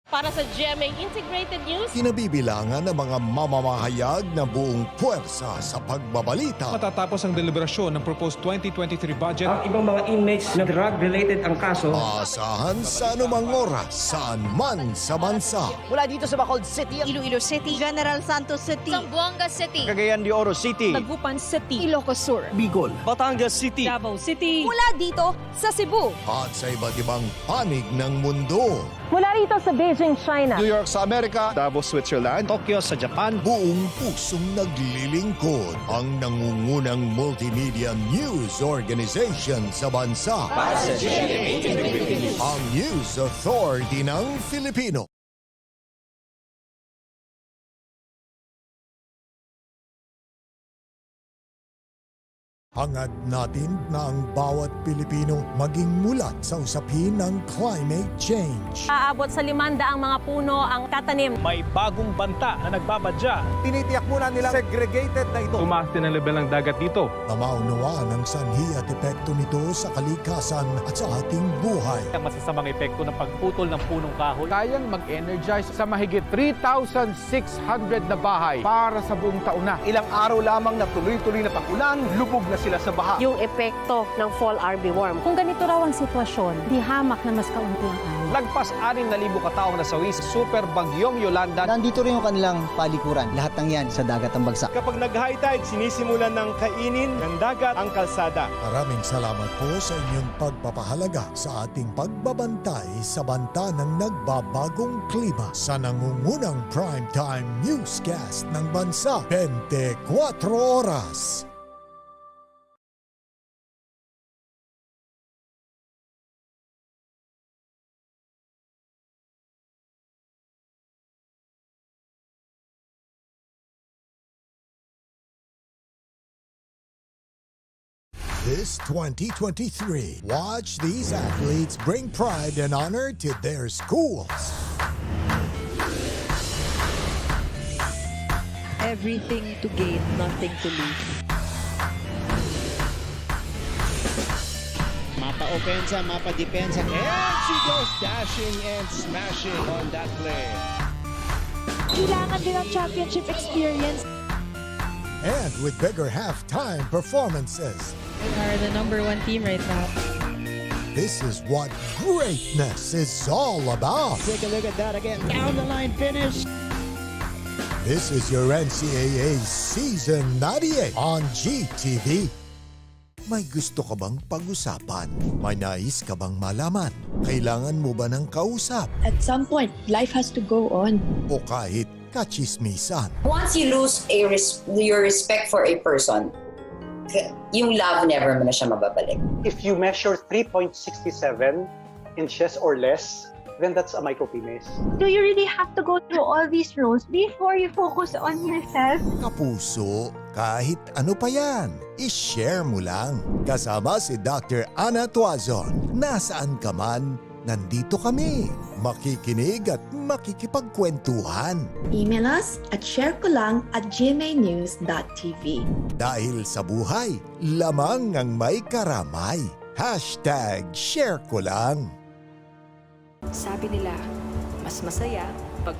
Para sa GMA Integrated News, Kinabibilangan ng mga mamamahayag na buong puwersa sa pagbabalita. Matatapos ang deliberasyon ng proposed 2023 budget. Ang ibang mga inmates na drug-related ang kaso. Maasahan sa anumang oras, saan man sa bansa. Mula dito sa Bacolod City, Iloilo City, General Santos City, Zamboanga City, Cagayan de Oro City, Tagupan City, Ilocos Sur, Bicol, Batangas City, Davao City, mula dito sa Cebu, At sa iba't ibang panig ng mundo. mula rito sa Beijing, China, New York sa Amerika, Davos, Switzerland, Tokyo sa Japan, Buong pusong naglilingkod ang nangungunang multimedia news organization sa bansa. Ang News Authority ng Filipino. Hangad natin na ang bawat Pilipino maging mulat sa usapin ng climate change. aabot sa 500 mga puno ang tatanim. May bagong banta na nagbabadya. Tinitiyak muna nilang segregated na ito. Tumaas din ang level ng dagat dito. Na maunawaan ang sanhi at epekto nito sa kalikasan at sa ating buhay. Ang masasamang epekto ng pagputol ng punong kahoy. Kayang mag-energize sa mahigit 3,600 na bahay para sa buong taon na. ilang araw lamang na tuloy-tuloy na pag-ulan, lubog na sila sa baha. Yung epekto ng fall armyworm. Kung ganito raw ang sitwasyon, di hamak na mas kaunti ang ani. Lagpas 6,000 kataong nasawi sa super bagyong Yolanda. nandito rin yung kanilang palikuran. Lahat ng yan sa dagat ang bagsak. Kapag nag-high tide, sinisimulan ng kainin ng dagat ang kalsada. Maraming salamat po sa inyong pagpapahalaga sa ating pagbabantay sa banta ng nagbabagong klima sa nangungunang primetime newscast ng bansa. 24 oras. This 2023, watch these athletes bring pride and honor to their schools. Everything to gain, nothing to lose. Mapa opensa, mapa depensa. And she goes dashing and smashing on that play. Kailangan din ang championship experience. And with bigger halftime performances. We are the #1 team right now. This is what greatness is all about. Take a look at that again. Down the line finish. This is your NCAA Season 98 on GTV. May gusto ka bang pag-usapan? May nais ka bang malaman? Kailangan mo ba ng kausap? At some point, life has to go on. O kahit kachismisan? once you lose your respect for a person, yung love never mo na siya mababalik. If you measure 3.67 inches or less, then that's a micropenis. Do you really have to go through all these roles before you focus on yourself? Kapuso, kahit ano pa yan, i-share mo lang. Kasama si Dr. Ana Tuazon. Nasaan ka man, nandito kami. Makikinig at makikipagkwentuhan. Email us at sharekolang@gmanews.tv. Dahil sa buhay, lamang ang may karamay. #ShareKolang. Sabi nila, mas masaya pag...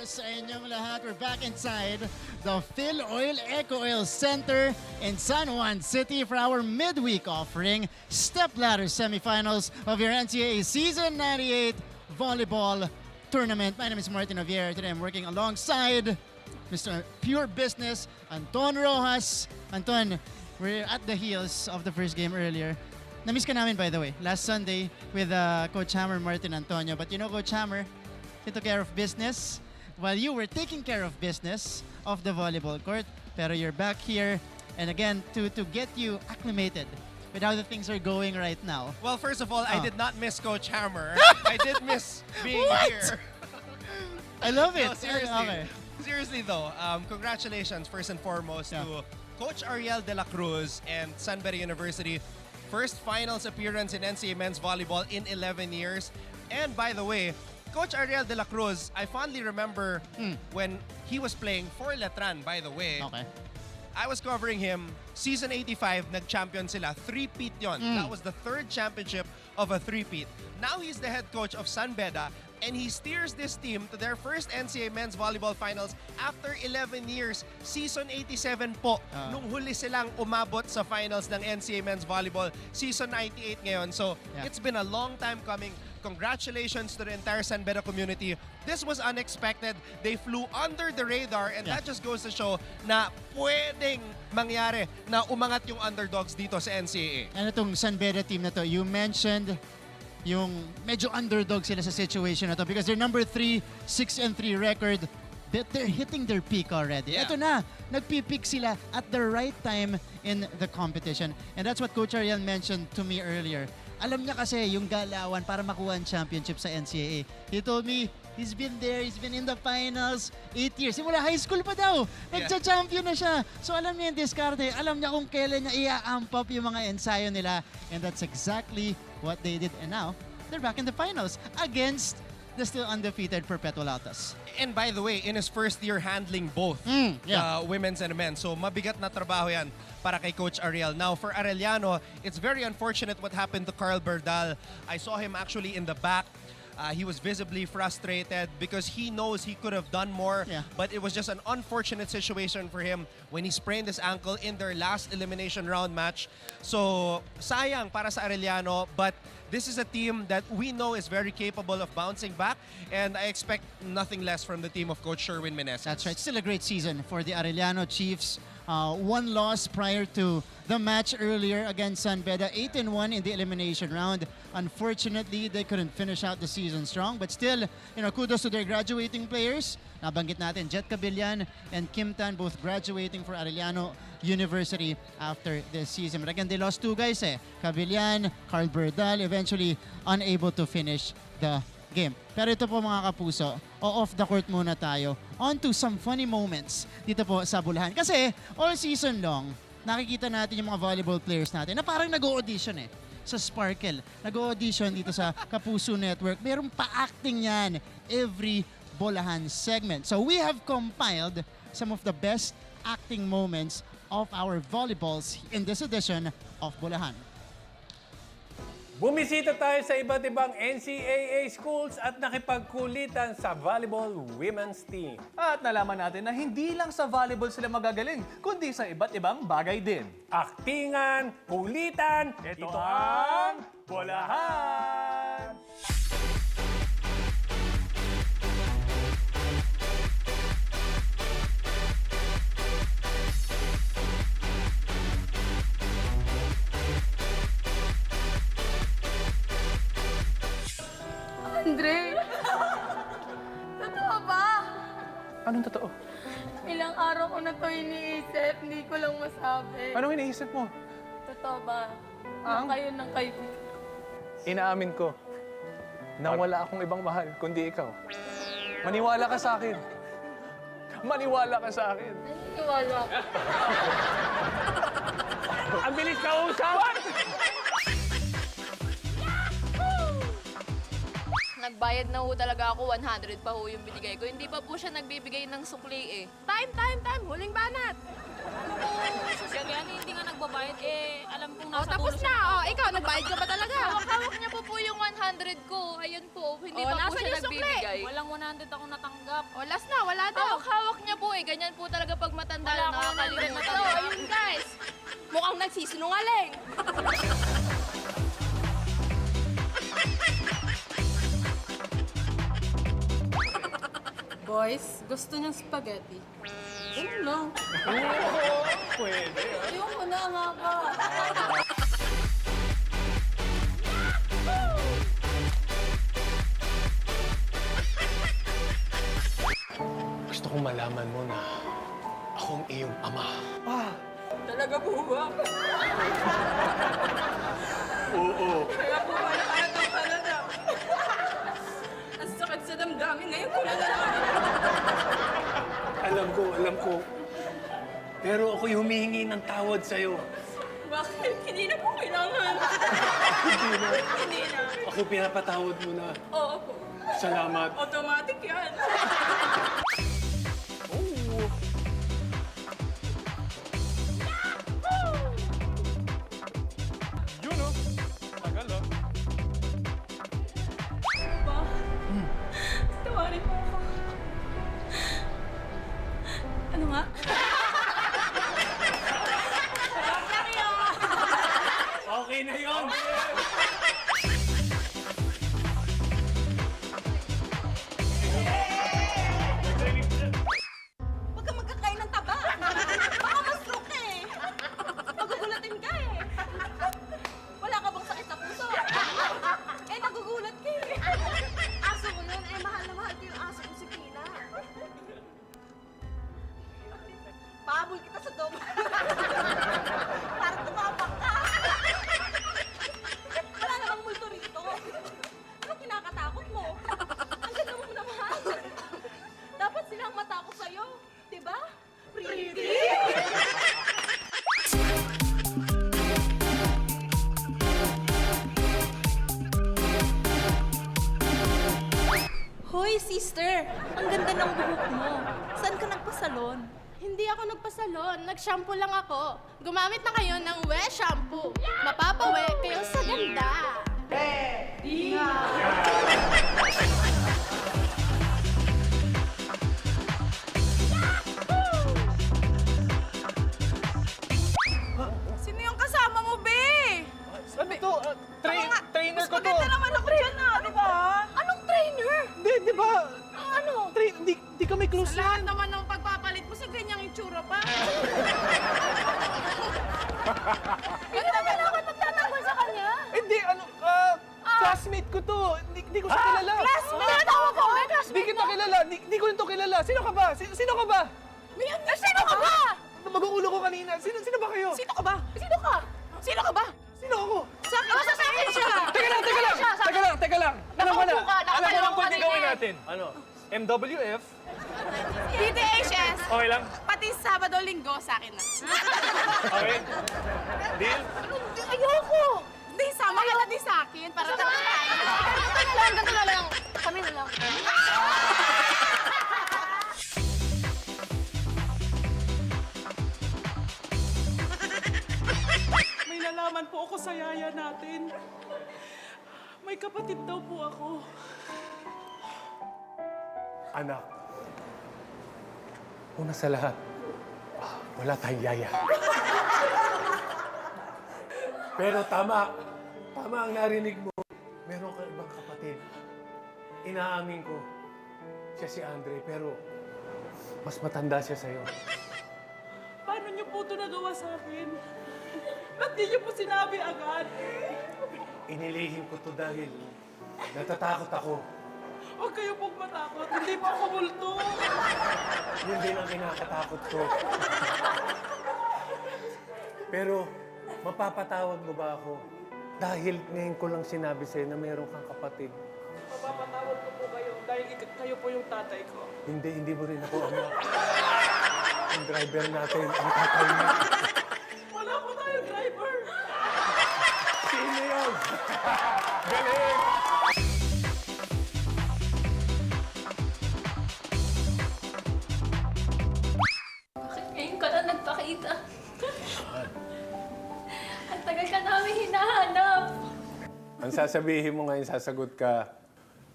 Sa inyong lahat, we're back inside the Phil Oil Eco Oil Center in San Juan City for our midweek offering, Stepladder semifinals of your NCAA Season 98 Volleyball Tournament. My name is Martin Javier. Today I'm working alongside Mr. Pure Business, Anton Rojas. Anton, we're at the heels of the first game earlier. Na-miss ka namin, by the way, last Sunday with Coach Hammer, Martin Antonio. But you know, Coach Hammer, he took care of business while you were taking care of business of the volleyball court. Pero you're back here, and again, to get you acclimated with how the things are going right now. Well, first of all, I did not miss Coach Hammer. I did miss being here. I love it. No, seriously. Okay. Seriously though, congratulations first and foremost to Coach Ariel de la Cruz and San Beda University. First finals appearance in NCAA men's volleyball in 11 years. And by the way, Coach Ariel de la Cruz, I fondly remember when he was playing for Letran, by the way. Okay. I was covering him. Season 85, nag-champion sila. Three-peat yon. That was the third championship of a three-peat. Now he's the head coach of San Beda, and he steers this team to their first NCAA men's volleyball finals after 11 years. Season 87 po, nung huli silang umabot sa finals ng NCAA men's volleyball. Season 98 ngayon. So, it's been a long time coming. Congratulations to the entire San Beda community. This was unexpected. They flew under the radar, and that just goes to show na pwedeng mangyari na umangat yung underdogs dito sa NCAA. Ano itong San Beda team na to? You mentioned yung medyo underdog sila sa situation na to because they're number 3, 6-3 record. They're hitting their peak already. Yeah. Ito na, nagpipick sila at the right time in the competition. And that's what Coach Ariel mentioned to me earlier. Alam niya kasi yung galawan para makuha ang championship sa NCAA. He told me, he's been there, he's been in the finals 8 years. Simula high school pa daw, nagcha-champion na siya. So alam niya yung diskarte, alam niya kung kailan niya i-amp up yung mga ensayo nila. And that's exactly what they did. And now, they're back in the finals against the still undefeated Perpetual Altas. And by the way, in his first year handling both the women's and men's. So mabigat na trabaho yan para kay Coach Ariel. Now for Arellano, it's very unfortunate what happened to Carl Berdal. I saw him actually in the back. He was visibly frustrated because he knows he could have done more, but it was just an unfortunate situation for him when he sprained his ankle in their last elimination round match. So, sayang para sa Arellano, but this is a team that we know is very capable of bouncing back, and I expect nothing less from the team of Coach Sherwin Meneses. That's right. Still a great season for the Arellano Chiefs. One loss prior to the match earlier against San Beda, 8-1 in the elimination round. Unfortunately, they couldn't finish out the season strong, but still, kudos to their graduating players. Nabanggit natin, Jet Cabillan and Kim Tan, both graduating for Arellano University after this season. But again, they lost two guys Cabillan, Carl Berdal, eventually unable to finish the game. Pero ito po mga kapuso, off the court muna tayo. On to some funny moments dito po sa Bulacan. Kasi all season long, nakikita natin yung mga volleyball players natin na parang nag-audition sa Sparkle. Nag-audition dito sa Kapuso Network. Merong pa-acting yan every Bulacan segment. So we have compiled some of the best acting moments of our volleyballs in this edition of Bulacan. Bumisita tayo sa iba't ibang NCAA schools at nakipagkulitan sa volleyball women's team. At nalaman natin na hindi lang sa volleyball sila magagaling, kundi sa iba't ibang bagay din. Aktingan, kulitan, ito ang Bulacan! Andre! Totoo ba? Anong totoo? Ilang araw ko na to iniisip, hindi ko lang masabi. Anong iniisip mo? Totoo ba? Na kayo ng kaibigan. Inaamin ko na wala akong ibang mahal kundi ikaw. Maniwala ka sa akin. Maniwala ka sa akin. Naniniwala ako. Ang bilis ka usawan! Nagbayad na ho talaga ako, 100 pa ho yung binigay ko. Hindi pa po siya nagbibigay ng sukli Time! Huling banat! Hindi nga nagbabayad alam kong nasa tapos dulo na! siya. Ikaw, nagbayad ka ba talaga? Hawak-hawak niya po yung 100 ko. Ayun po, hindi pa po siya nagbibigay. Walang 100 ako natanggap. Last na, wala daw. Hawak-hawak niya po ganyan po talaga pag matanda na nakakalimutan. Ayun guys, mukhang nagsisinungaling. Boys, gusto niyang spaghetti. Ganun lang. Pwede. Ayoko na nga ba? Gusto kong malaman mo na akong iyong ama. Talaga po ba? Oo. Kaya po ba nakalata? Ang sakit sa damdamin ngayon ko na nalaman. Alam ko. Pero ako'y humihingi ng tawad sa'yo. Bakit? Hindi na po kailangan. Hindi na. Ako pinapatawad mo na. Oo po. Salamat. Automatic yan. Yun o. Tagal o. Pa, tawarin mo ako. Ano nga? Okay na yun. Huwag ka magkakain ng taba. Baka ma-stroke ka eh. Magugulatin ka eh. Wala ka bang sakit sa puso? Eh, nagugulat ka eh. Aso mo yun, eh mahal na mahal ko yung aso ko si Kina. Pahabol kita sa dom. Para tumapak ka. Wala namang multo rito. Anong kinakatakot mo? Ang ganda mo naman. Dapat silang matakot sa'yo. Diba? Pretty! Hoy, sister! Ang ganda ng buhok mo. Saan ka nagpasalon? Hindi ako nagpasalon. Nag-shampoo lang ako. Gumamit na kayo ng We Shampoo. Mapapawi kayo sa ganda. Ready! Sino yung kasama mo, be? Ano to? Trainer ko to. Maganda naman ako dyan, di ba? Anong trainer? Di ba? Ano? Di kami close Sa lahat naman ng pagpapalit mo, sa ganyang itsura pa. Hindi na kailangan magtatanggol sa kanya. Hindi, classmate ko to. Di ko siya kilala. Classmate? Tinatawag ko, may classmate Di kita kilala. Di ko rin to kilala. Sino ka ba? Sino ka ba? Sino ka ba? Mag-uulo ko kanina. Sino ba kayo? Sino ka ba? Sino ka? Sino ka ba? Sino ako? Sa akin siya. Teka lang. Alam ko na. Alam ko lang Nakaupo ka pwede gawin kanina. natin. Ano? MWF? DTHS. Okay lang? Pati Sabado, Linggo sa akin na. Okay. Deal? Ayoko! Hindi, sama ka na din sa akin para tayo. Ganito na lang. Kami na lang. May nalaman po ako sa yaya natin. May kapatid daw po ako. Anak, una sa lahat, wala tayong yaya. Pero tama ang narinig mo. Meron ka ibang kapatid. Inaamin ko, siya si Andre, pero mas matanda siya sa'yo. Paano niyo po ito nagawa sa akin? Ba't di niyo po sinabi agad? Inilihim ko to dahil natatakot ako. Huwag kayo pong matakot. Hindi po ako multo. Yun din ang kinakatakot ko. Pero, mapapatawad mo ba ako? Dahil ngayon ko lang sinabi sa'yo na meron kang kapatid. Mapapatawad ko po kayo dahil kayo po yung tatay ko. Hindi mo rin ako ama. Ang driver natin, ang tatay mo. Wala po tayong driver. Sino yun? Galing! Bakit ngayon ka na nagpakita? Ang tagal ka namin hinahanap. Ang sasabihin mo ngayon, sasagot ka,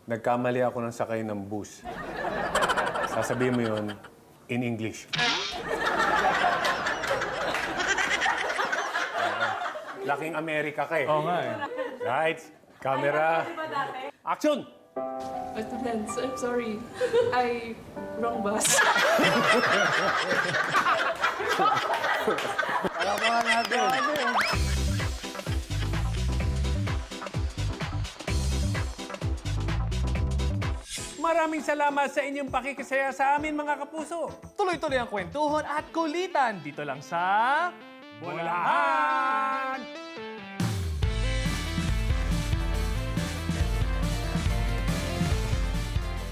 nagkamali ako ng sakay ng bus. Sasabihin mo yun in English. Laking Amerika ka eh. Oo nga eh. Lights, camera, action! Attendance, I'm sorry. Wrong bus. Palakpakan natin. Maraming salamat sa inyong pakikisaya sa amin mga kapuso. Tuloy-tuloy ang kwentuhan at kulitan dito lang sa Bolahan!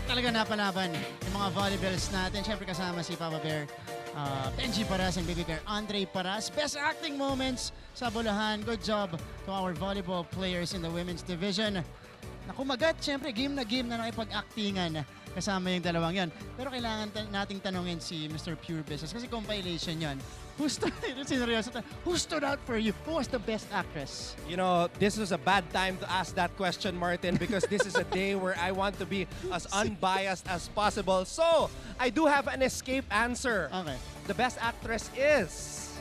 Talaga napalaban yung mga volleyballs natin. Siyempre kasama si Papa Bear, Benji Paras and Baby Bear Andre Paras. Best acting moments sa Bolahan. Good job to our volleyball players in the women's division. Nakumagat, siyempre game na nakipag-actingan kasama yung dalawang yan. Pero kailangan nating tanungin si Mr. Pure Business kasi compilation yan. Who stood out for you? Who was the best actress? You know, this was a bad time to ask that question, Martin, because this is a day where I want to be as unbiased as possible. So, I do have an escape answer. Okay. The best actress is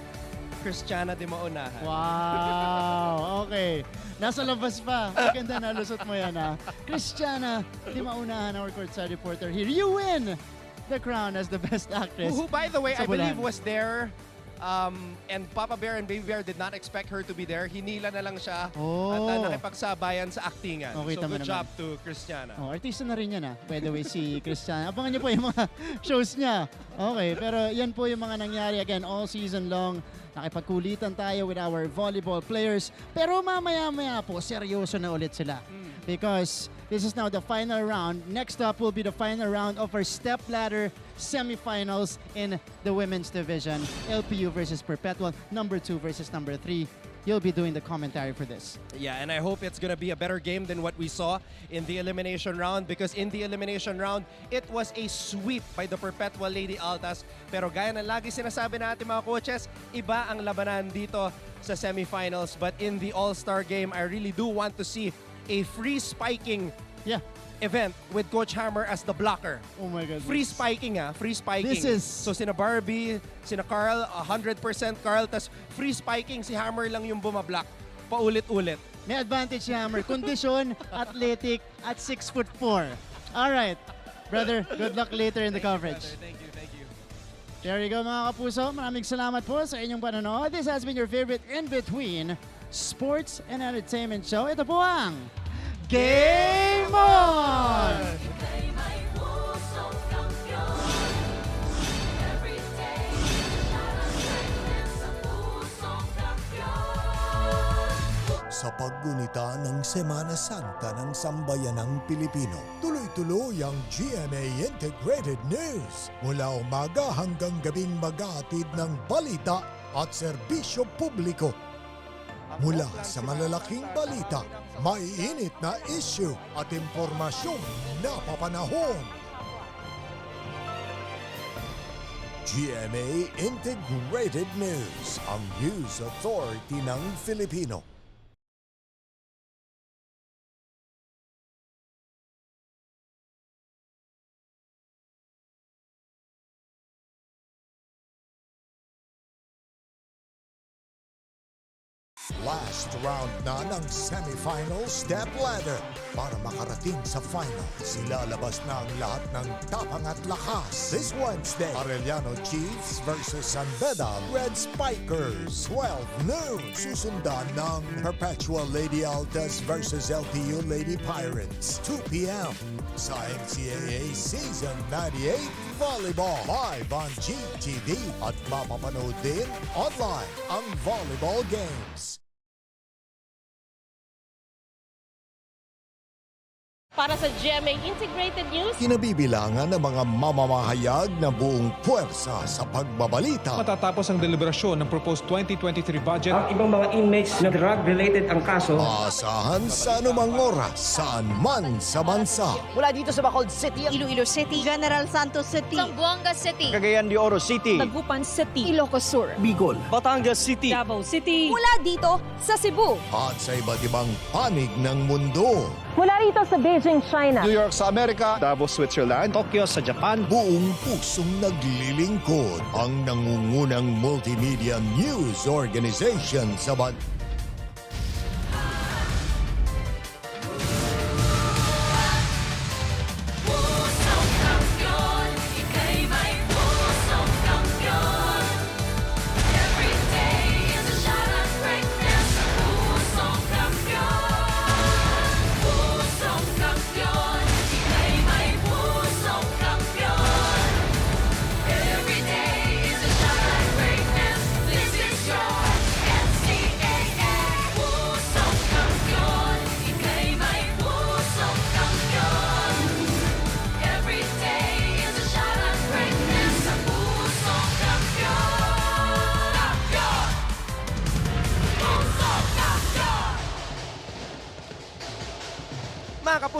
Christiana de Maunahan. Wow! Okay. Nasa labas pa. Maganda na, lusot mo yan ha. Christiana de Maunahan, our courtside reporter here. You win the crown as the best actress. Who, by the way, I sa believe Bolahan. was there. And Papa Bear and Baby Bear did not expect her to be there. Hinila na lang siya at nakipagsabayan sa actingan. Okay, so good naman. job to Christiana. Oh, artista na rin yan by the way, si Christiana. Abangan niyo po yung mga shows niya. Okay, pero yan po yung mga nangyari again all season long. Nakipagkulitan tayo with our volleyball players. Pero mamaya-maya po, seryoso na ulit sila. Because this is now the final round. Next up will be the final round of our Stepladder semifinals in the women's division. LPU versus Perpetual, number 2 versus number 3. You'll be doing the commentary for this. Yeah, and I hope it's going to be a better game than what we saw in the elimination round, because in the elimination round, it was a sweep by the Perpetual Lady Altas. Pero gaya ng lagi sinasabi natin mga coaches, iba ang labanan dito sa semifinals. But in the All-Star game, I really do want to see a free spiking event with Coach Hammer as the blocker. Oh my God. Free spiking free spiking. This is... So sina Barbie, sina Carl, 100% Carl, tas free spiking, si Hammer lang yung bumablock. Paulit-ulit. May advantage si Hammer. Kondisyon, athletic, at 6'4". All right. Brother, good luck later in the coverage. Thank you. There you go mga kapuso. Maraming salamat po sa inyong panonood. This has been your favorite in-between sports and entertainment show. Ito po ang Game On! Sa paggunita ng Semana Santa ng Sambayanang Pilipino, tuloy-tuloy ang GMA Integrated News. Mula umaga hanggang gabing mag-aatid ng balita at serbisyo publiko. Mula sa malalaking balita, maiinit na issue at impormasyong napapanahon. GMA Integrated News, ang news authority ng Filipino. Last round na ng semifinal Stepladder. Para makarating sa final, ilalabas na ang lahat ng tapang at lakas. This Wednesday, Arellano Chiefs versus San Beda Red Spikers. 12 noon, susundan ng Perpetual Lady Altas versus LPU Lady Pirates. 2 p.m. sa NCAA Season 98 Volleyball. Live on GTV at mapapanood din online ang volleyball games. Para sa GMA Integrated News, Kinabibilangan ng mga mamamahayag na buong puwersa sa pagbabalita. Matatapos ang deliberasyon ng proposed 2023 budget, Ang ibang mga inmates na drug-related ang kaso. Maasahan sa anumang oras, saan man sa bansa. Mula dito sa Bacolod City, Iloilo City, General Santos City, Zamboanga City, Cagayan de Oro City, Tagupan City, Ilocos Sur, Bicol, Batangas City, Davao City, mula dito sa Cebu. At sa iba't ibang panig ng mundo. mula rito sa Beijing, China, New York sa Amerika, Davos, Switzerland, Tokyo sa Japan, Buong pusong naglilingkod ang nangungunang multimedia news organization sa bansa.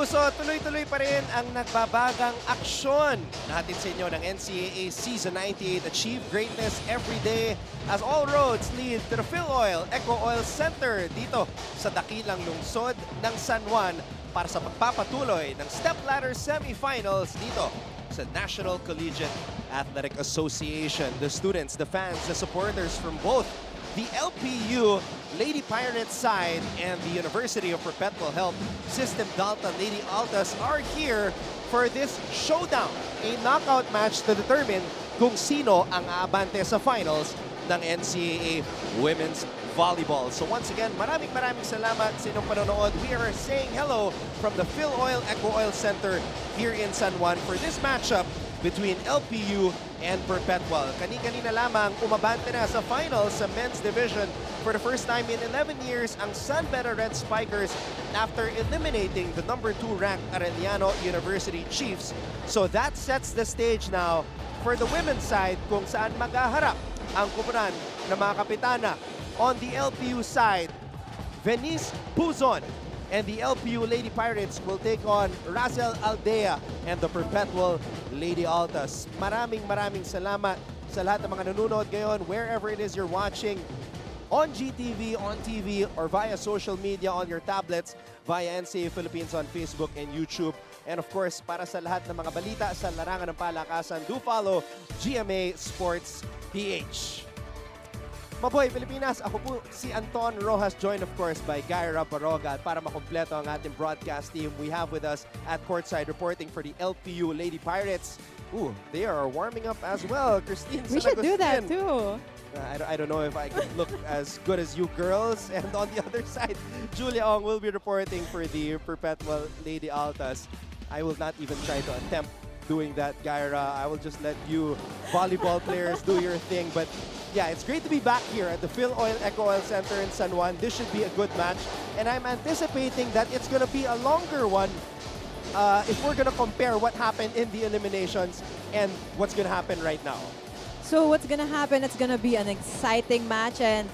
kapuso, tuloy-tuloy pa rin ang nagbabagang aksyon. Nahatid sa inyo ng NCAA Season 98, Achieve Greatness Every Day, as all roads lead to the PhilOil Eco Oil Center dito sa dakilang lungsod ng San Juan para sa pagpapatuloy ng Stepladder semifinals dito sa National Collegiate Athletic Association. The students, the fans, the supporters from both the LPU Lady Pirates side and the University of Perpetual Health System Delta Lady Altas are here for this showdown, a knockout match to determine kung sino ang aabante sa finals ng NCAA Women's Volleyball. So once again, maraming salamat sa inyong panonood. We are saying hello from the PhilOil Eco Oil Center here in San Juan for this matchup between LPU and Perpetual. Kani-kanina lamang umabante na sa finals sa men's division for the first time in 11 years ang Sunbedder Red Spikers after eliminating the number 2 ranked Arellano University Chiefs. So that sets the stage now for the women's side kung saan maghaharap ang kupunan ng mga kapitana. On the LPU side, Venice Puzon and the LPU Lady Pirates will take on Razel Aldea and the Perpetual Lady Altas. Maraming salamat sa lahat ng mga nanonood ngayon, wherever it is you're watching, on GTV, on TV, or via social media on your tablets, via NCAA Philippines on Facebook and YouTube. And of course, para sa lahat ng mga balita sa larangan ng palakasan, do follow GMA Sports PH. Maboy Pilipinas, ako po si Anton Rojas, joined of course by Gaira Baroga. At para makompleto ang ating broadcast team, we have with us at courtside reporting for the LPU Lady Pirates. Ooh, they are warming up as well. Christine We should do that too. I don't know if I can look as good as you girls. And on the other side, Julia Ong will be reporting for the Perpetual Lady Altas. I will not even try to attempt doing that, Gaira. I will just let you volleyball players do your thing. But yeah, it's great to be back here at the PhilOil Eco Oil Center in San Juan. This should be a good match. And I'm anticipating that it's going to be a longer one if we're going to compare what happened in the eliminations and what's going to happen right now. So what's going to happen, it's going to be an exciting match, and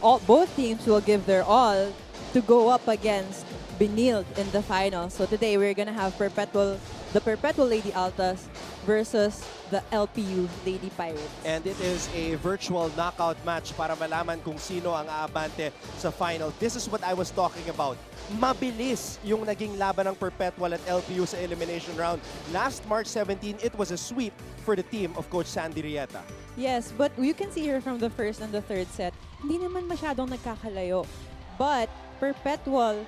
both teams will give their all to go up against Benilde in the finals. So today we're going to have the Perpetual Lady Altas versus the LPU Lady Pirates. And it is a virtual knockout match para malaman kung sino ang aabante sa final. This is what I was talking about. Mabilis yung naging laban ng Perpetual at LPU sa elimination round. Last March 17, it was a sweep for the team of Coach Sandy Rieta. Yes, but you can see here from the first and the third set, hindi naman masyadong nagkakalayo. But Perpetual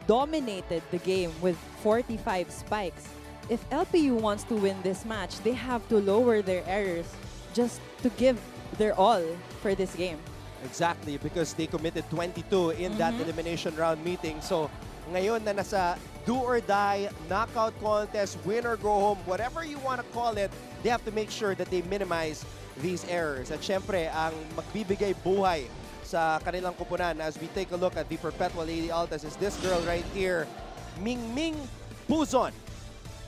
dominated the game with 45 spikes. If LPU wants to win this match, they have to lower their errors just to give their all for this game. Exactly, because they committed 22 in that elimination round meeting. So ngayon na nasa do or die, knockout contest, win or go home, whatever you want to call it, they have to make sure that they minimize these errors. At syempre, ang magbibigay buhay sa kanilang kupunan as we take a look at the Perpetual Lady Altas is this girl right here, Mingming Puzon.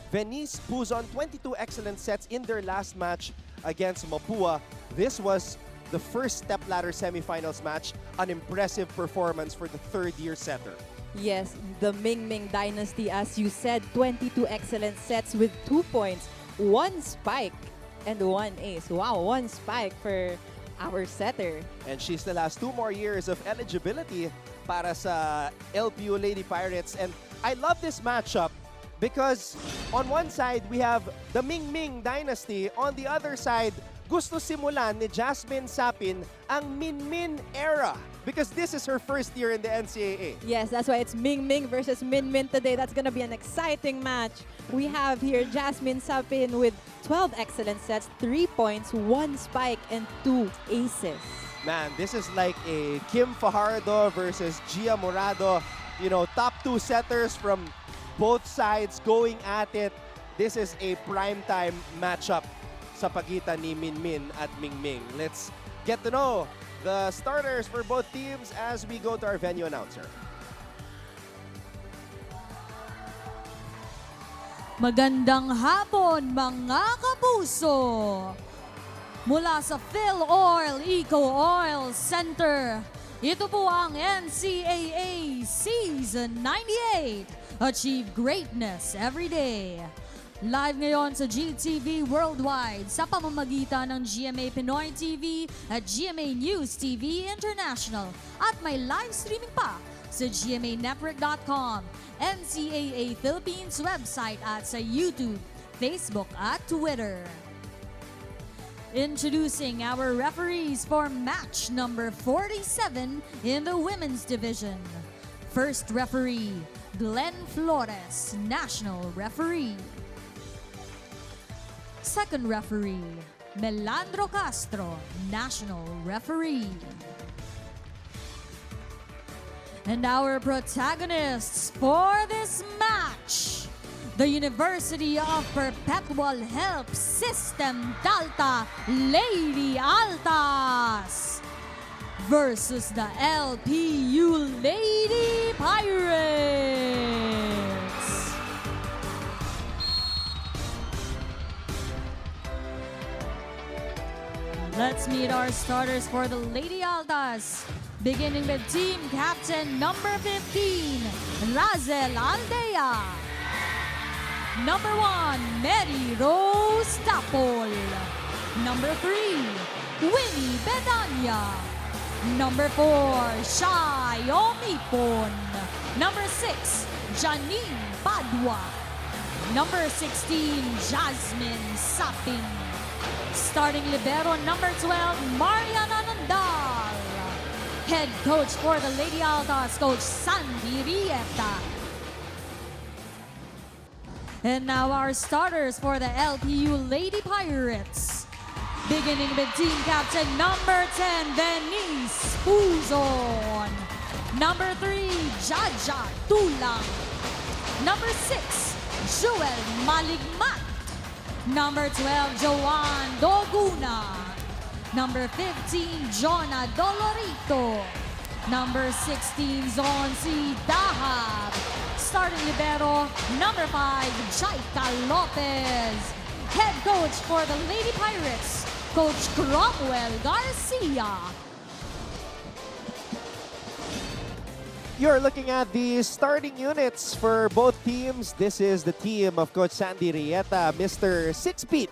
Venice Puzon, 22 excellent sets in their last match against Mapua. This was the first Stepladder semifinals match, an impressive performance for the third-year setter. Yes, the Mingming dynasty, as you said, 22 excellent sets with 2 points, 1 spike, and 1 ace. Wow, 1 spike for our setter. And she still has 2 more years of eligibility para sa LPU Lady Pirates. And I love this matchup because on one side, we have the Mingming dynasty. On the other side, gusto simulan ni Jasmine Sapin ang Minmin era because this is her first year in the NCAA. Yes, that's why it's Mingming versus Minmin today. That's going to be an exciting match. We have here Jasmine Sapin with 12 excellent sets, 3 points, 1 spike, and 2 aces. Man, this is like a Kim Fajardo versus Gia Morado. You know, top 2 setters from both sides going at it. This is a primetime matchup sa pagitan ni Minmin at Mingming. Let's get to know the starters for both teams as we go to our venue announcer. Magandang hapon mga kapuso! Mula sa PhilOil Eco Oil Center, Ito po ang NCAA Season 98. Achieve greatness every day. Live ngayon sa GTV Worldwide sa pamamagitan ng GMA Pinoy TV at GMA News TV International at may live streaming pa sa gmanetwork.com, NCAA Philippines website at sa YouTube, Facebook at Twitter. Introducing our referees for match number 47 in the women's division. First referee, Glenn Flores, national referee. Second referee, Melandro Castro, national referee. And our protagonists for this match, the University of Perpetual Health System Delta Lady Altas versus the LPU Lady Pirates. Let's meet our starters for the Lady Altas. Beginning with team captain number 15, Razel Aldea. Number 1, Mary Rose Tapol. Number 3, Winnie Bedanya. Number 4, Shai Omipon. Number 6, Janine Padua. Number 16, Jasmine Sapin. Starting libero number 12, Mariana Nandal. Head coach for the Lady Altas, Coach Sandy Rieta. And now our starters for the LPU Lady Pirates. Beginning with team captain number 10, Denise Puzon. Number 3, Jaja Tulang. Number 6, Joel Maligmat. Number 12, Joanne Doguna. Number 15, Jonah Dolorito. Number 16, Zonzi Dahab. Starting libero, number 5, Jaika Lopez. Head coach for the Lady Pirates, Coach Cromwell Garcia. You're looking at the starting units for both teams. This is the team of Coach Sandy Rieta, Mr. 6-feet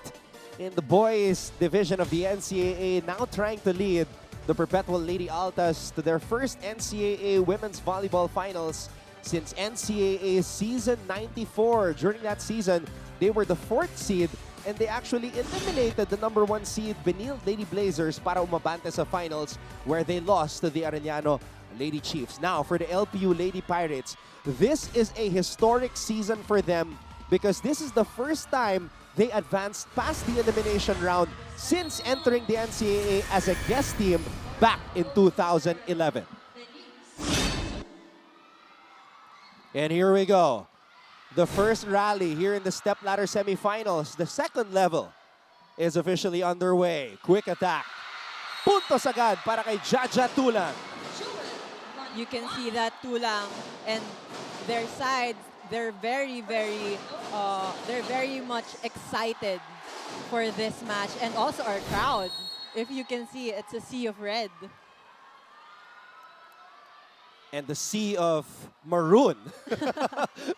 in the boys division of the NCAA, now trying to lead the Perpetual Lady Altas to their first NCAA Women's Volleyball Finals since NCAA Season 94. During that season, they were the 4th seed and they actually eliminated the number 1 seed, Benil Lady Blazers, para umabante sa finals where they lost to the Arellano Lady Chiefs. Now, for the LPU Lady Pirates, this is a historic season for them because this is the first time they advanced past the elimination round since entering the NCAA as a guest team back in 2011. And here we go. The first rally here in the Stepladder semifinals. The second level is officially underway. Quick attack. Puntos agad para kay Jaja Tulang. You can see that Tulang and their sides, they're very much excited for this match, and also our crowd. If you can see, it's a sea of red. And the sea of maroon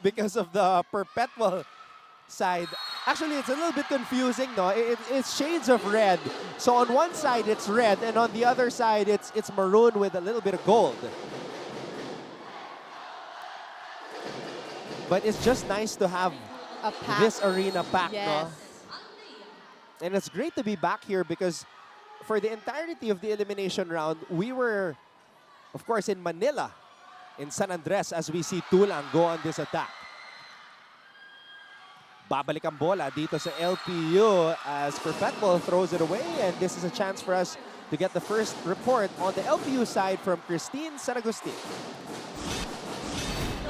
because of the Perpetual side. Actually, it's a little bit confusing, no? It's shades of red. So on one side, it's red, and on the other side, it's maroon with a little bit of gold. But it's just nice to have this arena packed, no? And it's great to be back here because for the entirety of the elimination round, we were, of course, in Manila, in San Andres, as we see Tulang go on this attack. Babalik ang bola dito sa LPU as Perpetual throws it away, and this is a chance for us to get the first report on the LPU side from Christine San Agustin.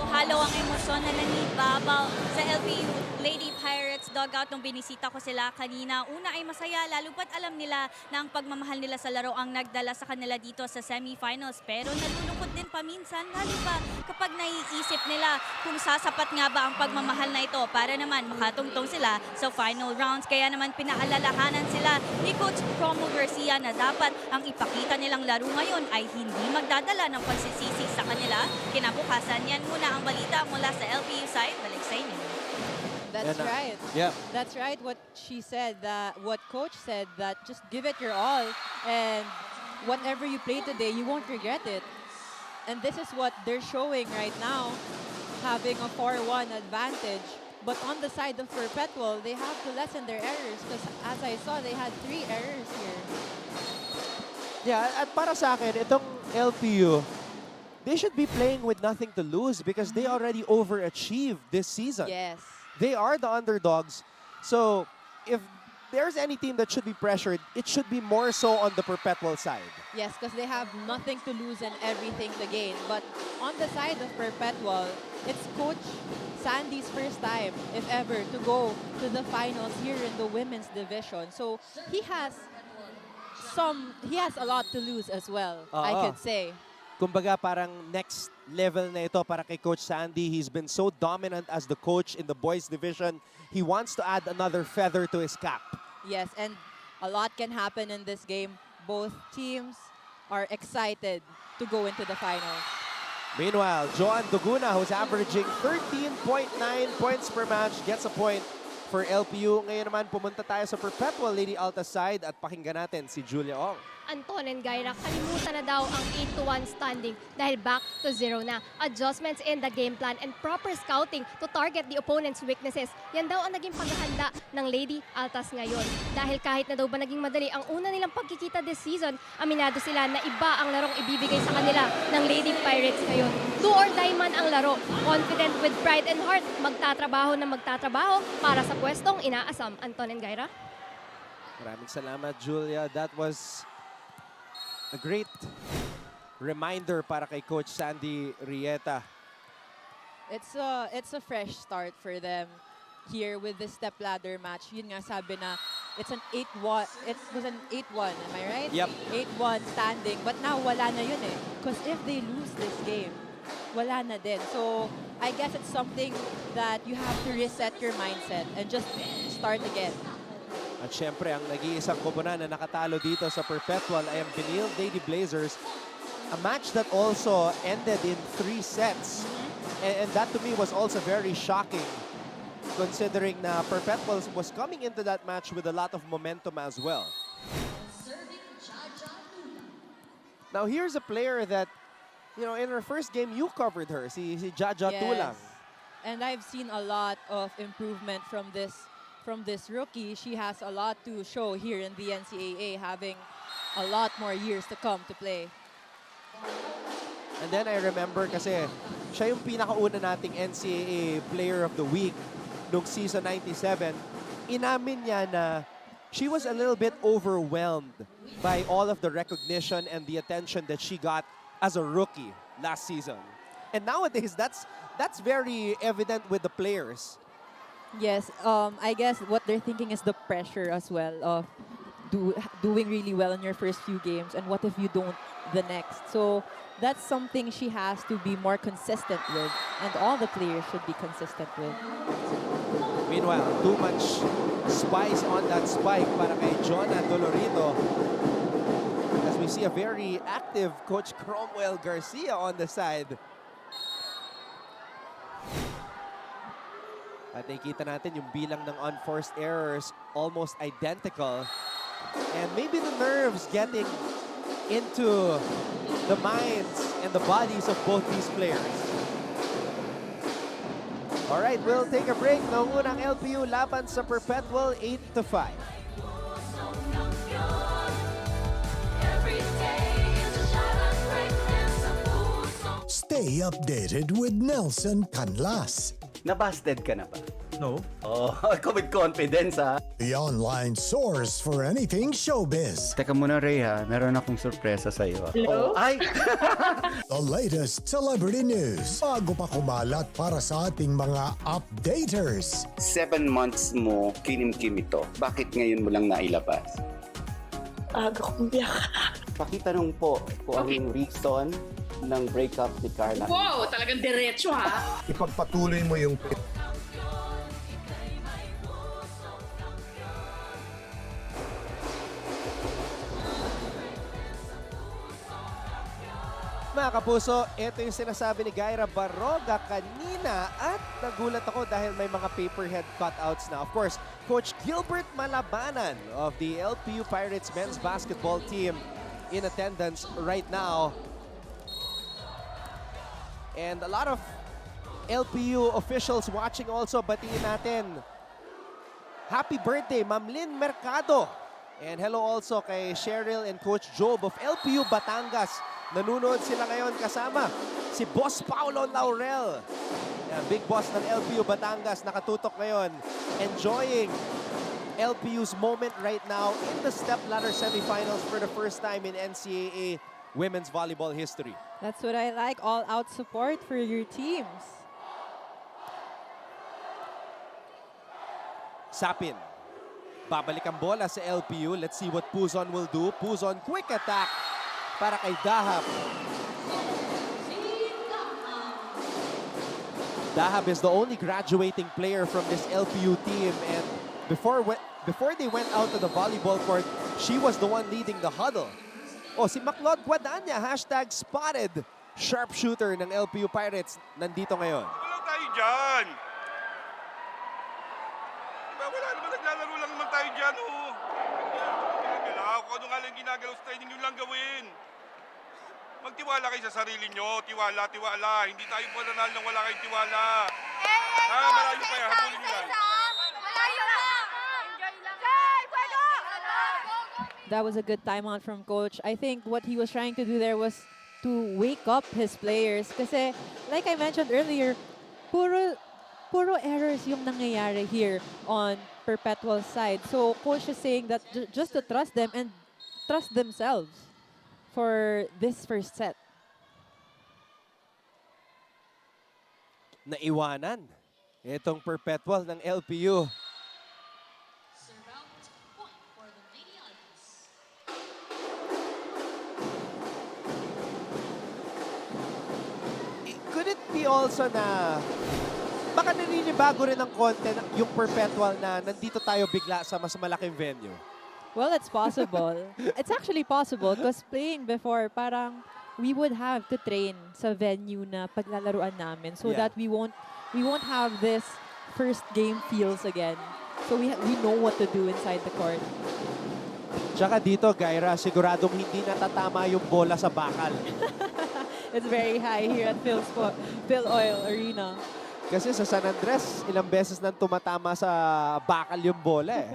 Halo ang emosyon na nanibabaw sa LPU Lady Pirates dugout nung binisita ko sila kanina. Una ay masaya, lalo pat alam nila na ang pagmamahal nila sa laro ang nagdala sa kanila dito sa semifinals. Pero nalulungkot din paminsan, lalo pa kapag naiisip nila kung sasapat nga ba ang pagmamahal na ito para naman makatungtong sila sa final rounds. Kaya naman pinaalalahanan sila ni Coach Romo Garcia na dapat ang ipakita nilang laro ngayon ay hindi magdadala ng pagsisisi sa kanila. Kinabukasan, yan muna ang balita mula sa LPU side. Balik sa inyo. That's right. Yeah. That's right what she said, what coach said, that just give it your all and whatever you play today, you won't regret it. And this is what they're showing right now, having a 4-1 advantage. But on the side of Perpetual, they have to lessen their errors because as I saw, they had 3 errors here. Yeah, at para sa akin, itong LPU, they should be playing with nothing to lose because they already overachieved this season. Yes. They are the underdogs. So if there's any team that should be pressured, it should be more so on the Perpetual side. Yes, because they have nothing to lose and everything to gain. But on the side of Perpetual, it's Coach Sandy's first time, if ever, to go to the finals here in the women's division. So he has a lot to lose as well, I could say. Kumbaga parang next level na ito para kay Coach Sandy. He's been so dominant as the coach in the boys division. He wants to add another feather to his cap. Yes, and a lot can happen in this game. Both teams are excited to go into the finals. Meanwhile, Joan Duguna, who's averaging 13.9 points per match, gets a point for LPU. Ngayon naman, pumunta tayo sa Perpetual Lady Alta side at pakinggan natin si Julia Ong. Anton and Gaira, kalimutan na daw ang 8-1 standing dahil back to 0 na. Adjustments in the game plan and proper scouting to target the opponent's weaknesses. Yan daw ang naging paghahanda ng Lady Altas ngayon. Dahil kahit na daw ba naging madali ang una nilang pagkikita this season, aminado sila na iba ang larong ibibigay sa kanila ng Lady Pirates ngayon. Do or die man ang laro. Confident with pride and heart, magtatrabaho na magtatrabaho para sa pwestong inaasam. Anton and Gaira? Maraming salamat, Julia. That was a great reminder para kay Coach Sandy Rieta. It's a fresh start for them here with the Stepladder match. Yun nga sabi na it's an 8-1. It was an 8-1, am I right? Yep. 8-1 standing. But now wala na yun eh. Because if they lose this game, wala na din. So I guess it's something that you have to reset your mindset and just start again. At syempre, ang nag-iisang koponan na nakatalo dito sa Perpetual ay ang Benil Lady Blazers. A match that also ended in 3 sets. And that to me was also very shocking considering na Perpetual was coming into that match with a lot of momentum as well. Now here's a player that, you know, in her first game you covered her, si Jaja Tulang. And I've seen a lot of improvement from this rookie. She has a lot to show here in the NCAA, having a lot more years to come to play. And then I remember kasi siya yung pinakauna nating NCAA Player of the Week noong season 97. Inamin niya na she was a little bit overwhelmed by all of the recognition and the attention that she got as a rookie last season. And nowadays, that's very evident with the players. Yes, I guess what they're thinking is the pressure as well of doing really well in your first few games, and what if you don't the next. So that's something she has to be more consistent with, and all the players should be consistent with. Meanwhile, too much spice on that spike para kay Jonah Dolorito. As we see a very active Coach Cromwell Garcia on the side. At nakikita natin yung bilang ng unforced errors almost identical. And maybe the nerves getting into the minds and the bodies of both these players. All right, we'll take a break. Nangunang LPU laban sa Perpetual 8-5. Stay updated with Nelson Canlas. Nabasted ka na ba? No. Oh, ako with confidence ha. The online source for anything showbiz. Teka muna Ray ha, meron akong sorpresa sa iyo. Hello? Ay! The latest celebrity news. Bago pa kumalat para sa ating mga updaters. 7 months mo kinim-kim ito. Bakit ngayon mo lang nailabas? Aga kong biyak. Pakitanong po kung ang reason ng breakup ni Carla. Wow, talagang diretso ha. Ipagpatuloy mo yung Mga kapuso, ito yung sinasabi ni Gaira Baroga kanina at nagulat ako dahil may mga paperhead cutouts na. Of course, Coach Gilbert Malabanan of the LPU Pirates men's basketball team in attendance right now. And a lot of LPU officials watching also. Batiin natin. Happy birthday, Ma'am Lynn Mercado. And hello also kay Cheryl and Coach Job of LPU Batangas. Nanonood sila ngayon kasama si Boss Paulo Laurel. Yan, big boss ng LPU Batangas nakatutok ngayon. Enjoying LPU's moment right now in the Stepladder semifinals for the first time in NCAA women's volleyball history. That's what I like, all-out support for your teams. Sapin. Babalik ang bola sa LPU. Let's see what Puzon will do. Puzon, quick attack para kay Dahab. Dahab is the only graduating player from this LPU team, and before they went out to the volleyball court, she was the one leading the huddle. Oh, si Maclod Guadanya, #spotted sharpshooter ng LPU Pirates, nandito ngayon. Wala tayo dyan. Diba, wala naman, naglalaro lang naman tayo dyan, oh. Ginagalaw, kung ano nga lang ginagalaw sa training, yun lang gawin. Magtiwala kayo sa sarili nyo, tiwala. Hindi tayo pananal nang wala kayong tiwala. Malayo pa yan, habulin nyo lang. Malayo lang! Enjoy lang! That was a good timeout from Coach. I think what he was trying to do there was to wake up his players. Kasi, like I mentioned earlier, puro errors yung nangyayari here on Perpetual side. So, Coach is saying that just to trust them and trust themselves for this first set. Naiwanan itong Perpetual ng LPU. Could it be also na baka naninibago rin ng konti yung Perpetual na nandito tayo bigla sa mas malaking venue? Well, it's possible. It's actually possible because playing before, parang we would have to train sa venue na paglalaruan namin so that we won't have this first game feels again. So we know what to do inside the court. Tsaka dito, Gaira, siguradong hindi natatama yung bola sa bakal. It's very high here at Phil Oil Arena. Kasi sa San Andres, ilang beses nang tumatama sa bakal yung bola eh.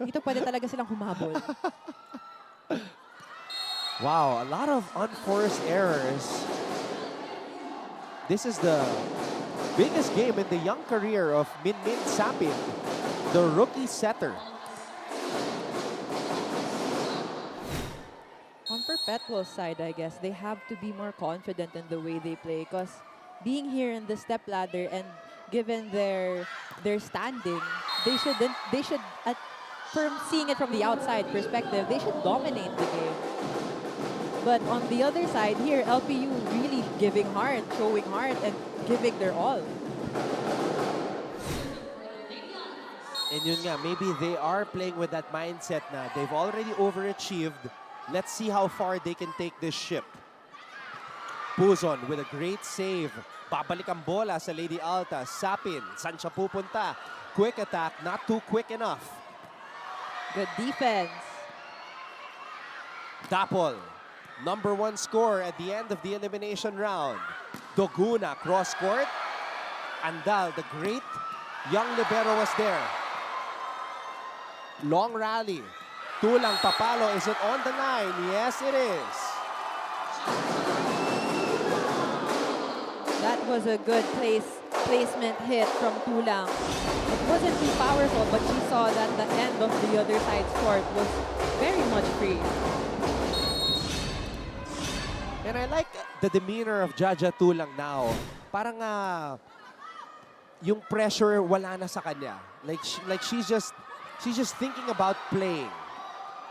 Dito pwede talaga silang humabol. Wow, a lot of unforced errors. This is the biggest game in the young career of Min Sapin, the rookie setter. On Perpetual side, I guess, they have to be more confident in the way they play because being here in the Stepladder and given their standing, they should from seeing it from the outside perspective, they should dominate the game. But on the other side here, LPU really giving heart, showing heart, and giving their all. And yun nga, maybe they are playing with that mindset na they've already overachieved. Let's see how far they can take this ship. Puzon with a great save. Babalik ang bola sa Lady Alta. Sapin, saan siya pupunta? Quick attack, not too quick enough. Good defense. Dapol, #1 score at the end of the elimination round. Doguna, cross court. Andal, the great young libero was there. Long rally. Tulang papalo, is it on the line? Yes, it is. That was a good place placement hit from Tulang. It wasn't too powerful, but she saw that the end of the other side's court was very much free. And I like the demeanor of Jaja Tulang now. Parang yung pressure wala na sa kanya. Like she's just thinking about playing.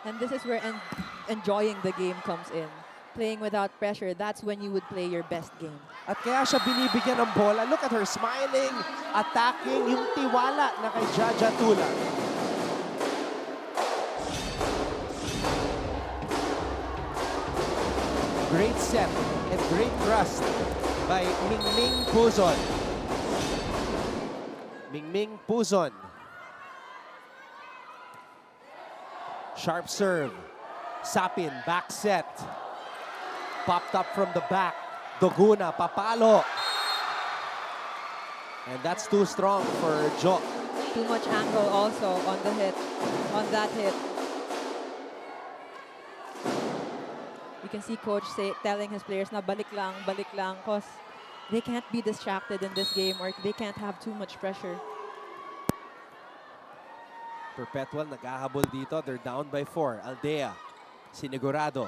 And this is where enjoying the game comes in. Playing without pressure, that's when you would play your best game. At kaya siya binibigyan ng bola. Look at her smiling, attacking, yung tiwala na kay Jaja Tulang. Great set and great thrust by Mingming Puzon. Mingming Puzon. Sharp serve. Sapin, back set. Popped up from the back. Doguna, papalo. And that's too strong for Jo. Too much angle also on the hit, on that hit. You can see coach telling his players na balik lang, cause they can't be distracted in this game or they can't have too much pressure. Perpetual naghahabol dito. They're down by 4. Aldea, sinigurado.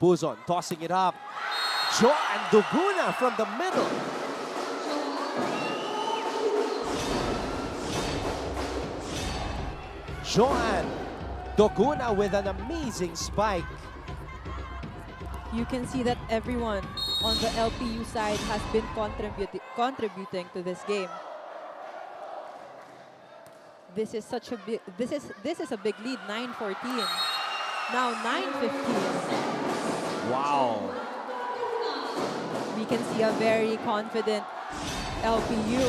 Puzon tossing it up. Jo and Doguna from the middle. Joanne Doguna with an amazing spike. You can see that everyone on the LPU side has been contributing to this game. This is such a big this is a big lead, 9-14. Now 9-15. Wow. We can see a very confident LPU.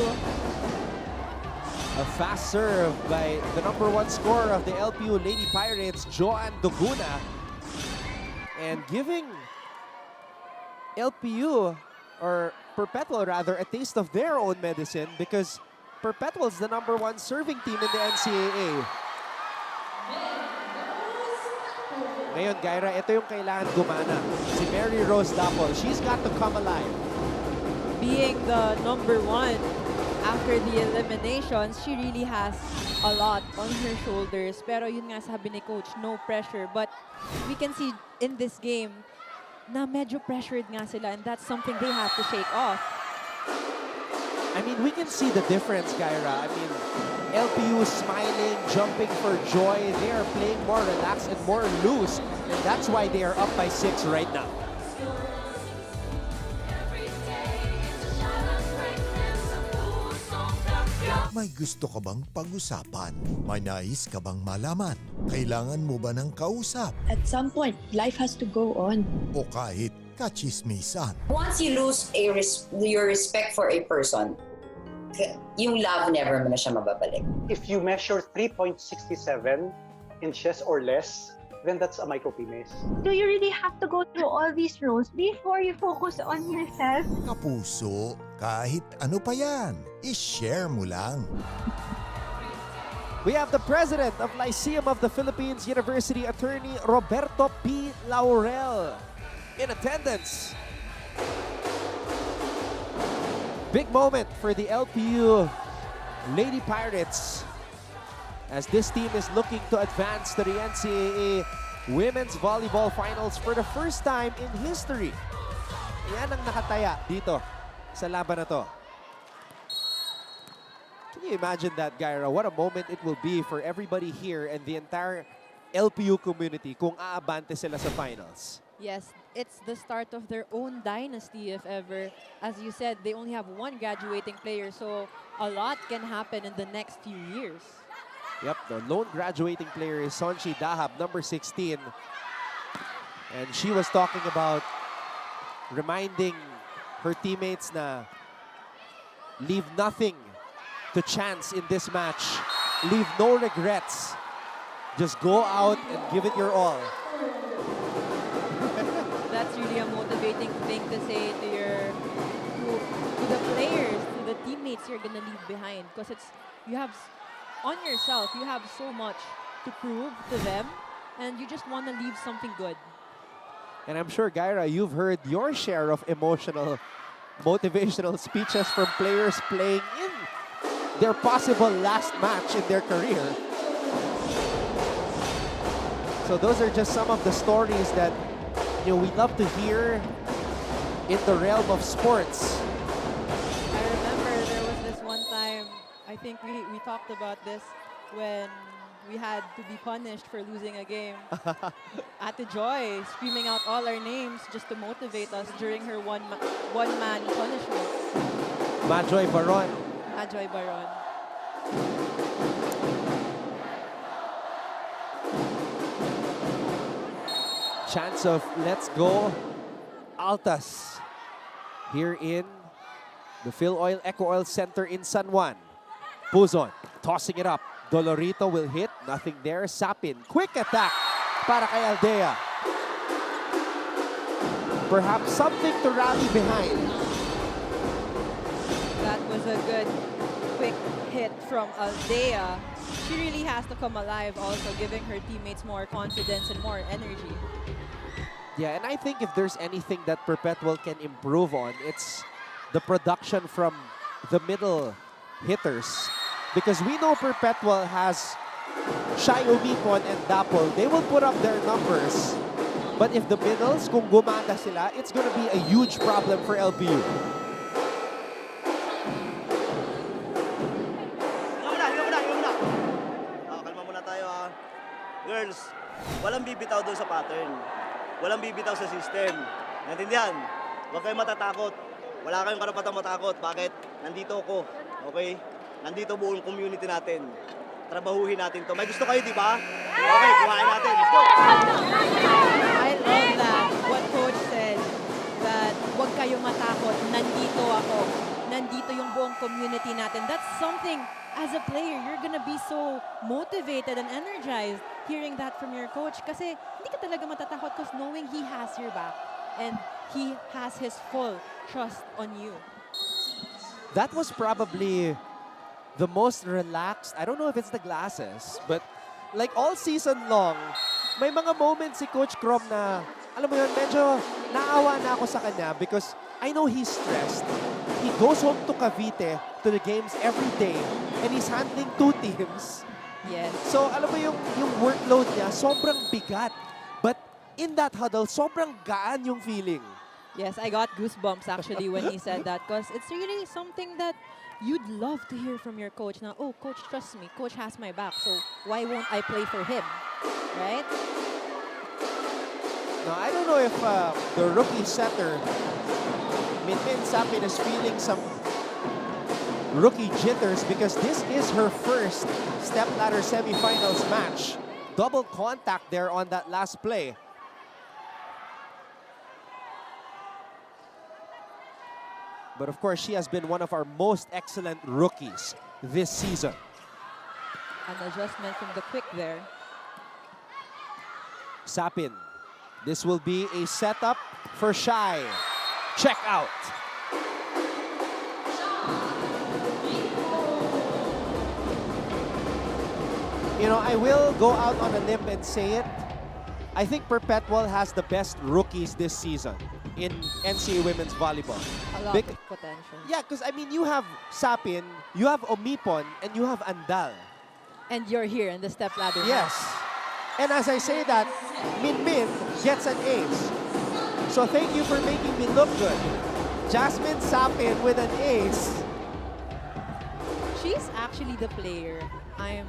A fast serve by the #1 scorer of the LPU Lady Pirates, Joanne Doguna. And giving LPU, or Perpetual rather, a taste of their own medicine because Perpetual is the #1 serving team in the NCAA. Ngayon, Gaira, ito yung kailangan gumana. Si Mary Rose Dapol, she's got to come alive. Being the #1 after the eliminations, she really has a lot on her shoulders. Pero yun nga sabi ni coach, no pressure. But we can see in this game na medyo pressured nga sila and that's something they have to shake off. I mean, we can see the difference, Gaira. I mean, LPU smiling, jumping for joy. They are playing more relaxed and more loose. And that's why they are up by 6 right now. May gusto ka bang pag-usapan? May nais ka bang malaman? Kailangan mo ba ng kausap? At some point, life has to go on. O kahit kachismisan? Once you lose your respect for a person, yung love never mo na siya mababalik. If you measure 3.67 inches or less, then that's a micropenis. Do you really have to go through all these rules before you focus on yourself? Kapuso, kahit ano pa yan, i-share mo lang. We have the president of Lyceum of the Philippines University, Attorney Roberto P. Laurel, in attendance. Big moment for the LPU Lady Pirates as this team is looking to advance to the NCAA Women's Volleyball Finals for the first time in history. Yan ang nakataya dito sa laban na to. Can you imagine that, Gaira? What a moment it will be for everybody here and the entire LPU community kung aabante sila sa finals. Yes, it's the start of their own dynasty if ever. As you said, they only have one graduating player, so a lot can happen in the next few years. Yep, the lone graduating player is Sonchi Dahab, number 16. And she was talking about reminding her teammates na leave nothing to chance in this match. Leave no regrets. Just go out and give it your all. That's really a motivating thing to say to the players, to the teammates you're gonna leave behind, because you have on yourself, you have so much to prove to them, and you just want to leave something good. And I'm sure, Gaira, you've heard your share of emotional motivational speeches from players playing in their possible last match in their career. So those are just some of the stories that we love to hear in the realm of sports. I remember there was this one time, I think we talked about this when we had to be punished for losing a game. Ate Joy screaming out all our names just to motivate us during her one-man punishment. Majoy Baron. Majoy Baron. Chance of let's go Altas here in the Phil Oil Eco Oil Center in San Juan. Puzon tossing it up. Dolorito will hit. Nothing there. Sapin. Quick attack para kay Aldea. Perhaps something to rally behind. That was a good quick hit from Aldea. She really has to come alive also, giving her teammates more confidence and more energy. Yeah, and I think if there's anything that Perpetual can improve on, it's the production from the middle hitters. Because we know Perpetual has Shai Umipon and Dapol. They will put up their numbers. But if the middles, kung gumanda sila, it's going to be a huge problem for LPU. Kalma muna tayo ha. Girls, walang bibitaw doon sa pattern. Walang bibitaw sa system. Naintindihan? Huwag kayong matatakot. Wala kayong karapatang matakot. Bakit? Nandito ako. Okay? Nandito buong community natin. Trabahuhin natin to. May gusto kayo, di ba? Okay, kuhain natin. Let's go! I love that. What Coach said, that huwag kayo matakot. Nandito ako. Nandito yung buong community natin. That's something, as a player, you're gonna be so motivated and energized hearing that from your coach. Kasi hindi ka talaga matatakot because knowing he has your back and he has his full trust on you. That was probably the most relaxed. I don't know if it's the glasses, but like all season long, may mga moments si Coach Crom na, alam mo yun, medyo naawa na ako sa kanya because I know he's stressed. He goes home to Cavite to the games every day and he's handling 2 teams. Yes. So alam mo yung workload niya, sobrang bigat. But in that huddle, sobrang gaan yung feeling. Yes, I got goosebumps actually when he said that because it's really something that you'd love to hear from your coach. Now, oh, coach trusts me. Coach has my back. So why won't I play for him? Right? Now, I don't know if the rookie setter, Min Sapin, is feeling some rookie jitters because this is her first Stepladder semifinals match. Double contact there on that last play. But of course, she has been one of our most excellent rookies this season. An adjustment from the quick there. Sapin. This will be a setup for Shai. Check out. You know, I will go out on a limb and say it. I think Perpetual has the best rookies this season in NCAA Women's Volleyball. A lot of potential. Yeah, because I mean, you have Sapin, you have Omipon, and you have Andal. And you're here in the Stepladder. Yes. And as I say that, Min gets an ace. So thank you for making me look good. Jasmine Sapin with an ace. She's actually the player I'm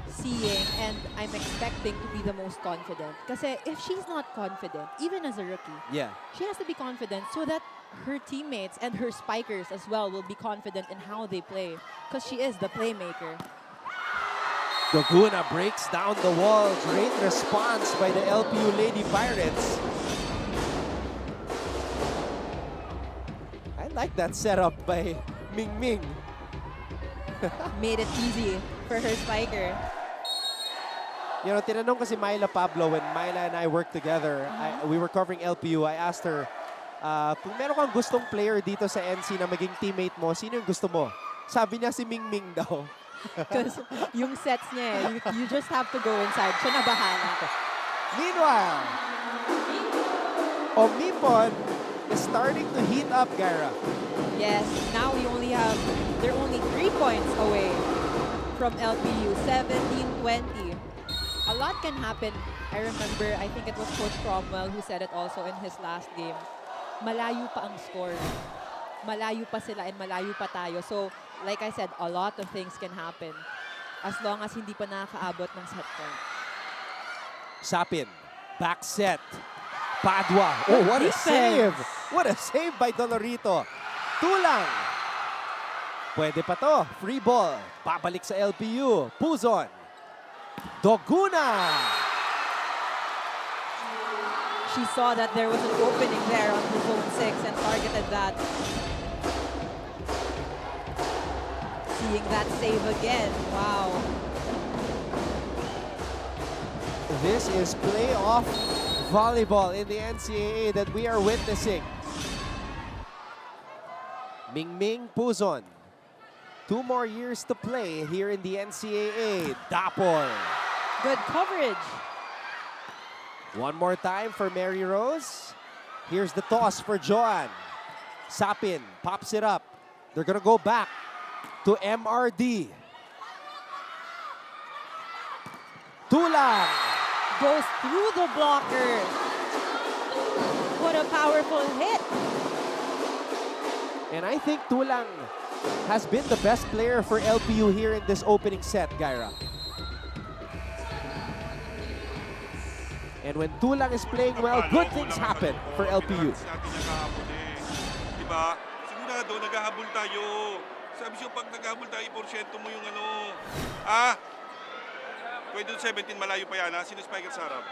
seeing and I'm expecting to be the most confident. Kasi if she's not confident, even as a rookie, yeah, she has to be confident so that her teammates and her spikers as well will be confident in how they play. Because she is the playmaker. Goguna breaks down the wall. Great response by the LPU Lady Pirates. I like that setup by Ming. Made it easy for her spiker. You know, tinanong ko si Myla Pablo when Myla and I worked together. We were covering LPU. I asked her, kung meron kang gustong player dito sa NC na maging teammate mo, sino yung gusto mo? Sabi niya si Ming daw. Because yung sets niya, you just have to go inside. Siya na bahala. Meanwhile, Omipon is starting to heat up, Gyra. Yes, now they're only 3 points away from LPU, 17-20. A lot can happen. I remember, I think it was Coach Cromwell who said it also in his last game. Malayo pa ang score. Malayo pa sila and malayo pa tayo. So, like I said, a lot of things can happen as long as hindi pa nakakaabot ng set point. Sapin, back set. Padua. Oh, what a save! What a save by Dolorito. Tulang. Pwede pa to. Free ball. Babalik sa LPU. Puzon. Doguna. She saw that there was an opening there on the zone 6 and targeted that. Seeing that save again. Wow. This is playoff volleyball in the NCAA that we are witnessing. Mingming Puzon. 2 more years to play here in the NCAA. Dapol. Good coverage. One more time for Mary Rose. Here's the toss for Joan. Sapin pops it up. They're gonna go back to MRD. Tulang. Goes through the blocker. What a powerful hit. And I think Tulang has been the best player for LPU here in this opening set, Gyra. And when Tulang is playing well, good things happen for LPU. Diba? Sigurado, naghahabol tayo. Sabi siya, pag naghahabol tayo, porsyento mo yung ano. Pwede 17, malayo pa yan, ha? Sino spiker sa harap?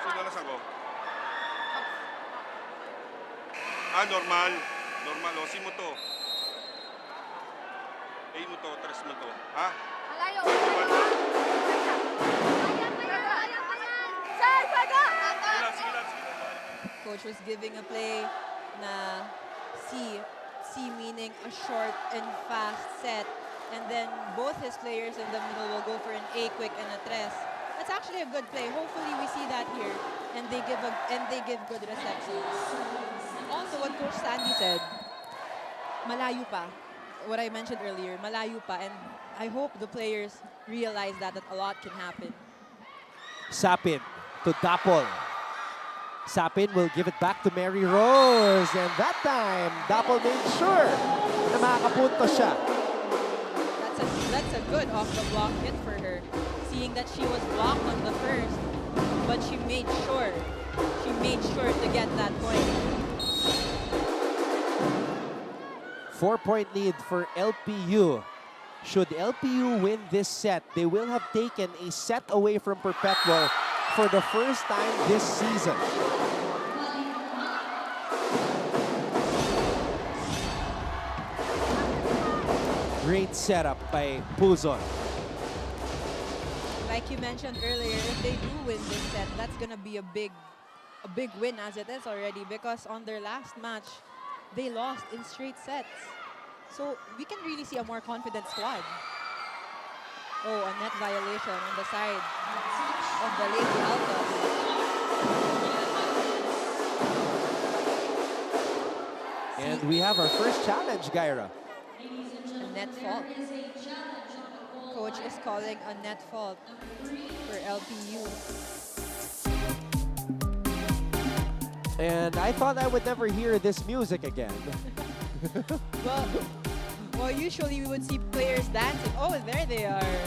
Sino na ako? Normal. Normal, o. Sino mo to? Ay mo to, tres mo to. Ha? Malayo. Coach was giving a play na C meaning a short and fast set. And then both his players in the middle will go for an A quick and a tres. That's actually a good play. Hopefully we see that here. And they give good receptions. Also what Coach Sandy said, malayo pa. What I mentioned earlier, malayo pa. And I hope the players realize that a lot can happen. Sapin to Dapol. Sapin will give it back to Mary Rose. And that time, Dapol made sure na makakapunto siya. That's a good off-the-block hit for her. Seeing that she was blocked on the first, but she made sure to get that point. 4-point lead for LPU. Should LPU win this set, they will have taken a set away from Perpetual for the first time this season. Great setup by Puzon. Like you mentioned earlier, if they do win this set, that's gonna be a big win as it is already, because on their last match, they lost in straight sets. So we can really see a more confident squad. Oh, a net violation on the side of the Lady Altas. And we have our first challenge, Gyra. A net fault. Coach is calling a net fault for LPU. And I thought I would never hear this music again. Well, usually we would see players dancing. Oh, there they are.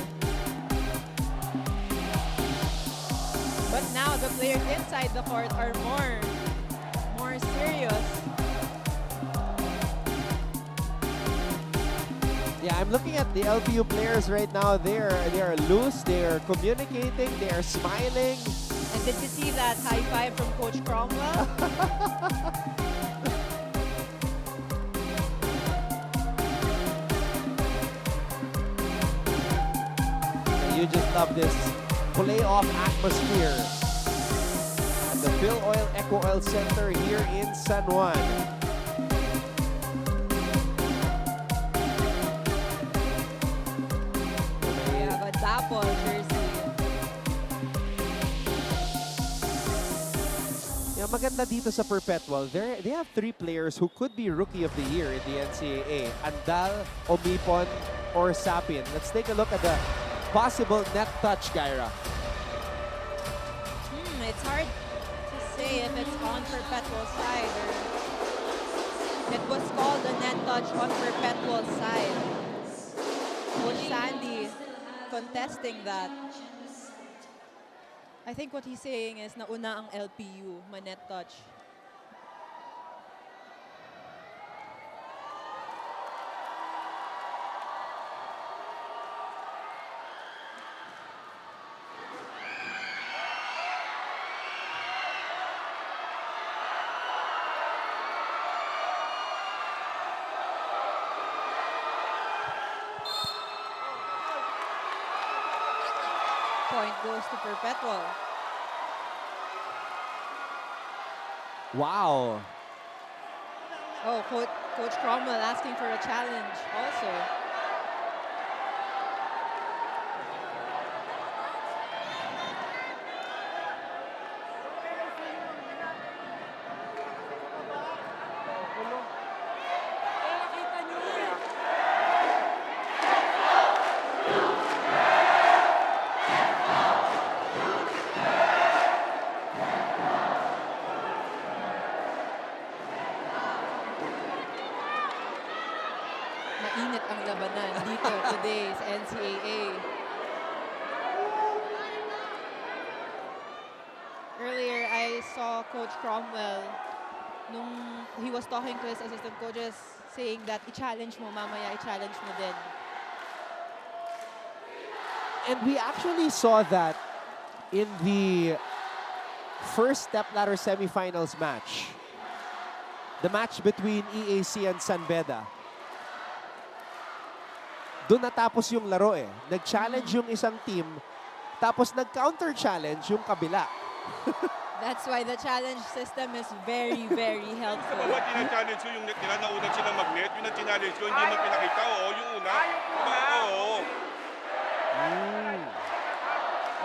But now the players inside the court are more serious. Yeah, I'm looking at the LPU players right now. They are loose, they are communicating, they are smiling. And did you see that high five from Coach Cromwell? You just love this playoff atmosphere at the Phil Oil Eco Oil Center here in San Juan. We have a Dapol jersey. Yeah, ang maganda dito sa Perpetual, they have 3 players who could be Rookie of the Year in the NCAA. Andal, Omipon, or Sapin. Let's take a look at the possible net touch, Kyra. It's hard to say if it's on Perpetual's side or it was called a net touch on Perpetual's side. Coach Sandy contesting that. I think what he's saying is nauna ang LPU, ma-net touch. Point goes to Perpetual. Wow. Oh, Coach Cromwell asking for a challenge also. Mainit ang labanan dito today sa NCAA. Earlier, I saw Coach Cromwell nung he was talking to his assistant coaches saying that i-challenge mo mamaya, i-challenge mo din. And we actually saw that in the first Stepladder semifinals match. The match between EAC and San Beda. Doon natapos yung laro eh. Nag-challenge yung isang team, tapos nag-counter-challenge yung kabila. That's why the challenge system is very, very helpful. Kapag tina-challenge ko yung net nila, naunang sila mag-net, yung na-challenge ko, hindi mo pinakita. Oo, yung una. Oo.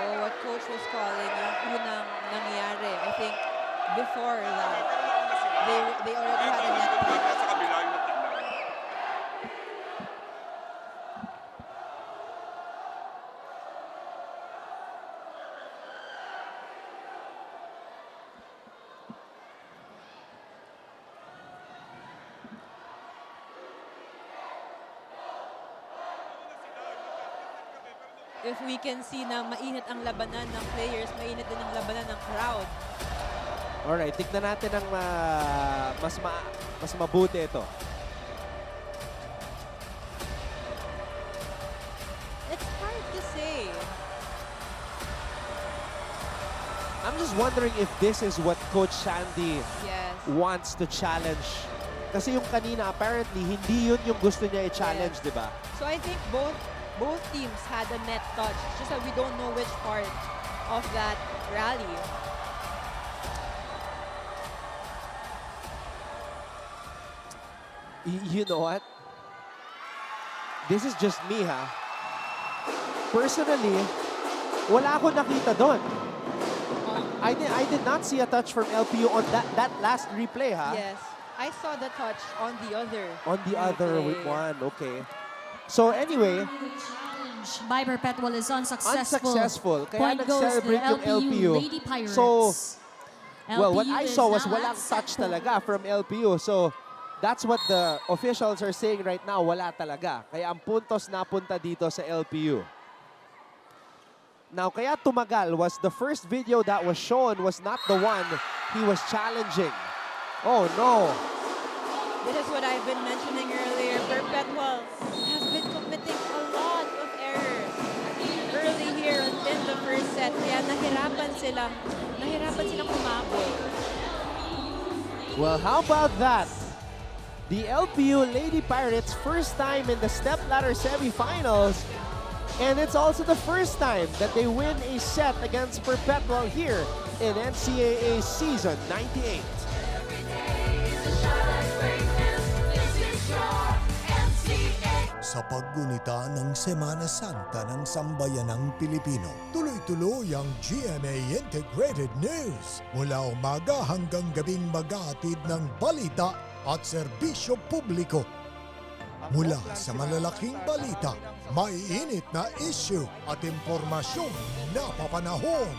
Oh, what coach was calling yung unang nangyari. I think before that, they already had a net touch. Sa kabila yung nagtignan. If we can see na mainit ang labanan ng players, mainit din ang labanan ng crowd. Alright, tignan natin ang mas mabuti ito. It's hard to say. I'm just wondering if this is what Coach Sandy wants to challenge. Kasi yung kanina, apparently, hindi yun yung gusto niya i-challenge, di ba? So I think both teams had a net touch. It's just that we don't know which part of that rally. You know what? This is just me, ha? Personally, wala ako nakita doon. I did not see a touch from LPU on that last replay, ha? Yes. I saw the touch on the other. On the other one, okay. So anyway, by Perpetual is unsuccessful. Kaya Point goes to nag-celebrate yung LPU. Lady Pirates. So, well, what LPU I is saw was now walang at touch set talaga from LPU. So, that's what the officials are saying right now, wala talaga. Kaya ang puntos napunta dito sa LPU. Now, kaya tumagal was the first video that was shown was not the one he was challenging. Oh, no. This is what I've been mentioning earlier. Perpetual has been committing a lot of errors early here in the first set. Kaya nahirapan silang kumabol. Well, how about that? The LPU Lady Pirates first time in the Stepladder semifinals. And it's also the first time that they win a set against Perpetual here in NCAA Season 98. Sa paggunita ng Semana Santa ng Sambayanang Pilipino, tuloy tuloy-tuloy ang GMA Integrated News. Mula umaga hanggang gabing mag-aatid ng balita at serbisyo publiko. Mula sa malalaking balita, may init na issue at impormasyong napapanahon.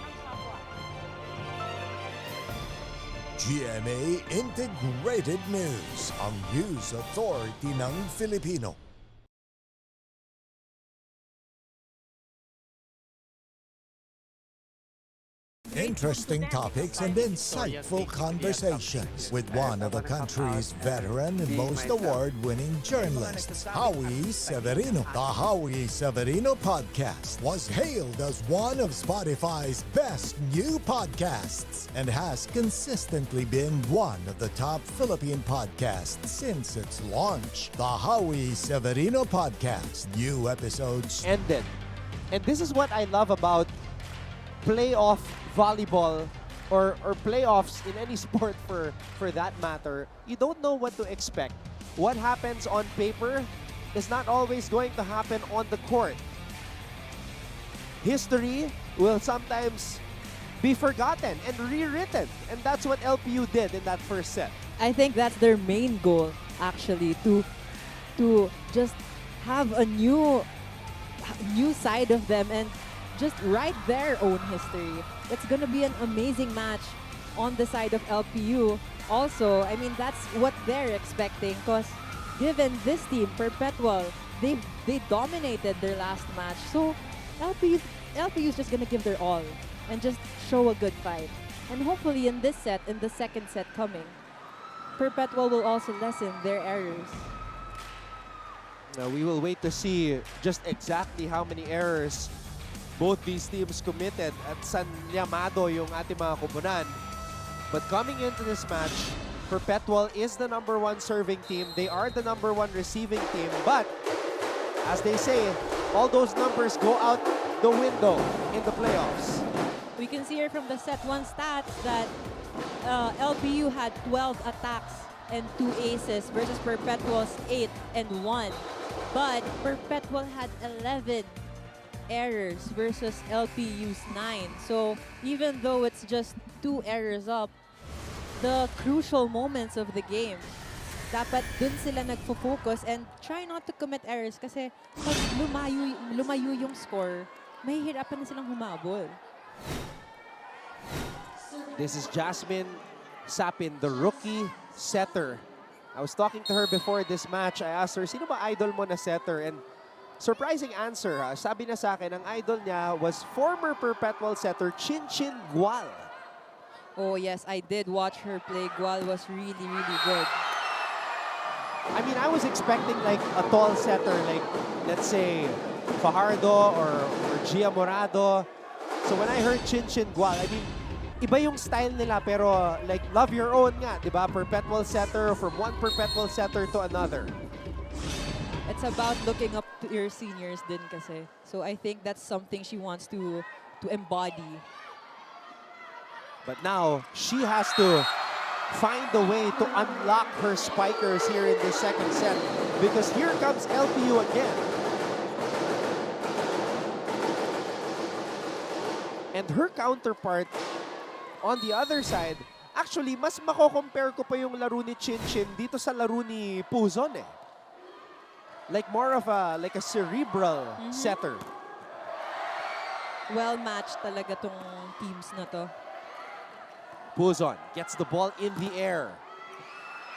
GMA Integrated News, ang news authority ng Filipino. Interesting topics and insightful conversations with one of the country's veteran and most award-winning journalists, Howie Severino. The Howie Severino podcast was hailed as one of Spotify's best new podcasts and has consistently been one of the top Philippine podcasts since its launch. The Howie Severino podcast. New episodes ended. And this is what I love about playoff volleyball or playoffs in any sport for that matter. You don't know what to expect. What happens on paper is not always going to happen on the court. History will sometimes be forgotten and rewritten, and that's what LPU did in that first set. I think that's their main goal, actually, to just have a new side of them and just write their own history. It's gonna be an amazing match on the side of LPU. Also, I mean, that's what they're expecting, because given this team, Perpetual, they dominated their last match. So LPU is just gonna give their all and just show a good fight. And hopefully in this set, in the second set coming, Perpetual will also lessen their errors. Now we will wait to see just exactly how many errors both these teams committed at San Llamado yung ating mga kupunan. But coming into this match, Perpetual is the #1 serving team. They are the #1 receiving team. But, as they say, all those numbers go out the window in the playoffs. We can see here from the set 1 stats that LPU had 12 attacks and 2 aces versus Perpetual's 8 and 1. But Perpetual had 11 errors versus LPU's 9. So even though it's just 2 errors up, the crucial moments of the game, dapat dun sila nagfo-focus and try not to commit errors, kasi pag lumayo yung score, mahihirapan na silang humabol. This is Jasmine Sapin, the rookie setter. I was talking to her before this match. I asked her, sino ba idol mo na setter? And surprising answer, ha? Sabi na sa akin, ang idol niya was former Perpetual setter Chinchin Gual. Oh yes, I did watch her play. Gual was really, really good. I mean, I was expecting like a tall setter, like let's say Fajardo or Gia Morado. So when I heard Chinchin Gual, I mean, iba yung style nila, pero like love your own nga, di ba? Perpetual setter, from one Perpetual setter to another. It's about looking up to your seniors din kasi. So I think that's something she wants to embody. But now, she has to find a way to unlock her spikers here in the second set, because here comes LPU again. And her counterpart on the other side, actually, mas mako-compare ko pa yung laro ni Chinchin dito sa laro ni Puzon eh. Like more of a cerebral setter. Well matched talaga tong teams na to. Puzon gets the ball in the air.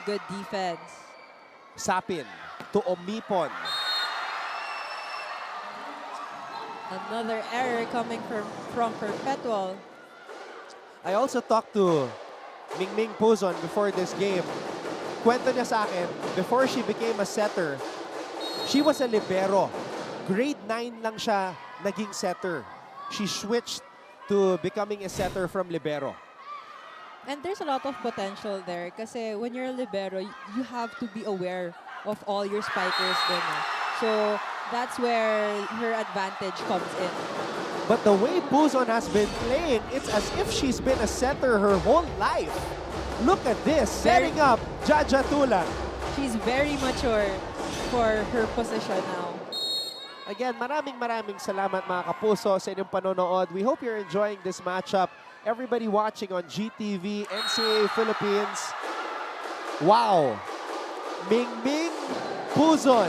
Good defense. Sapin to Omipon. Another error coming from Perpetual. I also talked to Mingming Puzon before this game. Kwento niya sa akin, before she became a setter, she was a libero. Grade 9 lang siya naging setter. She switched to becoming a setter from libero. And there's a lot of potential there kasi when you're a libero, you have to be aware of all your spikers din. So that's where her advantage comes in. But the way Puzon has been playing, it's as if she's been a setter her whole life. Look at this, setting up Jaja Tulan. She's very mature for her position now. Again, maraming salamat mga kapuso sa inyong panonood. We hope you're enjoying this matchup. Everybody watching on GTV, NCAA Philippines. Wow! Ming Puzon.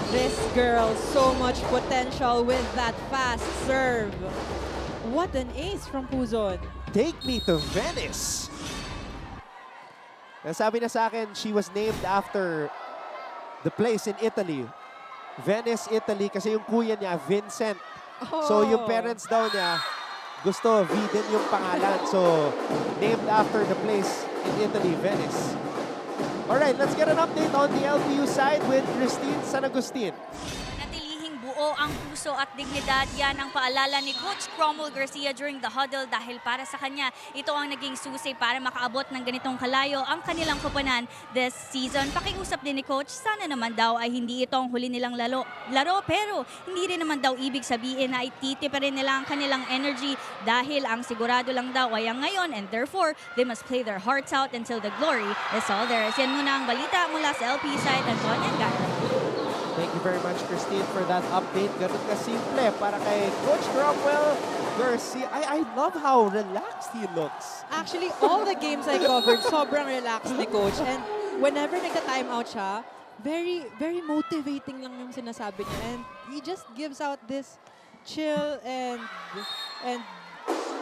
This girl, so much potential with that fast serve. What an ace from Puzon. Take me to Venice. Sabi na sa akin, she was named after the place in Italy. Venice, Italy, kasi yung kuya niya, Vincent. So yung parents daw niya, gusto V din yung pangalan. So named after the place in Italy, Venice. Alright, let's get an update on the LPU side with Christine San Agustin. Natilihing buo ang puso at dignidad. Yan ang paalala ni Coach Cromwell Garcia during the huddle dahil para sa kanya, ito ang naging susi para makaabot ng ganitong kalayo ang kanilang koponan this season. Pakiusap din ni Coach, sana naman daw ay hindi ito ang huli nilang laro pero hindi rin naman daw ibig sabihin na ititipirin nila ang kanilang energy dahil ang sigurado lang daw ay ang ngayon and therefore, they must play their hearts out until the glory is all theirs. Yan muna ang balita mula sa LP side. Antonia Garo. Thank you very much, Christine, for that update. Ganun ka simple para kay Coach Cromwell Garcia. I love how relaxed he looks. Actually, all the games I covered, sobrang relaxed ni Coach. And whenever nagka-timeout siya, very motivating lang yung sinasabi niya. And he just gives out this chill and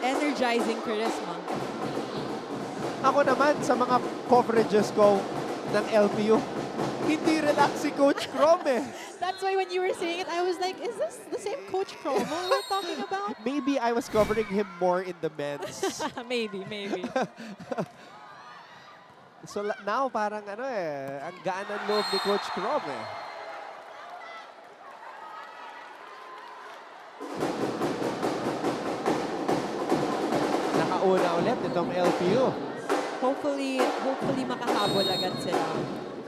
energizing charisma. Ako naman, sa mga coverages ko ng LPU, hindi relax si Coach Crom eh. That's why when you were saying it, I was like, is this the same Coach Crom we're talking about? Maybe I was covering him more in the men's. maybe. So now parang ang gaan ng loob ni Coach Crom eh. Nakauna ulit itong LPU. Hopefully makahabol agad sila.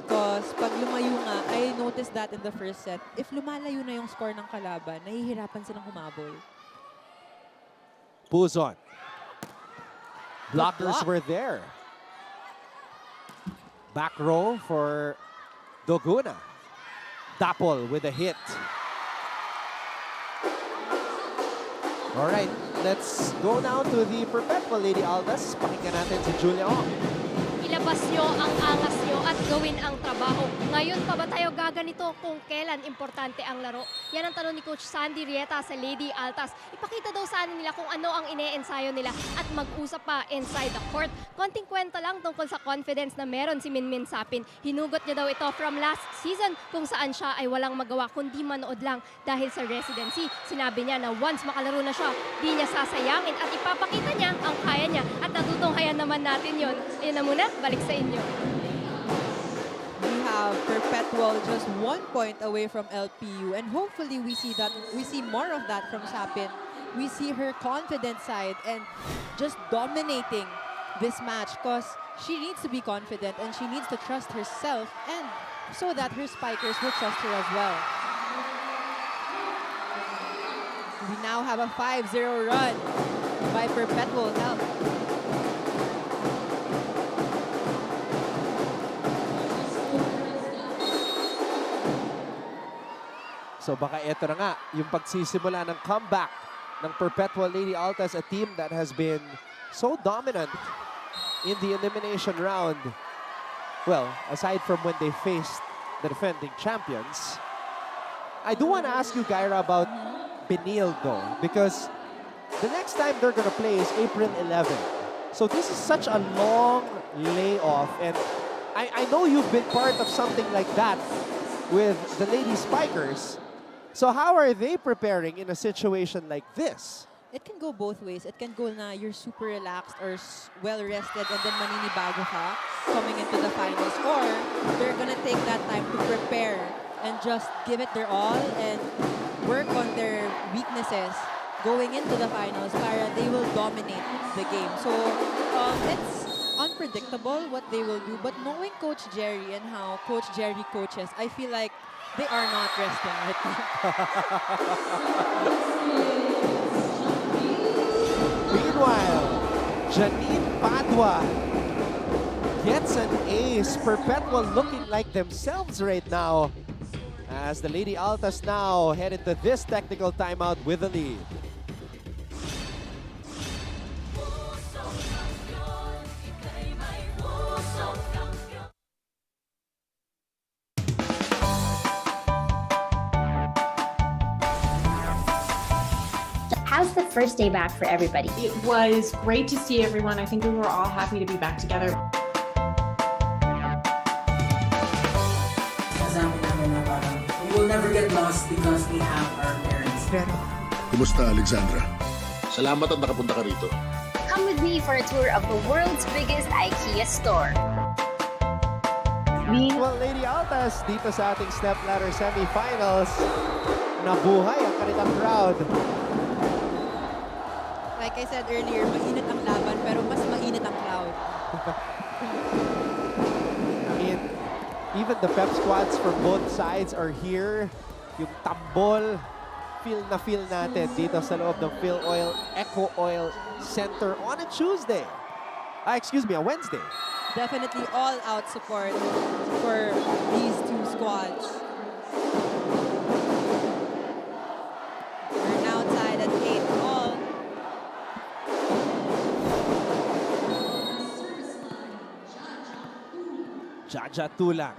Because pag lumayo nga, I noticed that in the first set, if lumalayo na yung score ng kalaban, nahihirapan silang humabol. Puzon. Blockers were there. Back row for Doguna. Dapol with a hit. All right, let's go now to the Perpetual Lady Aldas. Pakinggan natin si Julia Ong. Ilabas nyo ang angas nyo at gawin ang trabaho. Ngayon pa ba tayo gaganito kung kailan importante ang laro? Yan ang tanong ni Coach Sandy Rieta sa Lady Altas. Ipakita daw sana nila kung ano ang ine-ensayo nila at mag-usap pa inside the court. Konting kwento lang tungkol sa confidence na meron si Minmin Sapin. Hinugot niya daw ito from last season kung saan siya ay walang magawa kundi manood lang dahil sa residency. Sinabi niya na once makalaro na siya, di niya sasayangin at ipapakita niya ang kaya niya at natutunghayan naman natin yun. Yun na muna, balik sa inyo. We have Perpetual just 1 point away from LPU, and hopefully we see more of that from Sapin. We see her confident side and just dominating this match because she needs to be confident and she needs to trust herself and so that her spikers will trust her as well. We now have a 5-0 run by Perpetual help. So baka ito na nga, yung pagsisimula ng comeback ng Perpetual Lady Altas, a team that has been so dominant in the elimination round. Well, aside from when they faced the defending champions. I do want to ask you, Kyra, about Benil though, because the next time they're going to play is April 11. So this is such a long layoff, and I know you've been part of something like that with the Lady Spikers. So how are they preparing in a situation like this? It can go both ways. It can go na you're super relaxed or well-rested and then maninibago ka coming into the finals. Or they're gonna take that time to prepare and just give it their all and work on their weaknesses going into the finals para they will dominate the game. So it's unpredictable what they will do. But knowing Coach Jerry and how Coach Jerry coaches, I feel like they are not resting right now. Meanwhile, Janine Padua gets an ace. Perpetual looking like themselves right now as the Lady Altas now head into this technical timeout with a lead. How's the first day back for everybody? It was great to see everyone. I think we were all happy to be back together. We will never get lost because we have our parents. Kumusta, Alexandra? Salamat at nakapunta ka rito. Come with me for a tour of the world's biggest IKEA store. Well, Lady Altas, dito sa ating Stepladder semifinals, nabuhay ang kanilang crowd. Like I said earlier, mainit ang laban pero mas mainit ang crowd. I mean, even the pep squads from both sides are here. Yung tambol, feel na feel natin dito sa loob ng Phil Oil, Eco Oil Center on a Tuesday. Excuse me, a Wednesday. Definitely all-out support for these two squads. We're now tied at 8-all. Jaja Tulang,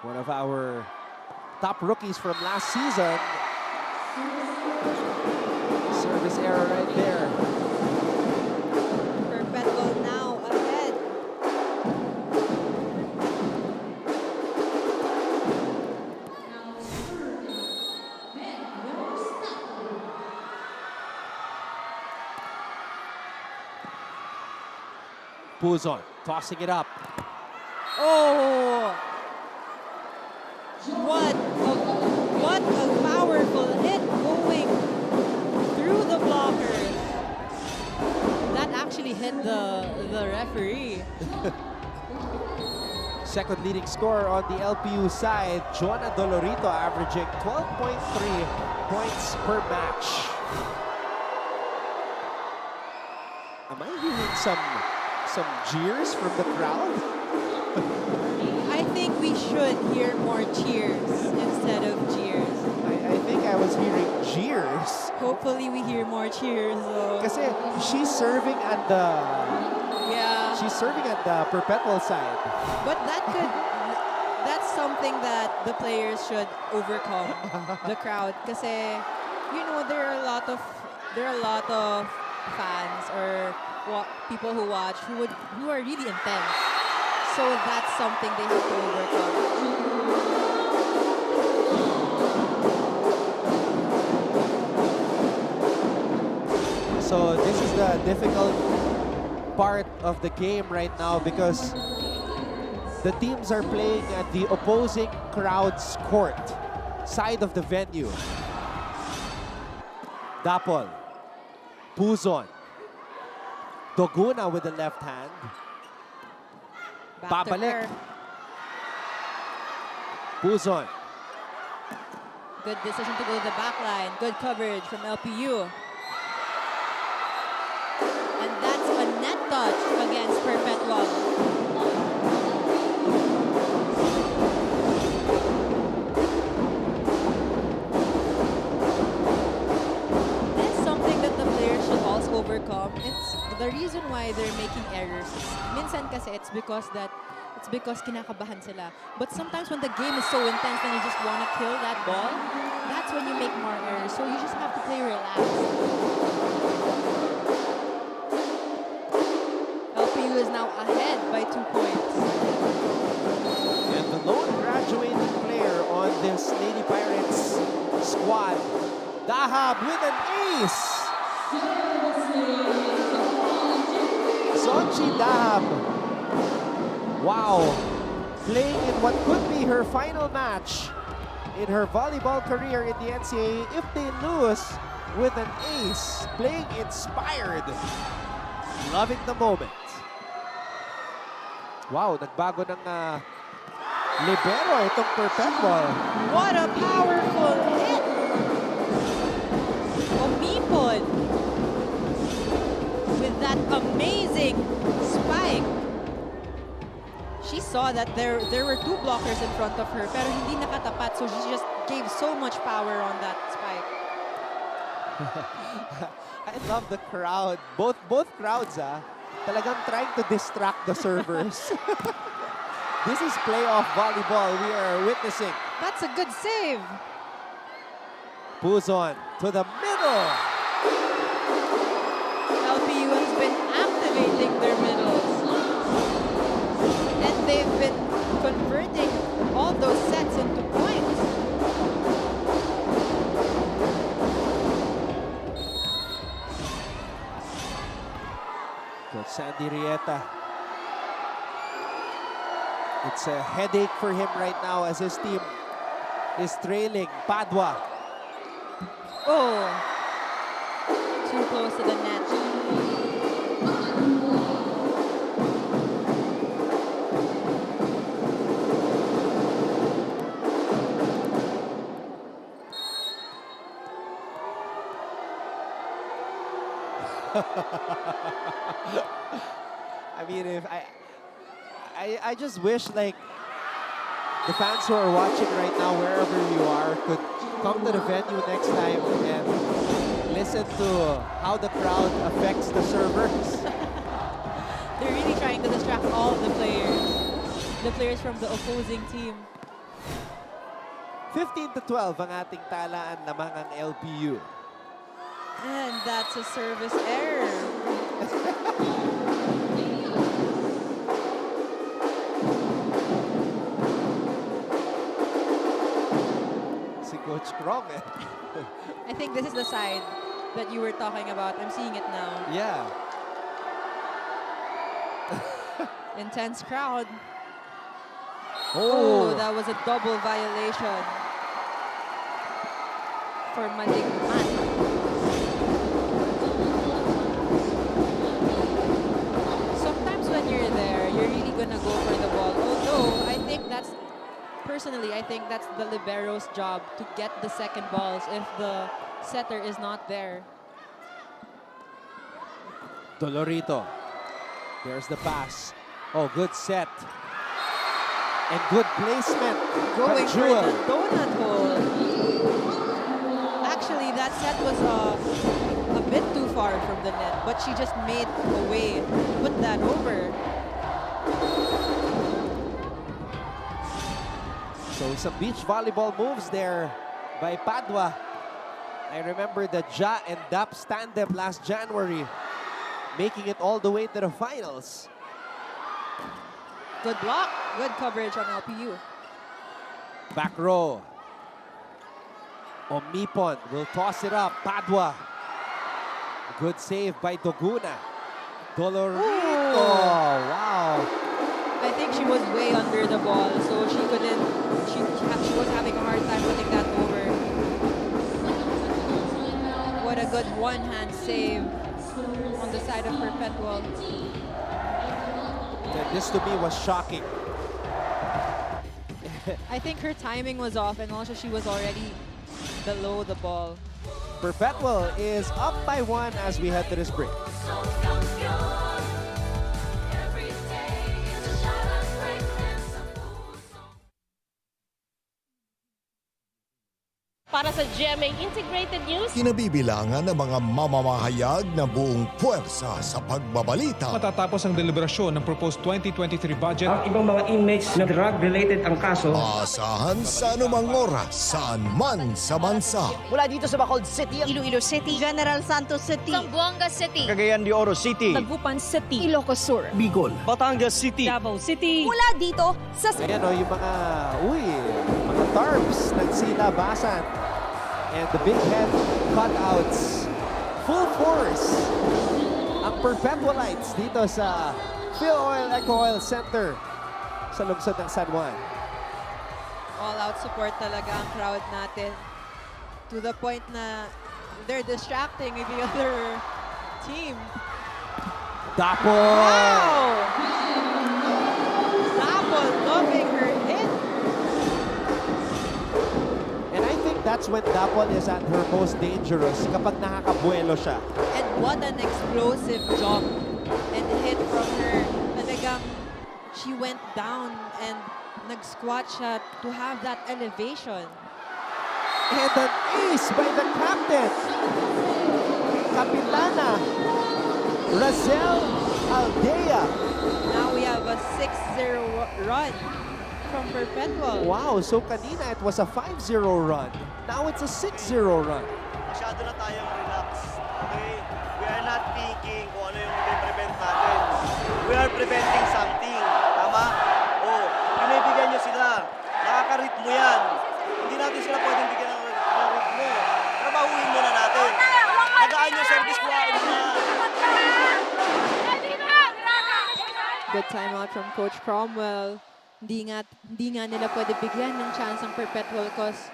one of our top rookies from last season. Service error right there. Perpetual now ahead. Puzon, tossing it up. Oh! What a powerful hit going through the blockers. That actually hit the referee. Second leading scorer on the LPU side, Joanna Dolorito, averaging 12.3 points per match. Am I hearing some jeers from the crowd? I think we should hear more cheers instead of jeers. I think I was hearing jeers. Hopefully we hear more cheers though. Kasi she's serving at the Perpetual side. But that's something that the players should overcome. The crowd, kasi you know there are a lot of fans or people who watch who are really intense. So that's something they have to overcome. So this is the difficult part of the game right now because the teams are playing at the opposing crowd's court, side of the venue. Dapol, Puzon, Doguna with the left hand. Babalik. Puzon. Good decision to go to the back line. Good coverage from LPU. And that's a net touch against Perpetual. That's something that the players should also overcome. It's the reason why they're making errors. Minsan kasi it's because kinakabahan sila. But sometimes when the game is so intense and you just want to kill that ball, that's when you make more errors. So you just have to play relaxed. LPU is now ahead by 2 points. And the lone graduating player on this Lady Pirates squad, Dahab with an ace. Sonchi Dahab. Wow. Playing in what could be her final match in her volleyball career in the NCAA if they lose with an ace. Playing inspired. Loving the moment. Wow, nagbago ng libero itong Perpetual. What a powerful hit! Omipon with that amazing spike. She's saw that there were two blockers in front of her, pero hindi nakatapat, so she just gave so much power on that spike. I love the crowd. Both crowds, talagang trying to distract the servers. This is playoff volleyball we are witnessing. That's a good save. Puzon to the middle. LPU has been activating their middles. And they've been converting all those sets into points. Coach Sandy Rieta. It's a headache for him right now as his team is trailing. Padua. Oh, too close to the net. I mean, if I just wish like the fans who are watching right now, wherever you are, could come to the venue next time and listen to how the crowd affects the servers. They're really trying to distract all the players from the opposing team. 15-12 ang ating talaan lamang ang LPU. And that's a service error. Si Coach Krong. I think this is the side that you were talking about. I'm seeing it now. Yeah. Intense crowd. Oh, that was a double violation for Maligman. Sometimes when you're there, you're really gonna go for the ball. Although, I think that's, personally, I think that's the libero's job to get the second balls if the setter is not there. Dolorito. There's the pass. Oh, good set. And good placement. Going for Jewel. the donut hole. Actually, that set was a bit too far from the net, but she just made a way to put that over. So some beach volleyball moves there by Padua. I remember the Ja and Dap tandem last January, making it all the way to the finals. Good block, good coverage on LPU. Back row. Omipon will toss it up. Padua. Good save by Doguna. Dolorito. Wow. I think she was way under the ball, so she couldn't. She was having a hard time putting that over. What a good one-hand save on the side of Perpetual. And this to me was shocking. I think her timing was off, and also she was already below the ball. Perpetual is up by 1 as we head to this break. Para sa GMA Integrated News, Kinabibilangan ng mga mamamahayag na buong puwersa sa pagbabalita. Matatapos ang deliberasyon ng proposed 2023 budget, ang ibang mga inmates na drug-related ang kaso. Maasahan sa anumang oras, saan man sa bansa. Mula dito sa Bacolod City, Iloilo City, General Santos City, Zamboanga City, Cagayan de Oro City, Tagpupan City, Ilocos Sur, Bicol, Batangas City, Davao City. Mula dito sa Ayan o, yung mga tarps nagsilabasan. And the big head cutouts. Full force ang Perpetualites dito sa Phil Oil Eco Oil Center sa lungsod ng San Juan. All-out support talaga ang crowd natin. To the point na they're distracting the other team. Dapol! Wow! Dapol loving her hit. And I think that's when Dapol is at her most dangerous, kapag nakakabuelo siya. And what an explosive jump and hit from her. Talagang she went down and nag-squat siya to have that elevation. And an ace by the captain. Capitana Razel Aldea. Now we have a 6-0 run from Perpetual. Wow, so kanina it was a 5-0 run. Now it's a 6-0 run. Masyado na tayong relax. Okay? We are not thinking kung ano yung i-prevent natin. We are preventing something. Tama? Oh, binibigyan nyo sila. Nakaka-ritmo yan. Hindi natin sila pwedeng bigyan ng ritmo. Trabahuin muna natin. Magaan yung service, kuhain mo na. Good timeout from Coach Cromwell. Hindi nga nila pwede bigyan ng chance ang Perpetual because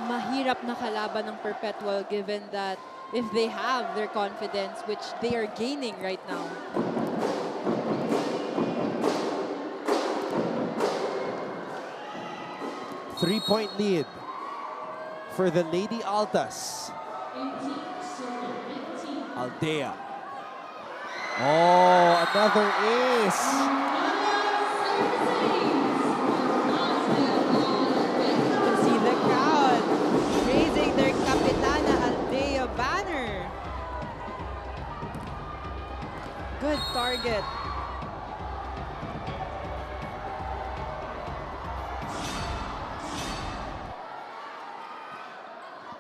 mahirap na kalaban ng Perpetual given that if they have their confidence, which they are gaining right now. Three-point lead for the Lady Altas. Aldea. Oh, another ace. You can see the crowd raising their Capitana Aldea banner. Good target.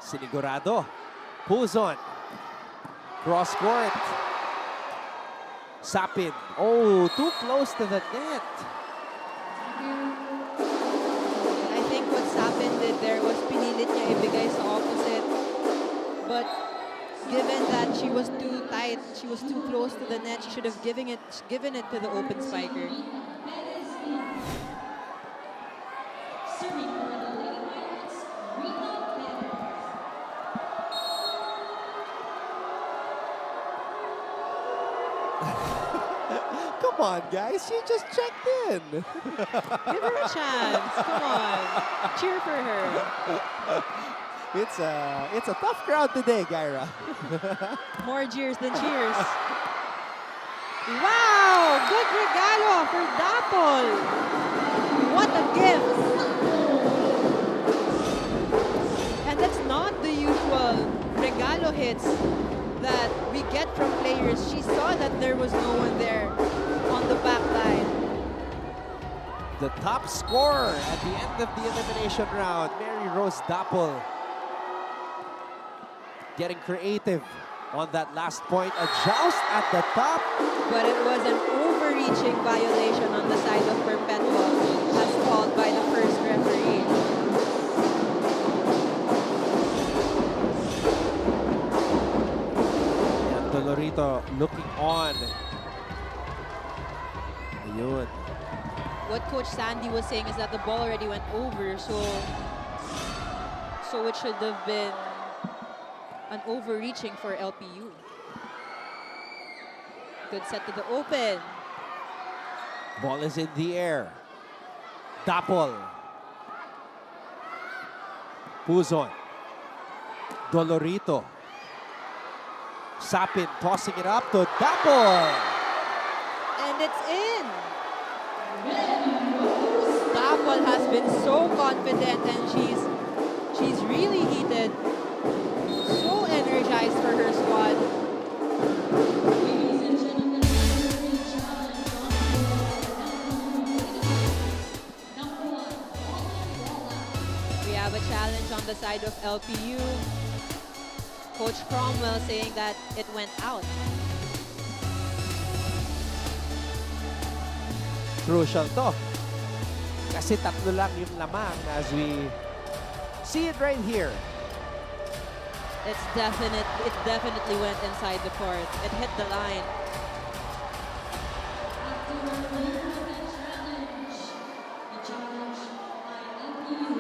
Sinigurado. Pulls on. Cross court. Sapin. Oh, too close to the net. I think what Sapin did there was pinilit niya ibigay sa opposite. But given that she was too tight, she was too close to the net, she should have given it to the open spiker. Come on, guys. She just checked in. Give her a chance. Come on. Cheer for her. It's a tough crowd today, Gyra. More jeers than cheers. Wow! Good regalo for Dapol. What a gift. And that's not the usual regalo hits that we get from players. She saw that there was no one there on the back line. The top scorer at the end of the elimination round, Mary Rose Dapol. Getting creative on that last point. A joust at the top. But it was an overreaching violation on the side of Perpetual as called by the first referee. And Dolorito looking on. Ayun. What Coach Sandy was saying is that the ball already went over, so it should have been an overreaching for LPU. Good set to the open. Ball is in the air. Dapol. Puzon. Dolorito. Sapin tossing it up to Dapol. And it's in. Dapol has been so confident and she's really heated. So energized for her squad. We have a challenge on the side of LPU. Coach Cromwell saying that it went out. Crucial to. Kasi tatlo lang yung lamang as we see it right here. It definitely went inside the court. It hit the line.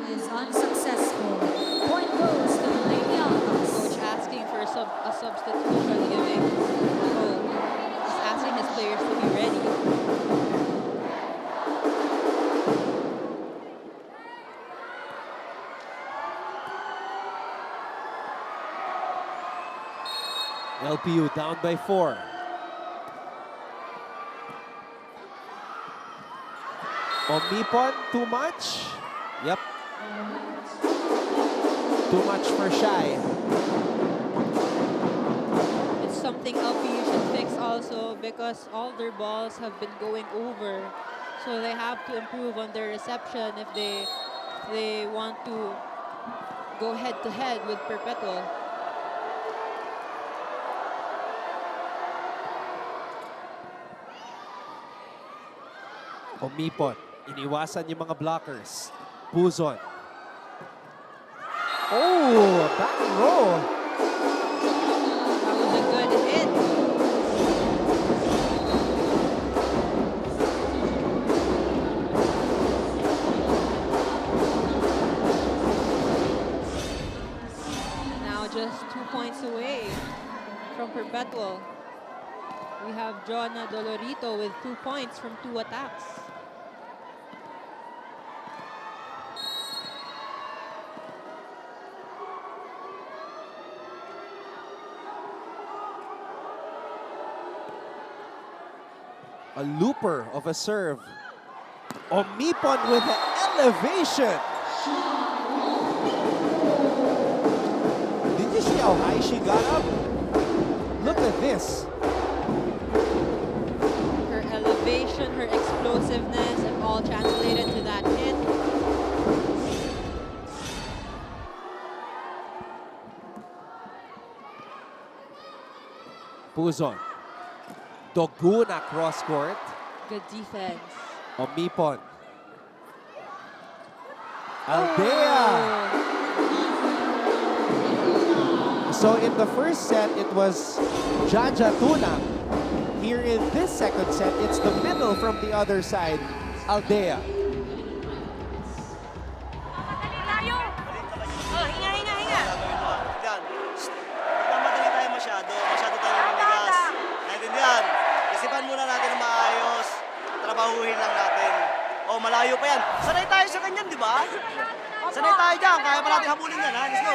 Is unsuccessful. Point goes to the Lady Altas. Coach asking for a substitution, just asking his players to be ready. LPU down by 4. Omipon, too much? Yep. Too much for Shy. It's something LPU should fix also because all their balls have been going over. So they have to improve on their reception if they want to go head-to-head with Perpetual. Omipon, iniwasan yung mga blockers. Puzon. Oh, back row. That was a good hit. Now just 2 points away from Perpetual. We have Jonah Dolorito with 2 points from 2 attacks. A looper of a serve. Omipon with the elevation. Did you see how high she got up? Look at this. Her elevation, her explosiveness, and all translated to that hit. Puzon. Doguna cross court. Good defense. Omipon. Aldea. So in the first set, it was Jaja Tuna. Here in this second set, it's the middle from the other side, Aldea. Magmamadali tayo masyado tayo ninigas. Naintindihan? Isipan muna natin ng maayos. Trabahuhin lang natin. Oh, malayo pa yan. Sanay tayo sa ganyan, di ba? Sanay tayo dyan. Kaya pa natin habulin yan, ha? Let's go.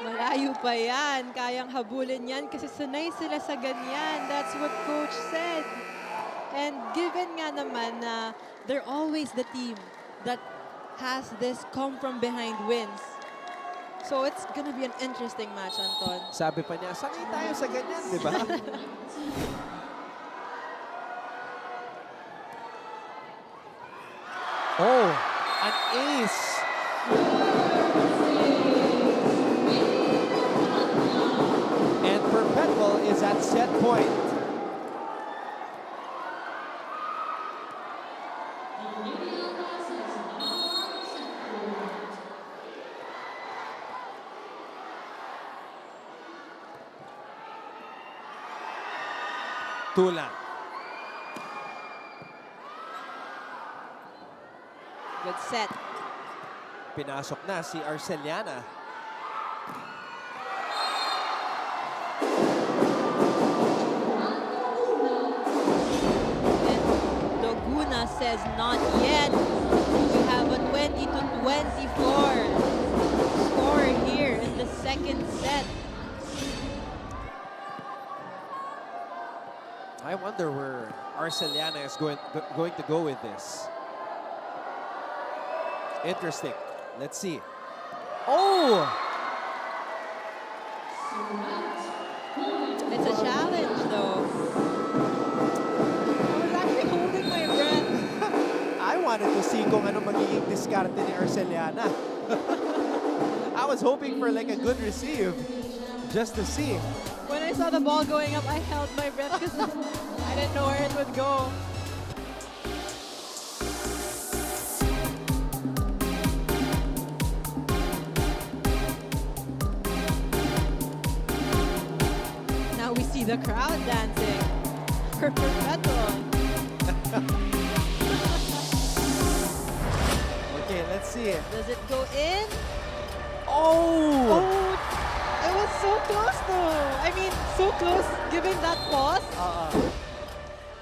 Malayo pa yan. Kayang habulin yan kasi sanay sila sa ganyan. That's what coach said. And given nga naman na they're always the team that has this come from behind wins. So it's gonna be an interesting match, Anton. Sabi pa niya, sanay tayo sa ganyan, di ba? Oh, an ace. And Perpetual is at set point. Tulan. Good set. Pinasok na si Arceliana. Doguna says not yet. We have a 20-24 score here in the second set. I wonder where Arceliana is going to go with this. Interesting. Let's see. Oh! It's a challenge, though. I was actually holding my breath. I wanted to see kung ano magiging diskarte ni Arceliana. I was hoping for like a good receive, just to see. When I saw the ball going up, I held my breath because I didn't know where it would go. Now we see the crowd dancing for Perpetual. Okay, let's see. Does it go in? Oh! It was so close though. I mean, so close given that pause.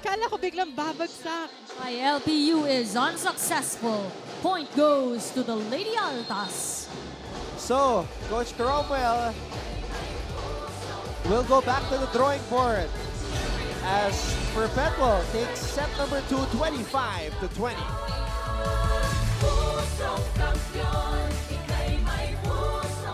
Kala ko biglang babagsak. Ay, LPU is unsuccessful. Point goes to the Lady Altas. So, Coach Cromwell, will go back to the drawing board as Perpetual takes set number 2, 25-20.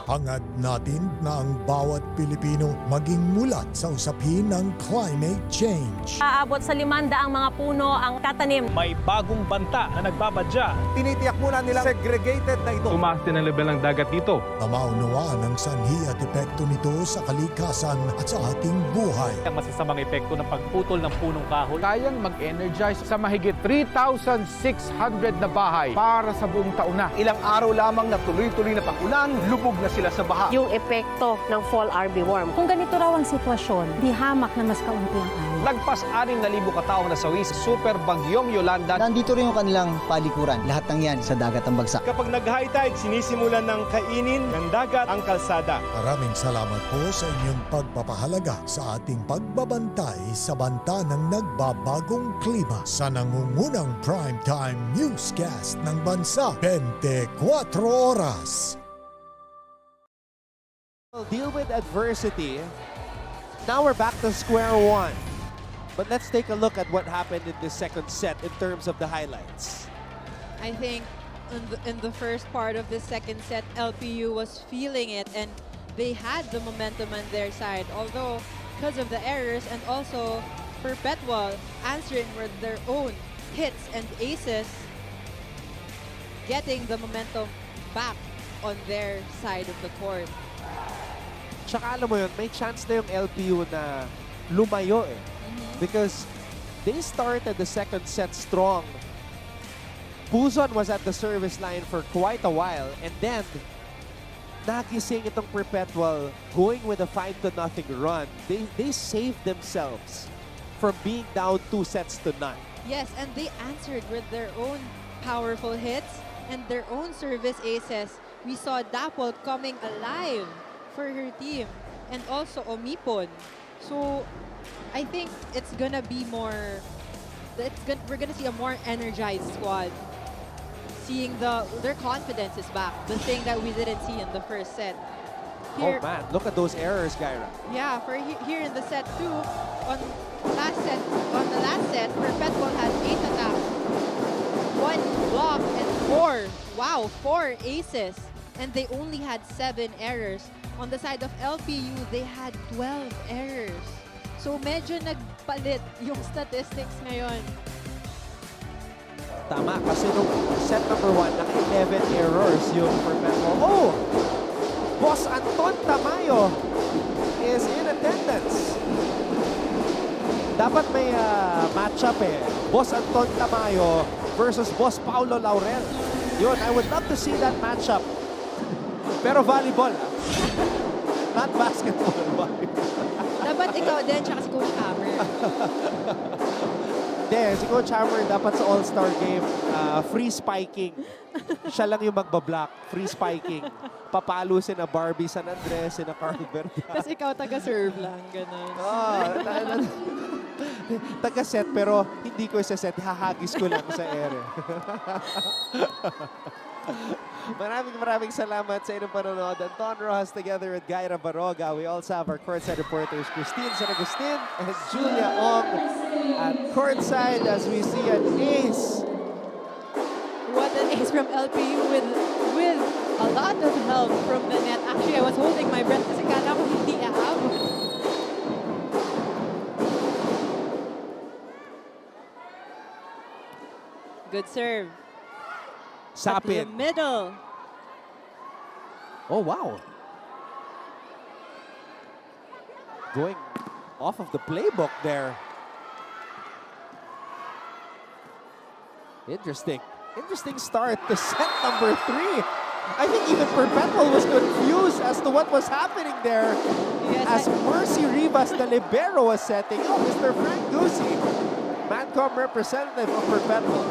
Hangad natin na ang bawat Pilipino maging mulat sa usapin ng climate change. Aabot sa 500 mga puno ang tatanim. May bagong banta na nagbabadya. Tinitiyak muna nilang segregated na ito. Tumaas din ang level ng dagat dito. Na maunawaan ang sanhi at epekto nito sa kalikasan at sa ating buhay. Ang masasamang epekto ng pagputol ng punong kahoy. Kayang mag-energize sa mahigit 3,600 na bahay para sa buong taon na. Ilang araw lamang na tuloy-tuloy na pag-ulan, lubog na sila sa baha. Yung epekto ng fall armyworm. Kung ganito raw ang sitwasyon, di hamak na mas kaunti ang ani. Lagpas 6,000 kataong na sawi sa super bagyong Yolanda. Nandito rin yung kanilang palikuran. Lahat ng yan sa dagat ang bagsak. Kapag nag-high tide, sinisimulan ng kainin ng dagat ang kalsada. Maraming salamat po sa inyong pagpapahalaga sa ating pagbabantay sa banta ng nagbabagong klima sa nangungunang primetime newscast ng bansa, 24 oras. Deal with adversity. Now we're back to square one. But let's take a look at what happened in the second set in terms of the highlights. I think in the first part of the second set, LPU was feeling it and they had the momentum on their side. Although, because of the errors and also Perpetual answering with their own hits and aces, getting the momentum back on their side of the court. Tsaka alam mo yun, may chance na yung LPU na lumayo eh. Because they started the second set strong. Puzon was at the service line for quite a while and then nagising itong Perpetual going with a 5-0 run. They saved themselves from being down 2-0. Yes, and they answered with their own powerful hits and their own service aces. We saw Dapol coming alive for her team and also Omipon. So I think it's gonna be more, we're gonna see a more energized squad. Seeing their confidence is back, the thing that we didn't see in the first set. Here, oh man, look at those errors, Gyra. Yeah, for here in the set too, on the last set, Perpetual had 8 attacks, 1 block and 4 aces, and they only had 7 errors. On the side of LPU, they had 12 errors. So medyo nagpalit yung statistics ngayon. Tama, kasi nung set number 1, naka 11 errors yung Perpetual. Oh! Boss Anton Tamayo is in attendance. Dapat may matchup eh. Boss Anton Tamayo versus Boss Paulo Laurel. Yun, I would love to see that matchup. Pero volleyball, not basketball, volleyball. Dapat ikaw din, tsaka si Coach Hammer. Hindi, si Coach Hammer dapat sa All-Star Game, free spiking. Siya lang yung magbablock, free spiking. Papalo si na Barbie San Andres, si na Carl Berta. Tapos ikaw taga-serve lang, gano'n. Taga-set, pero hindi ko isa-set, hahagis ko lang sa ere. Maraming salamat sa inyong panonood. Anton Rojas together with Gyra Baroga. We also have our courtside reporters, Christine San Agustin and Julia Ong at courtside as we see an ace. What an ace from LPU with a lot of help from the net. Actually, I was holding my breath kasi kala ko hindi aabot. Good serve. Sapin. Up the middle. Oh, wow. Going off of the playbook there. Interesting start to set number 3. I think even Perpetual was confused as to what was happening there. Yes, as Mercy Rivas, the libero, was setting. Oh, Mr. Frank Ducey, Mancom representative of Perpetual.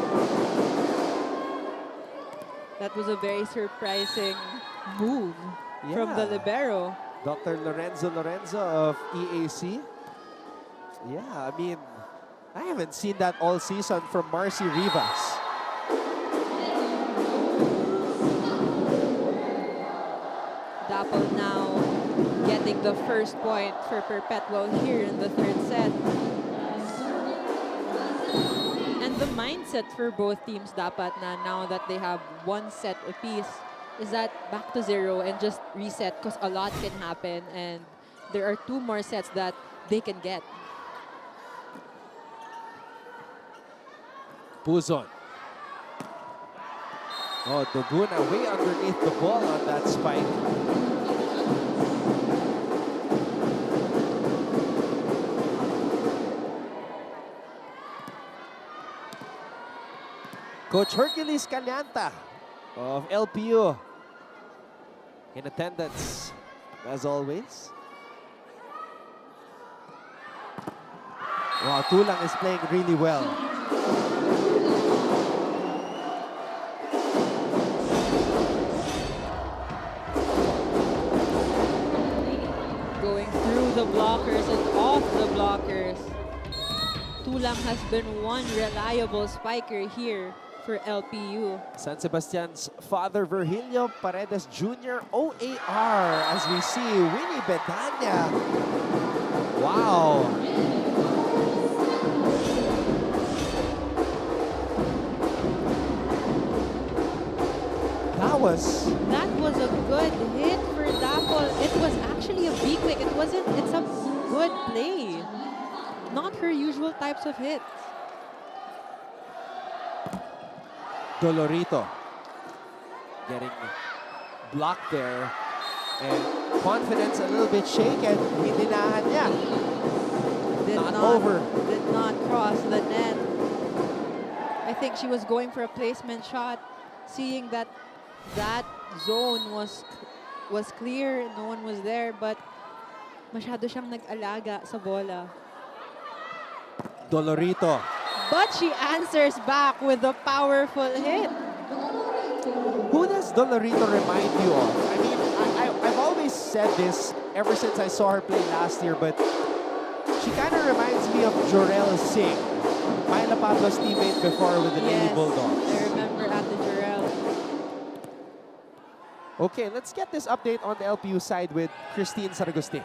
That was a very surprising move from the libero. Dr. Lorenzo of EAC. Yeah, I mean, I haven't seen that all season from Marcy Rivas. Dapple now getting the first point for Perpetual here in the third set. And the mindset for both teams dapat na now that they have one set apiece is that back to zero and just reset because a lot can happen and there are 2 more sets that they can get. Puzon. Oh, Doguna way underneath the ball on that spike. Coach Hercules Cañanta of LPU in attendance, as always. Wow, Tulang is playing really well. Going through the blockers and off the blockers. Tulang has been one reliable spiker here for LPU. San Sebastian's Father Virgilio Paredes Jr. OAR as we see Winnie Betania. Wow. That was a good hit for Dapple. It was actually a B-quick. It's a good play. Not her usual types of hits. Dolorito getting blocked there. And confidence a little bit shaken. Hininahan niya. Did not cross the net. I think she was going for a placement shot, seeing that zone was clear, no one was there, but masyado siyang nag-alaga sa bola. Dolorito. But she answers back with a powerful hit. Who does Dolorito remind you of? I mean, I've always said this ever since I saw her play last year, but she kind of reminds me of Jorel Singh, Myla Pablo's teammate before with the Lady Bulldogs. I remember at the Jorel. Okay, let's get this update on the LPU side with Christine Saragostin.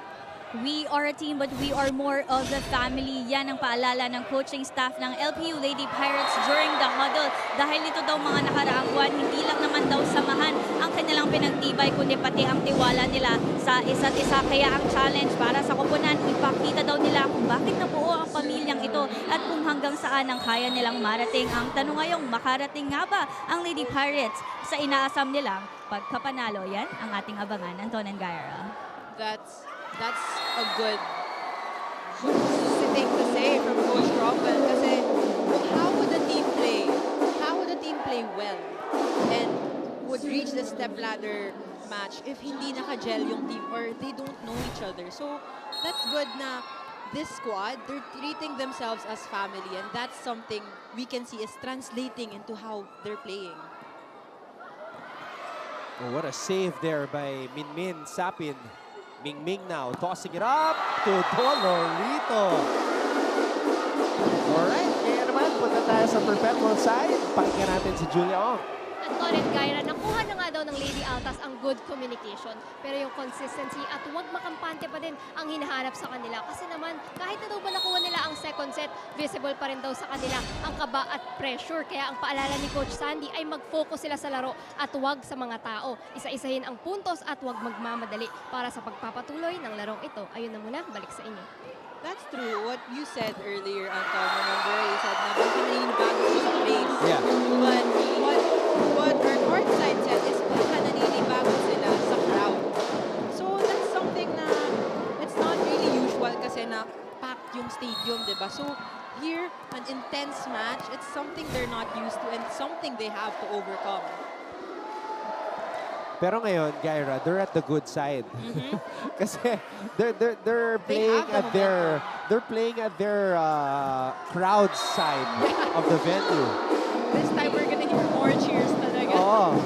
We are a team but we are more of a family. Yan ang paalala ng coaching staff ng LPU Lady Pirates during the huddle. Dahil ito daw mga nakaraang buwan, hindi lang naman daw samahan ang kanilang pinagtibay kundi pati ang tiwala nila sa isa't isa. Kaya ang challenge para sa koponan, ipakita daw nila kung bakit nabuo ang pamilyang ito at kung hanggang saan ang kaya nilang marating. Ang tanong ngayong, makarating nga ba ang Lady Pirates sa inaasam nilang pagkapanalo? Yan ang ating abangan. Anton and Gaira. That's a good thing to say from Coach Rockwell kasi how would the team play? How would the team play well and would reach the stepladder match if hindi naka-gel yung team or they don't know each other? So that's good na this squad, they're treating themselves as family and that's something we can see is translating into how they're playing. Oh, what a save there by Minmin Sapin. Mingming now, tossing it up to Dolorito. Alright, kaya naman, punta tayo sa Perpetual side. Pakinggan natin si Julia Ong. Anton and Gaira, nakuha na nga daw ng Lady Altas ang good communication. Pero yung consistency at huwag makampante pa din ang hinahanap sa kanila. Kasi naman, kahit na daw ba nakuha nila ang second set, visible pa rin daw sa kanila ang kaba at pressure. Kaya ang paalala ni Coach Sandy ay mag-focus sila sa laro at huwag sa mga tao. Isa-isahin ang puntos at huwag magmamadali para sa pagpapatuloy ng larong ito. Ayun na muna, balik sa inyo. That's true. What you said earlier, Anton, remember, you said na baka naninibago siya sa place. Yeah. But what our court side said is baka naninibago sila sa crowd. So that's something na it's not really usual kasi na packed yung stadium, diba? So here, an intense match, it's something they're not used to and something they have to overcome. Pero ngayon, Gaira, they're at the good side. Kasi they're playing at their crowd side of the venue. This time we're gonna hear more cheers talaga. Oo.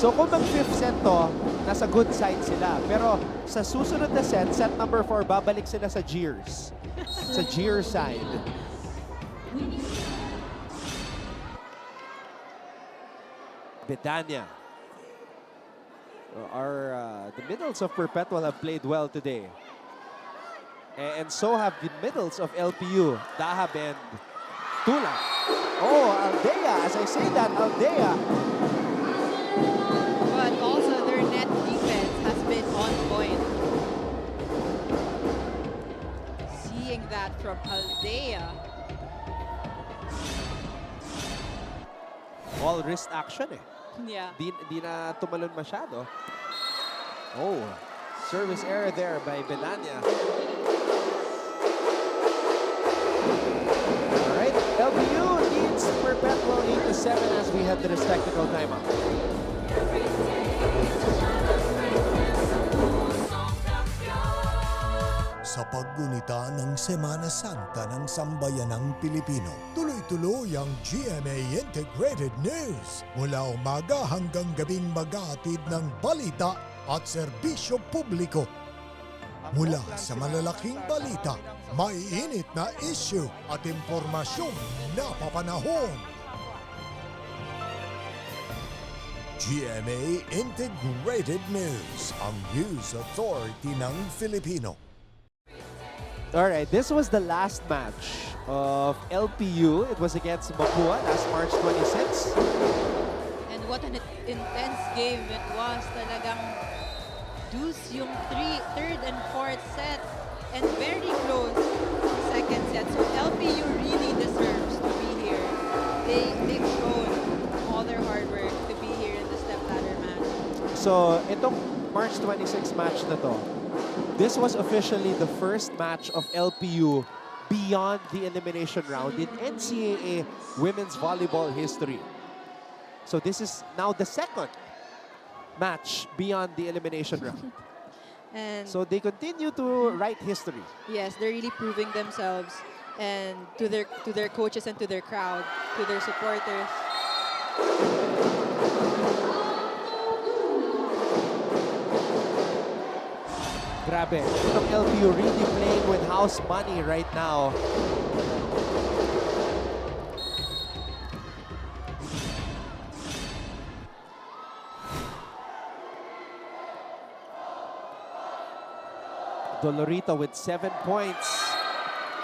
So kung mag-fifth set to, nasa good side sila. Pero sa susunod na set number 4, babalik sila sa jeers. Sa jeer side. Betania. Our The middles of Perpetual have played well today. And so have the middles of LPU, Dahab and Tulang. Oh, Aldea, as I say that, Aldea. But also their net defense has been on point. Seeing that from Aldea. All wrist action eh. Yeah. Di na tumalon masyado. Oh, service error there by Benania. All right, LPU leads Perpetual 8-7 as we head to this technical timeout. Sa paggunita ng Semana Santa ng Sambayanang Pilipino, tuloy-tuloy ang GMA Integrated News. Mula umaga hanggang gabing mag-aatid ng balita at serbisyo publiko. Mula sa malalaking balita, maiinit na issue at impormasyong napapanahon. GMA Integrated News, ang news authority ng Filipino. All right, this was the last match of LPU. It was against Mapua last March 26. And what an intense game it was. Talagang deuce yung third and fourth set. And very close ang second set. So LPU really deserves to be here. They've shown all their hard work to be here in the Stepladder match. So itong March 26 match na to, this was officially the first match of LPU beyond the elimination round in NCAA women's volleyball history. So this is now the second match beyond the elimination round. And so they continue to write history. yes, they're really proving themselves and to their coaches and to their crowd, to their supporters. Grabe, itong LPU really playing with house money right now. Dolorito with 7 points.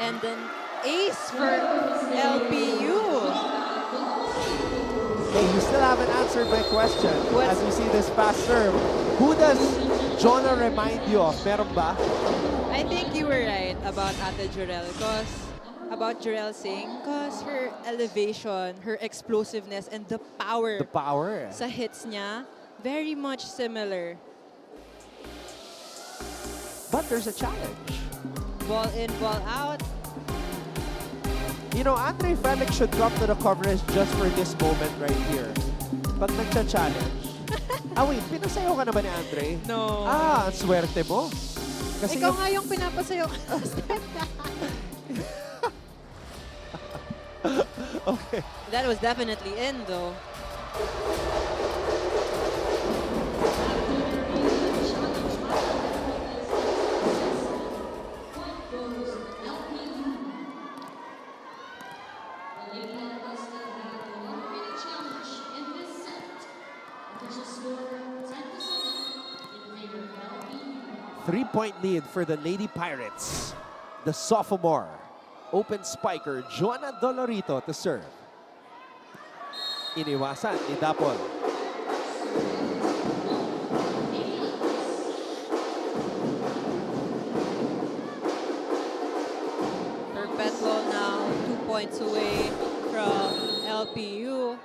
And an ace for LPU. Hey, you still haven't answered my question. As we see this fast serve, who does Jonah remind you of? Meron ba? I think you were right about Ate Jurel, about Jurel Singh, because her elevation, her explosiveness, and the power sa hits niya, very much similar. But there's a challenge. Ball in, ball out. You know, Andre Felix should come to the coverage just for this moment right here. Pag nagcha-challenge. Wait, pinasayaw ka na ba ni Andre? No. Ang swerte mo. Kasi ikaw nga yung pinapasayaw. Okay. That was definitely in, though. Three-point lead for the Lady Pirates. The sophomore, open spiker, Joanna Dolorito to serve. Iniwasan ni Dapol. Perpetual now 2 points away from LPU.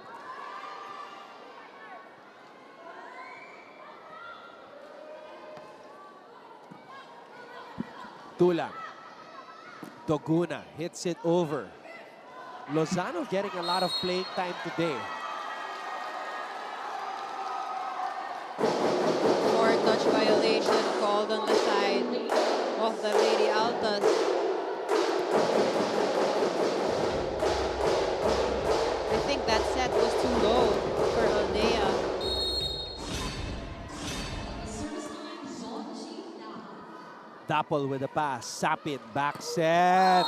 Tulang. Doguna hits it over. Lozano getting a lot of playing time today. Touch violation called on the side of the Lady Altas. I think that set was too low for Aldea. Dapol with a pass. Sapin back set.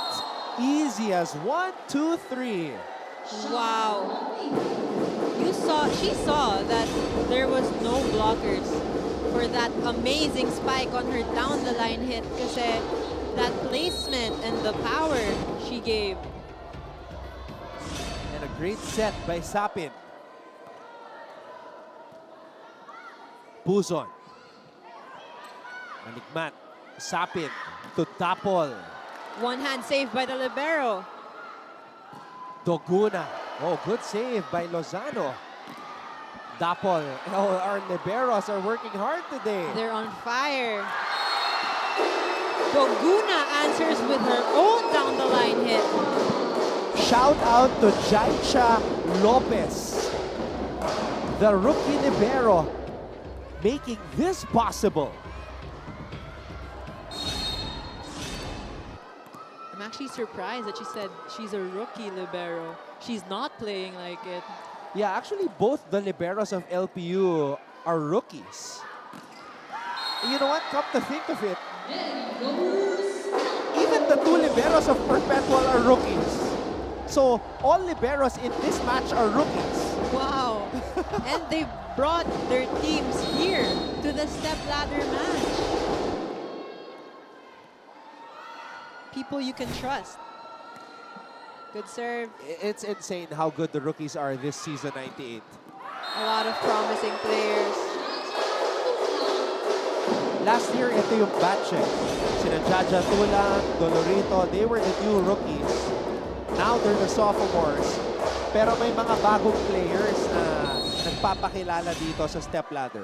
Easy as 1, 2, 3. Wow. She saw that there was no blockers for for that amazing spike on her down the line hit kasi that placement and the power she gave. And a great set by Sapin. Puzon. Manikmat. Sapin to Dapol. One hand save by the libero. Doguna. Oh, good save by Lozano. Dapol. Oh, our liberos are working hard today. They're on fire. Doguna answers with her own down the line hit. Shout out to Jaicha Lopez, the rookie libero, making this possible. I'm actually surprised that she said she's a rookie libero. She's not playing like it. Yeah, actually both the liberos of LPU are rookies. You know what? Come to think of it, even the two liberos of Perpetual are rookies. So all liberos in this match are rookies. Wow. And they brought their teams here to the Stepladder match. People you can trust. Good serve. It's insane how good the rookies are this season 98. A lot of promising players. Last year, ito yung batch eh. Sina Jaja Tulang, Dolorito, they were the new rookies. Now they're the sophomores. Pero may mga bagong players na nagpapakilala dito sa Stepladder.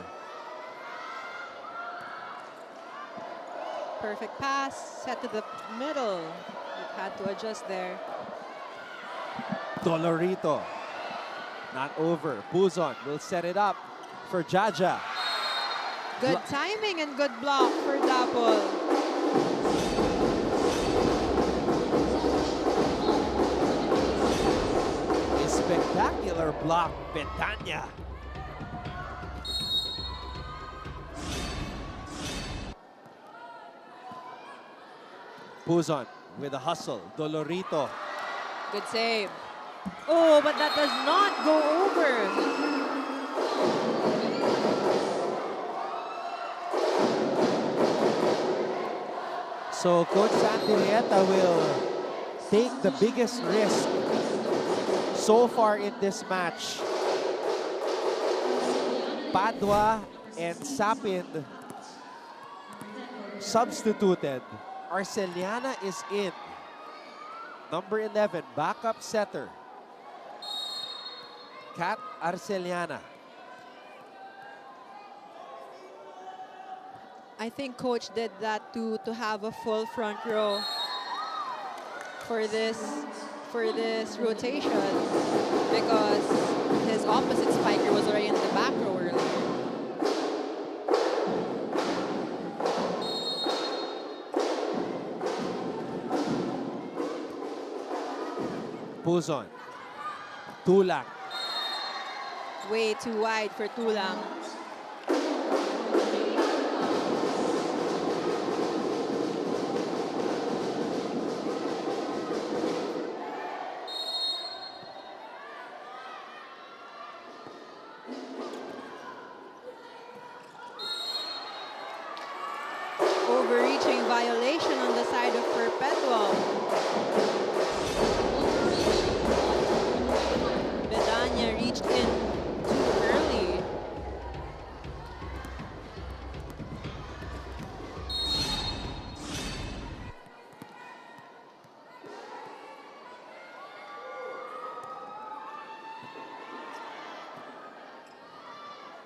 Perfect pass, set to the middle. You've had to adjust there. Dolorito. Not over. Puzon will set it up for Jaja. Good timing and good block for Dapol. A spectacular block, Betania. Puzon with a hustle. Dolorito. Good save. Oh, but that does not go over. So Coach Sandy Rieta will take the biggest risk so far in this match. Padua and Sapin substituted. Arceliana is in. Number 11, backup setter. Kat Arceliana. I think Coach did that to have a full front row for this rotation because his opposite spiker was already in the back row earlier. Puzon. Tulang. Way too wide for Tulang. Overreaching violation on the side of Perpetual. Bedania reached in too early.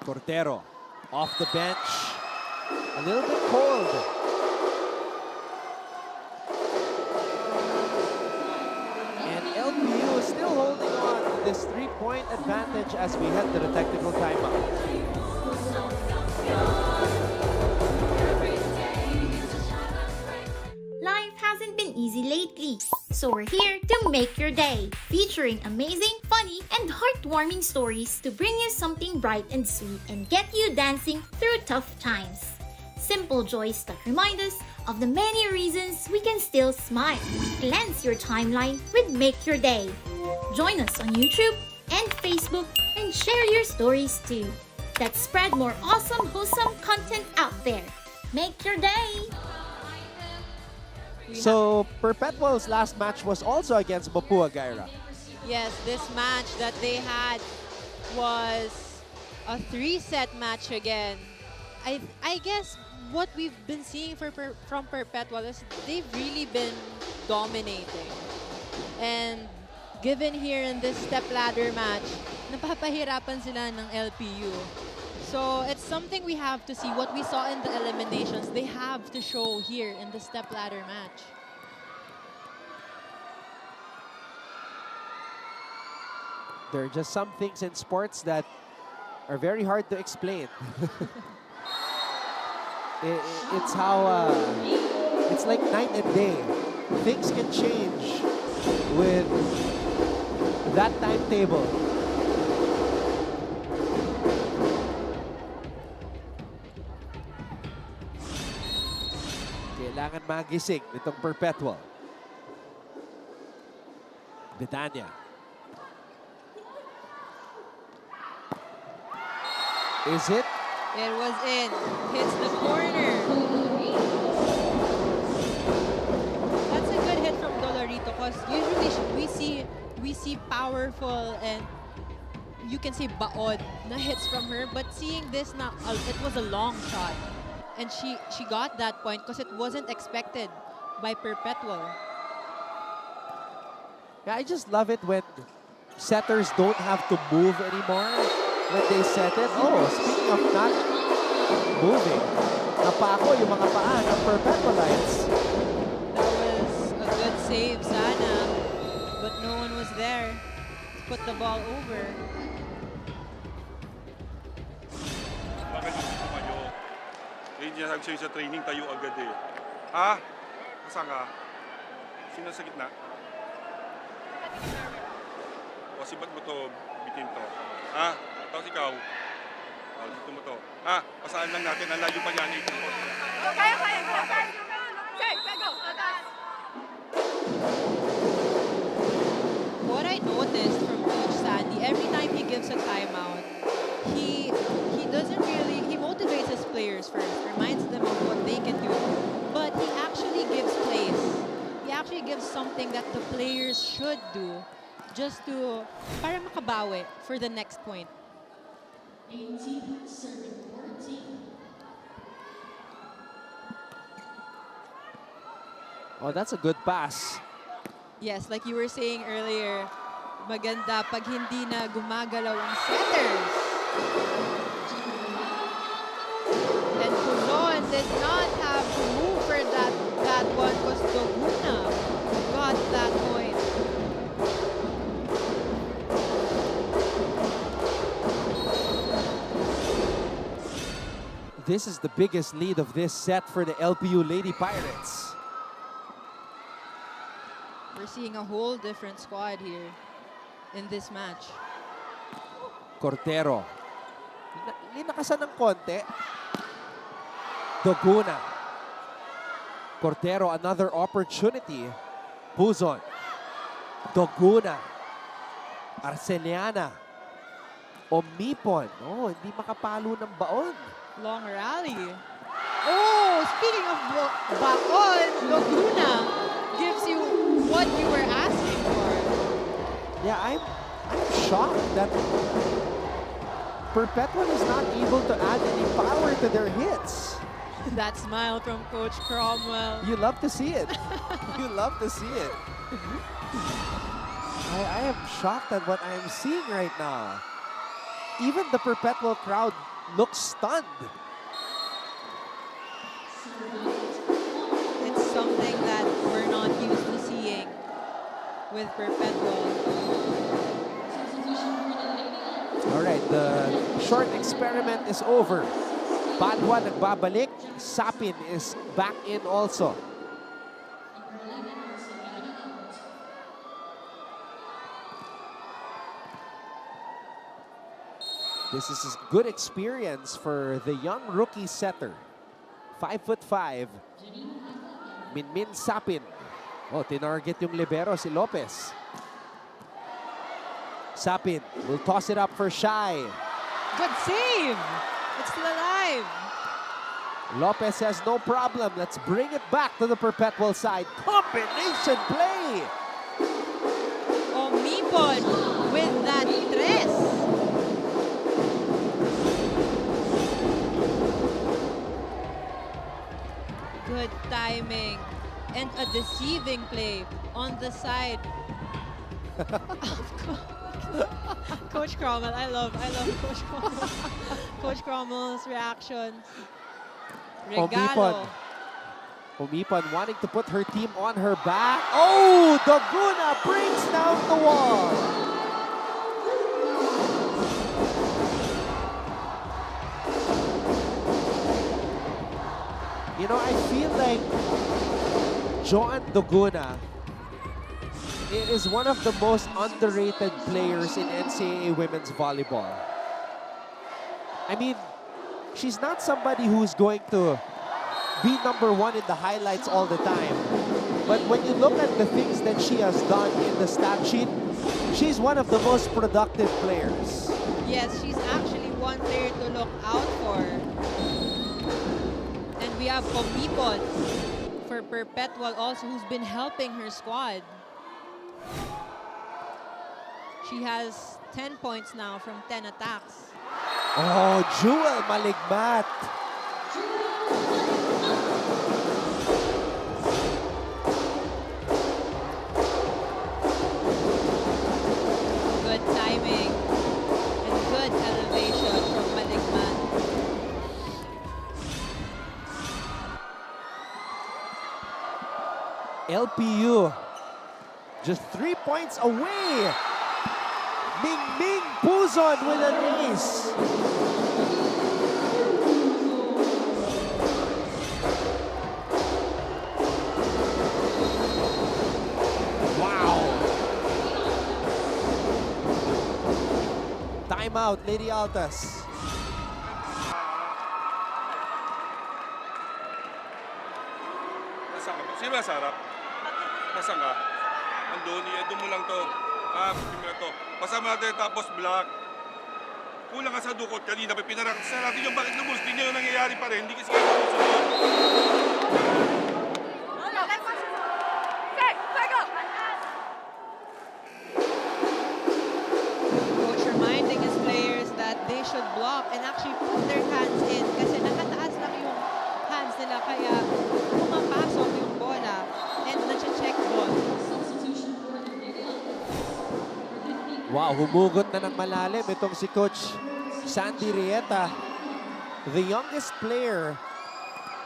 Cordero off the bench. A little bit cold. And LPU is still holding on to this 3-point advantage as we head to the technical timeout. Life hasn't been easy lately, so we're here to make your day, featuring amazing, funny, and heartwarming stories to bring you something bright and sweet and get you dancing through tough times. Simple joys that remind us of the many reasons we can still smile. Cleanse your timeline with Make Your Day. Join us on YouTube and Facebook and share your stories too. that spread more awesome, wholesome content out there. Make your day! So, Perpetual's last match was also against Mapua, Gaira. Yes, this match that they had was a 3-set match again. I guess what we've been seeing from Perpetual is they've really been dominating. And given here in this stepladder match, napapahirapan sila ng LPU. So it's something we have to see. What we saw in the eliminations, they have to show here in the stepladder match. There are just some things in sports that are very hard to explain. It's how, it's like night and day. Things can change with that timetable. Kailangan magising nitong Perpetual. Betania. Is it? It was in. Hits the corner. That's a good hit from Dolorito because usually we see powerful and you can say baod na hits from her, but seeing this now, it was a long shot. And she got that point because it wasn't expected by Perpetual. Yeah, I just love it when setters don't have to move anymore when they set it. Oh, speaking of not moving, napako yung mga paa ng Perpetualites. That was a good save, sana, but no one was there to put the ball over. Hindi niya sabi sa'yo sa training, tayo agad eh. Ha? Asa nga? Sino sa gitna? O, sibat mo to, bitin to. Ha? Tapos ikaw. O, dito mo to. Ha? Pasaan lang natin, ang layo pa yan eh. Kaya. Go. What I noticed from Coach Sandy, every time he gives a timeout, he doesn't really, he motivates his players first, reminds them of what they can do, but he actually gives plays. He actually gives something that the players should do just to, para makabawi for the next point. Oh, that's a good pass. Yes, like you were saying earlier, maganda pag hindi na gumagalaw ang setters. And Puzon did not have to move for that one because Doguna got that point. This is the biggest lead of this set for the LPU Lady Pirates. We're seeing a whole different squad here in this match. Cordero. Linakasan ng konti. Doguna. Cordero, another opportunity. Puzon. Doguna. Arceliana. Omipon. Oh, hindi makapalo ng baon. Long rally. Oh, speaking of baon, Doguna gives you what you were asking for. Yeah, I'm shocked that Perpetual is not able to add any power to their hits. That smile from Coach Cromwell. You love to see it. You love to see it. I am shocked at what I am seeing right now. Even the Perpetual crowd looks stunned. It's something that we're not used to seeing with Perpetual. All right, the short experiment is over. Padua nagbabalik. Sapin is back in also. This is a good experience for the young rookie setter. 5'5", Minmin Sapin. Oh, tinarget yung libero si Lopez. Sapin will toss it up for Shai. Good save! It's still alive. Lopez says no problem. Let's bring it back to the Perpetual side. Combination play! Omipon with that tres. Good timing and a deceiving play on the side. Coach Cromwell, I love Coach Cromwell. Coach Cromwell's reactions. Regalo. Omipon wanting to put her team on her back. Oh, Doguna brings down the wall. You know, I feel like Joan Doguna is one of the most underrated players in NCAA women's volleyball. I mean, she's not somebody who's going to be #1 in the highlights all the time. But when you look at the things that she has done in the stat sheet, she's one of the most productive players. Yes, she's actually one player to look out for. And we have Omipon for Perpetual also, who's been helping her squad. She has 10 points now from 10 attacks. Oh, Jewel Maligmat. Good timing and good elevation from Maligmat. LPU just 3 points away. Ming Puzon with an ace. Wow. Timeout, Lady Altas. Sino ba sa harap? Nasaan ka? Andun, i-doon mo lang to. Bigyan mo na to. Pasama natin tapos block. Kulang ka sa dukot kanina, pinarakas na natin yung bakit lubos. Hindi nyo nangyayari pa rin. Hindi kasi kayo susunod. Coach reminding his players that they should block and actually put their hands in kasi nakataas lang yung hands nila kaya pumapasok yung bola and na-check ball. Wow, humugot na ng malalim itong si Coach Sandy Rieta. The youngest player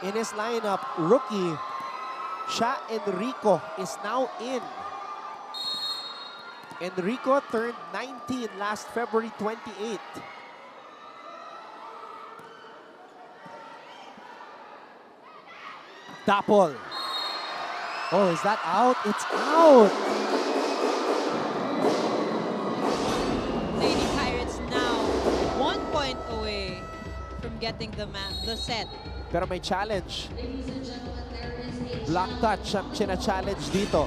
in his lineup, rookie, Sha Enrico, is now in. Enrico turned 19 last February 28. Tapol. Oh, is that out? It's out! Lady Pirates now 1 point away from getting the set. Pero may challenge. Block touch ang china-challenge dito.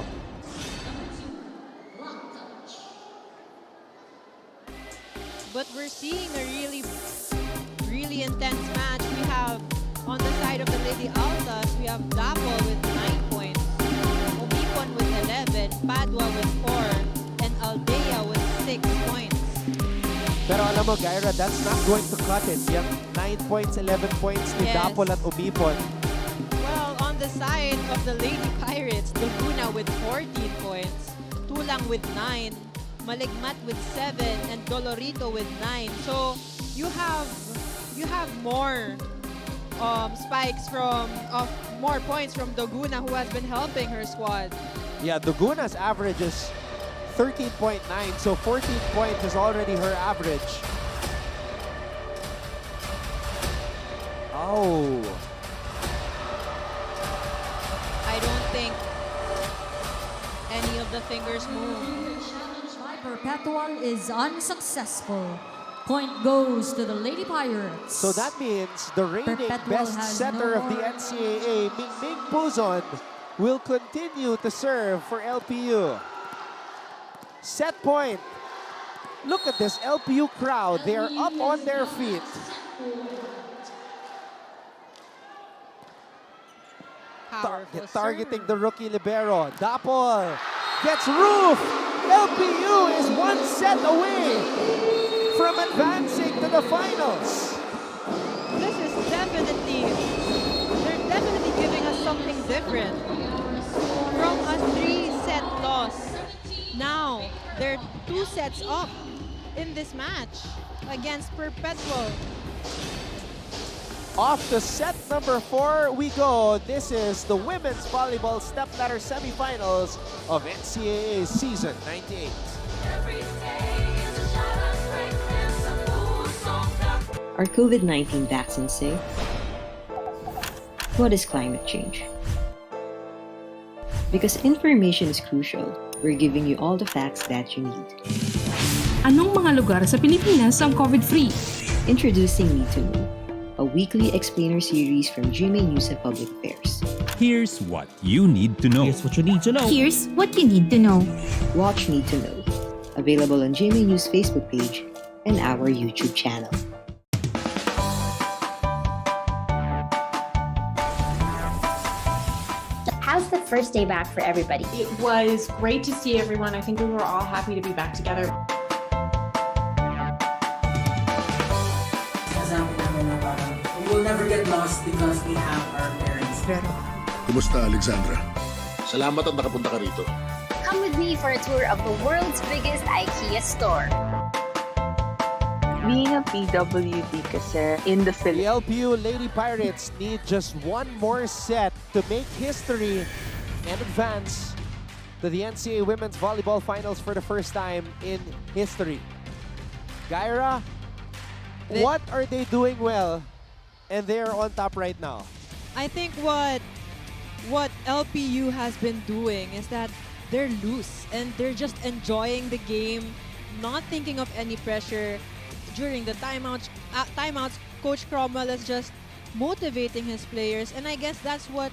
But we're seeing a really intense match. We have on the side of the Lady Altas, we have Dapo with 9 points, Omipon with 11, Padua with 4, and Aldea with 6 points. Pero alam mo, Gyra, that's not going to cut it. Yung 9 points, 11 points ni Dapol at Omipon. Well, on the side of the Lady Pirates, Laguna with 14 points, Tulang with 9, Maligmat with 7, and Dolorito with 9. So you have more spikes more points from Doguna, who has been helping her squad. Yeah, Daguna's average is 13.9, so 14 points is already her average. Oh. I don't think any of the fingers move. Perpetual is unsuccessful. Point goes to the Lady Pirates. So that means the reigning best setter of the NCAA, Ming Puzon, will continue to serve for LPU. Set point. Look at this LPU crowd. They are up on their feet. Targeting the rookie libero. Dapol gets roof. LPU is one set away from advancing to the finals. This is definitely, they're definitely giving us something different. From a 3-set loss, now they're 2 sets up in this match against Perpetual. Off to set number 4 we go. This is the women's volleyball stepladder semifinals of NCAA season 98. Are COVID-19 vaccines safe? What is climate change? Because information is crucial, we're giving you all the facts that you need. Anong mga lugar sa Pilipinas ang COVID-free? Introducing Need to Know, a weekly explainer series from GMA News and Public Affairs. Here's what you need to know. Here's what you need to know. Here's what you need to know. Watch Need to Know, available on GMA News Facebook page and our YouTube channel. How's the first day back for everybody? It was great to see everyone. I think we were all happy to be back together. We will never get lost because we have our parents. Kumusta, Alexandra? Salamat at nakapunta ka rito. Come with me for a tour of the world's biggest IKEA store. Being a PWD kasi in the Philippines. The LPU Lady Pirates need just one more set to make history and advance to the NCAA Women's Volleyball Finals for the first time in history. Gyra, what are they doing well? And they're on top right now. I think what LPU has been doing is that they're loose and they're just enjoying the game, not thinking of any pressure. During the timeouts, Coach Cromwell is just motivating his players, and I guess that's what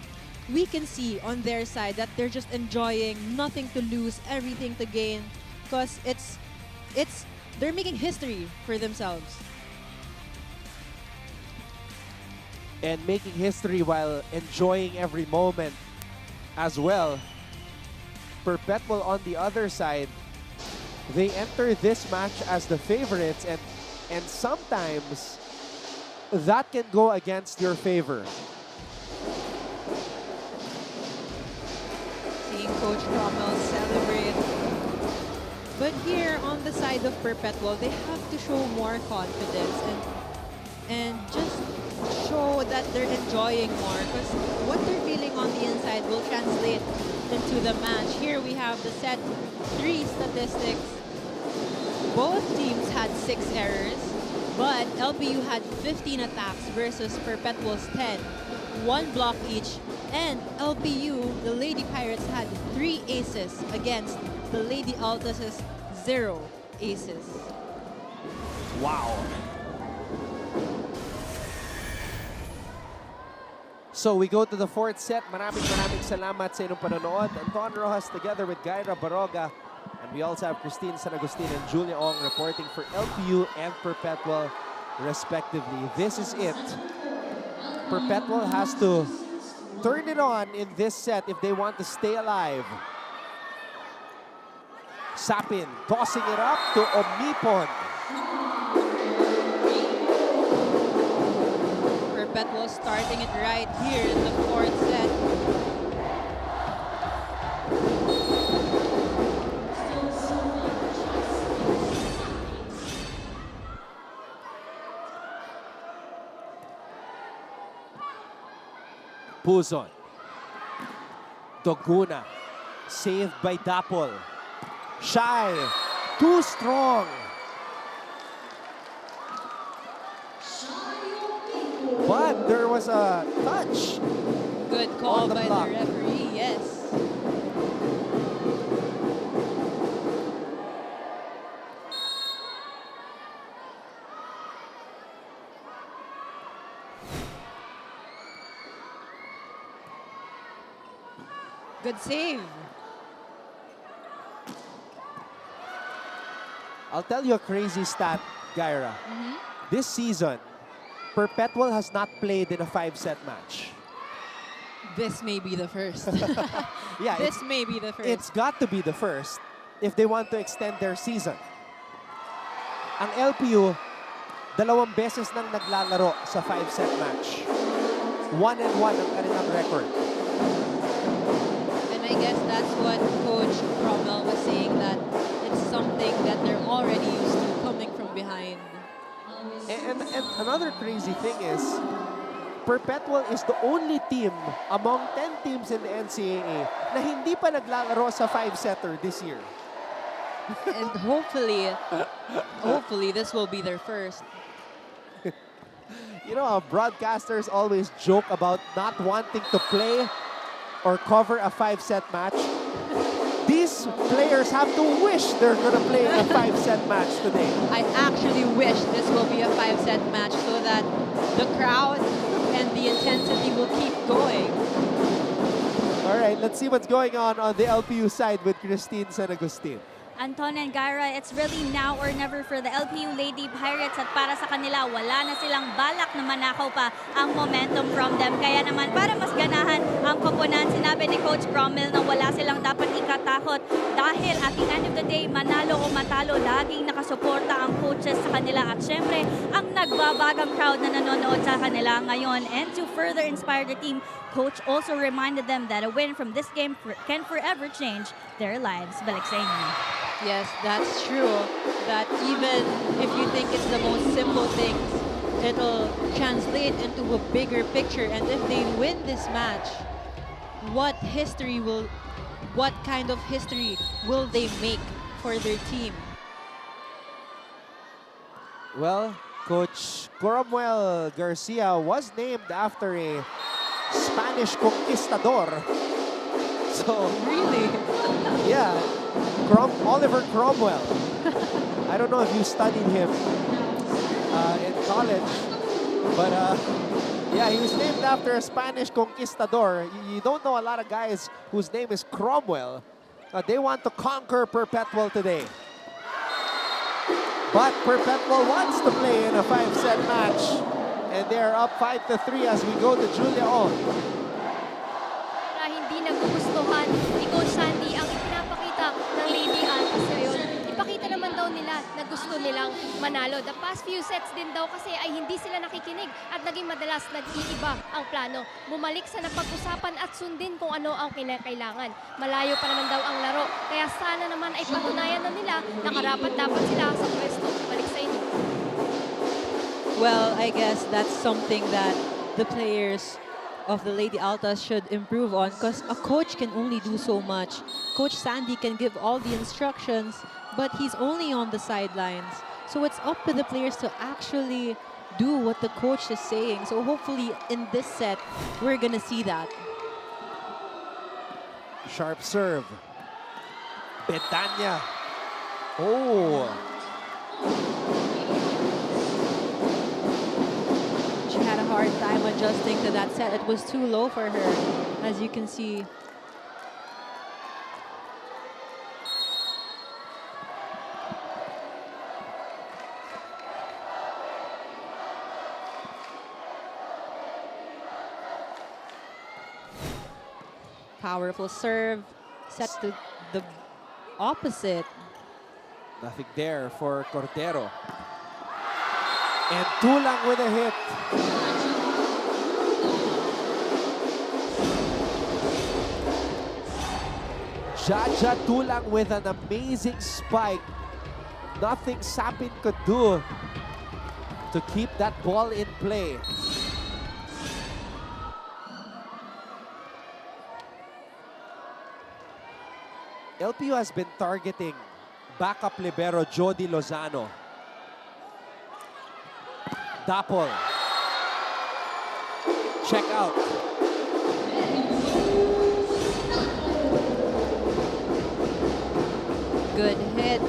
we can see on their side, that they're just enjoying, nothing to lose, everything to gain, because they're making history for themselves. And making history while enjoying every moment as well. Perpetual on the other side, they enter this match as the favorites, and sometimes that can go against your favor. Seeing Coach Cromwell celebrate. But here on the side of Perpetual, they have to show more confidence and just show that they're enjoying more, because what they're feeling on the inside will translate into the match. Here we have the set 3 statistics. Both teams had 6 errors, but LPU had 15 attacks versus Perpetual's 10, 1 block each, and LPU, the Lady Pirates, had 3 aces against the Lady Altas' 0 aces. Wow. So we go to the 4th set. Maraming salamat sa inyong panonood. Anton Rojas together with Gyra Baroga. And we also have Christine San Agustin and Julia Ong reporting for LPU and Perpetual, respectively. This is it. Perpetual has to turn it on in this set if they want to stay alive. Sapin tossing it up to Omipon. Perpetual starting it right here in the 4th set. Puzon. Doguna. Saved by Dapol. Shy. Too strong. But there was a touch. Good call by the referee, yes. Good save. I'll tell you a crazy stat, Gyra. This season, Perpetual has not played in a 5-set match. This may be the first. Yeah, this may be the first. It's got to be the first if they want to extend their season. Ang LPU, 2 beses nang naglalaro sa 5-set match. 1-1 ang kanilang record. And I guess that's what Coach Cromwell was saying, that it's something that they're already used to, coming from behind. And another crazy thing is, Perpetual is the only team among 10 teams in the NCAA na hindi pa naglalaro sa 5-setter this year. And hopefully this will be their first. You know, broadcasters always joke about not wanting to play or cover a 5-set match. These players have to wish they're gonna play a 5-set match today. I actually wish this will be a 5-set match so that the crowd and the intensity will keep going. All right, let's see what's going on the LPU side with Christine San Agustin. Anton and Gyra, it's really now or never for the LPU Lady Pirates at para sa kanila, wala na silang balak na manakaw pa ang momentum from them. Kaya naman, para mas ganahan ang koponan, sinabi ni Coach Cromwell na wala silang dapat ikatakot dahil at the end of the day, manalo o matalo, laging nakasuporta ang coaches sa kanila at syempre, ang nagbabagang crowd na nanonood sa kanila ngayon. And to further inspire the team, Coach also reminded them that a win from this game can forever change their lives. Balik sa inyo. Yes, that's true. That even if you think it's the most simple things, it'll translate into a bigger picture. And if they win this match, what kind of history will they make for their team? Well, Coach Cromwell Garcia was named after a Spanish conquistador. So really? Yeah. Oliver Cromwell. I don't know if you studied him in college, but yeah, he was named after a Spanish conquistador. You don't know a lot of guys whose name is Cromwell. They want to conquer Perpetual today. But Perpetual wants to play in a 5-set match, and they're up 5-3 as we go to Julia On. Hindi nagugustuhan ni Coach Sandy ang ipinapakita ng Lady Altas ngayon. Ipakita naman daw nila na gusto nilang manalo. The past few sets din daw kasi ay hindi sila nakikinig at naging madalas nag-iiba ang plano. Bumalik sa napag-usapan at sundin kung ano ang kinakailangan. Malayo pa naman daw ang laro, kaya sana naman ay patunayan na nila na karapat-dapat sila sa pwesto. Balik sa inyo. Well, I guess that's something that the players of the Lady Altas should improve on, because a coach can only do so much. Coach Sandy can give all the instructions, but he's only on the sidelines. So it's up to the players to actually do what the coach is saying. So hopefully in this set, we're gonna see that. Sharp serve. Betania. Oh. She had a hard time adjusting to that set. It was too low for her, as you can see. Powerful serve, set to the opposite. Nothing there for Cordero. And Tulang with a hit. Jaja Tulang with an amazing spike. Nothing Sapin could do to keep that ball in play. LPU has been targeting backup libero Jody Lozano. Dapol. Check out. Good hit.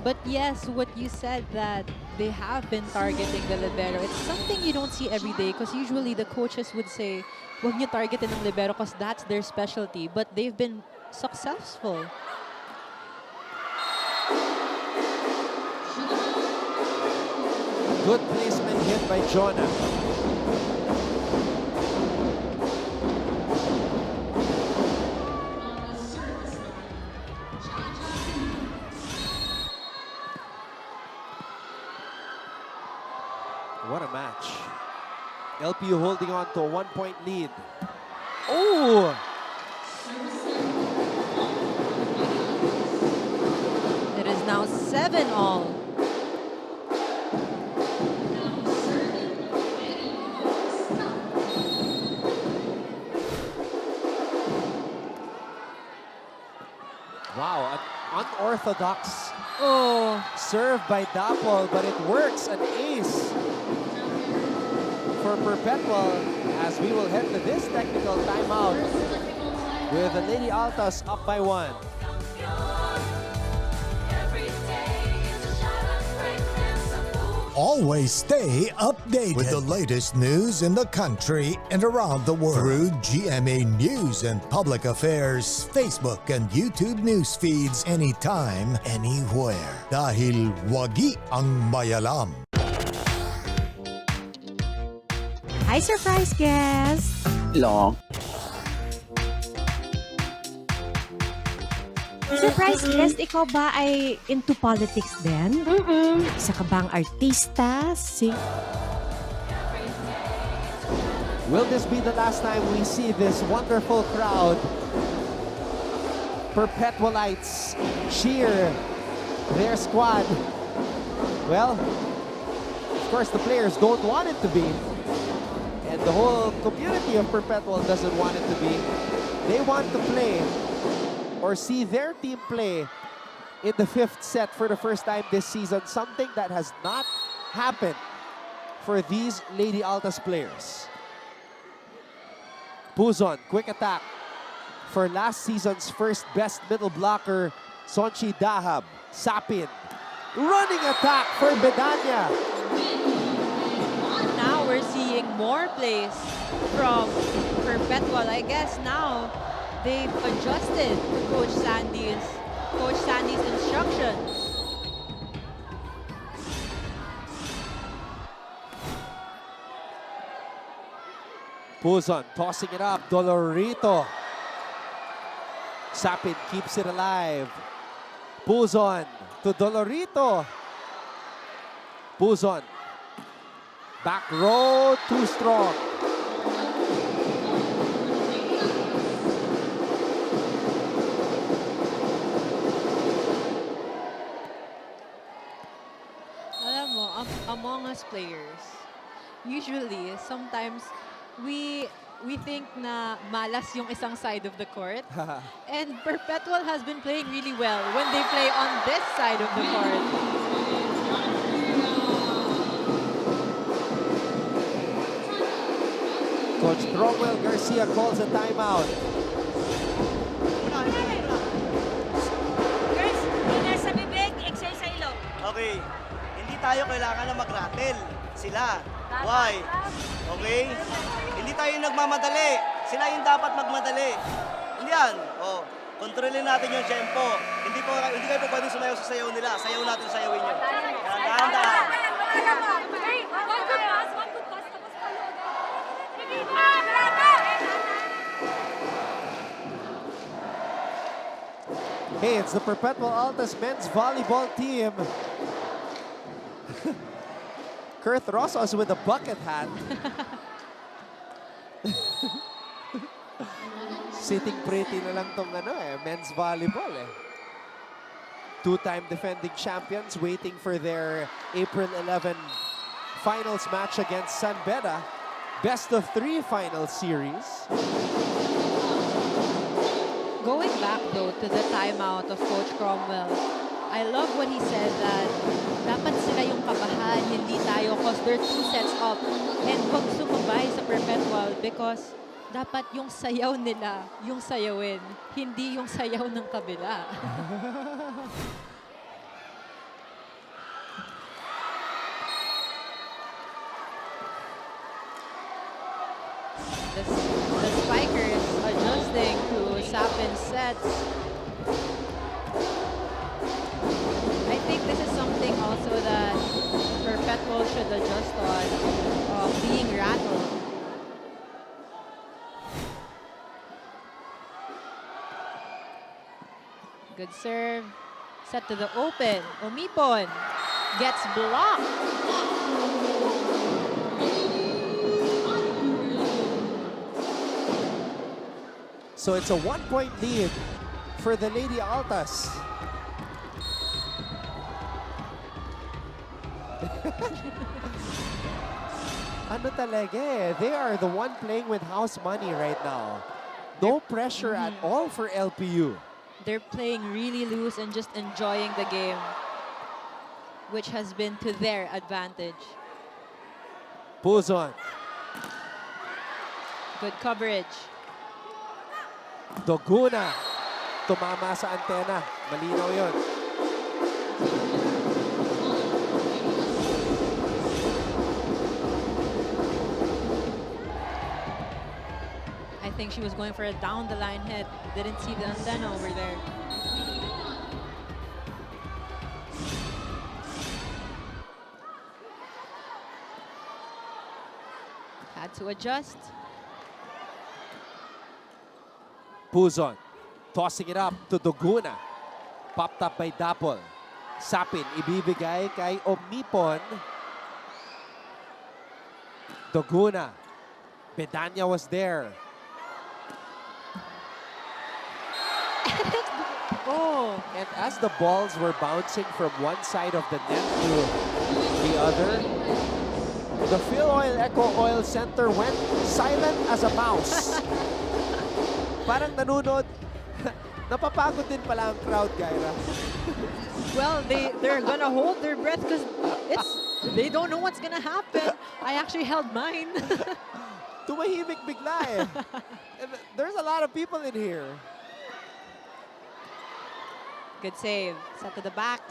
But yes, what you said, that they have been targeting the libero. It's something you don't see every day, because usually the coaches would say, "Wag niyo targetin ng libero because that's their specialty." But they've been successful. Good placement hit by Jonah. What a match. LPU holding on to a 1-point lead. Oh! It is now 7-all. Wow, an unorthodox Oh, serve by Dapol, but it works. An ace for Perpetual as we will head to this technical timeout with the Lady Altas up by 1. Always stay updated with the latest news in the country and around the world through GMA News and Public Affairs, Facebook and YouTube news feeds anytime, anywhere. Dahil wagi ang mayalam. Hi, surprise guest! Long. Surprise guest, ikaw ba ay into politics din? Isa ka bang artista? Will this be the last time we see this wonderful crowd? Perpetualites cheer their squad. Well, of course the players don't want it to be. And the whole community of Perpetual doesn't want it to be. They want to play or see their team play in the 5th set for the first time this season, something that has not happened for these Lady Altas players. Puzon, quick attack for last season's first best middle blocker, Sonchi Dahab. Sapin, running attack for Bedanya. now we're seeing more plays from Perpetual. I guess now they've adjusted to Coach Sandy's instructions. Puzon tossing it up. Dolorito. Sapin keeps it alive. Puzon to Dolorito. Puzon. Back row, too strong. Alam mo, among us players, usually, sometimes, we think na malas yung isang side of the court. And Perpetual has been playing really well when they play on this side of the court. Coach Cromwell Garcia calls a timeout. Girls, hindi sa bibig, exercise sa ilong. Okay. Hindi tayo kailangan na mag-rattle. Sila. Why? Okay? Hindi tayo nagmamadali. Sila yung dapat magmadali. Hindi yan. Oh, kontrolin natin yung tempo. Hindi kayo po pwedeng sumayaw sa sayaw nila. Sayaw natin sayawin nyo. Dahan-dahan. Hey, one good pass, tapos palo Hey, it's the Perpetual Altas men's volleyball team. Kurt Rosas with a bucket hat. Sitting pretty na lang tong men's volleyball eh. Two-time defending champions waiting for their April 11 finals match against San Beda. Best of 3 final series. Going back though to the timeout of Coach Cromwell, I love what he said that dapat sila yung kabahan, hindi tayo because they're 2 sets up. And huwag sumabay sa Perpetual because dapat yung sayaw nila, yung sayawin, hindi yung sayaw ng kabila. The spikers adjusting to Sapin's sets. I think this is something also that Perpetual should adjust on, being rattled. Good serve. Set to the open. Omipon gets blocked. So it's a 1-point lead for the Lady Altas. Ano talaga eh. They are the one playing with house money right now. No pressure at all for LPU. They're playing really loose and just enjoying the game, which has been to their advantage. Puzon. Good coverage. Doguna. Tumama sa antena. Malinaw yun. I think she was going for a down the line hit. Didn't see the antenna over there. Had to adjust. Puzon. Tossing it up to Doguna. Popped up by Dapol. Sapin, ibibigay kay Omipon. Doguna. Bedanya was there. Oh! And as the balls were bouncing from one side of the net to the other, the Phil Oil Eco Oil Center went silent as a mouse. Parang nanunod. Napapagod din pala ang crowd, Kyra. Well, they're gonna hold their breath because they don't know what's gonna happen. I actually held mine. Tumahimik bigla eh. There's a lot of people in here. Good save. Set to the back.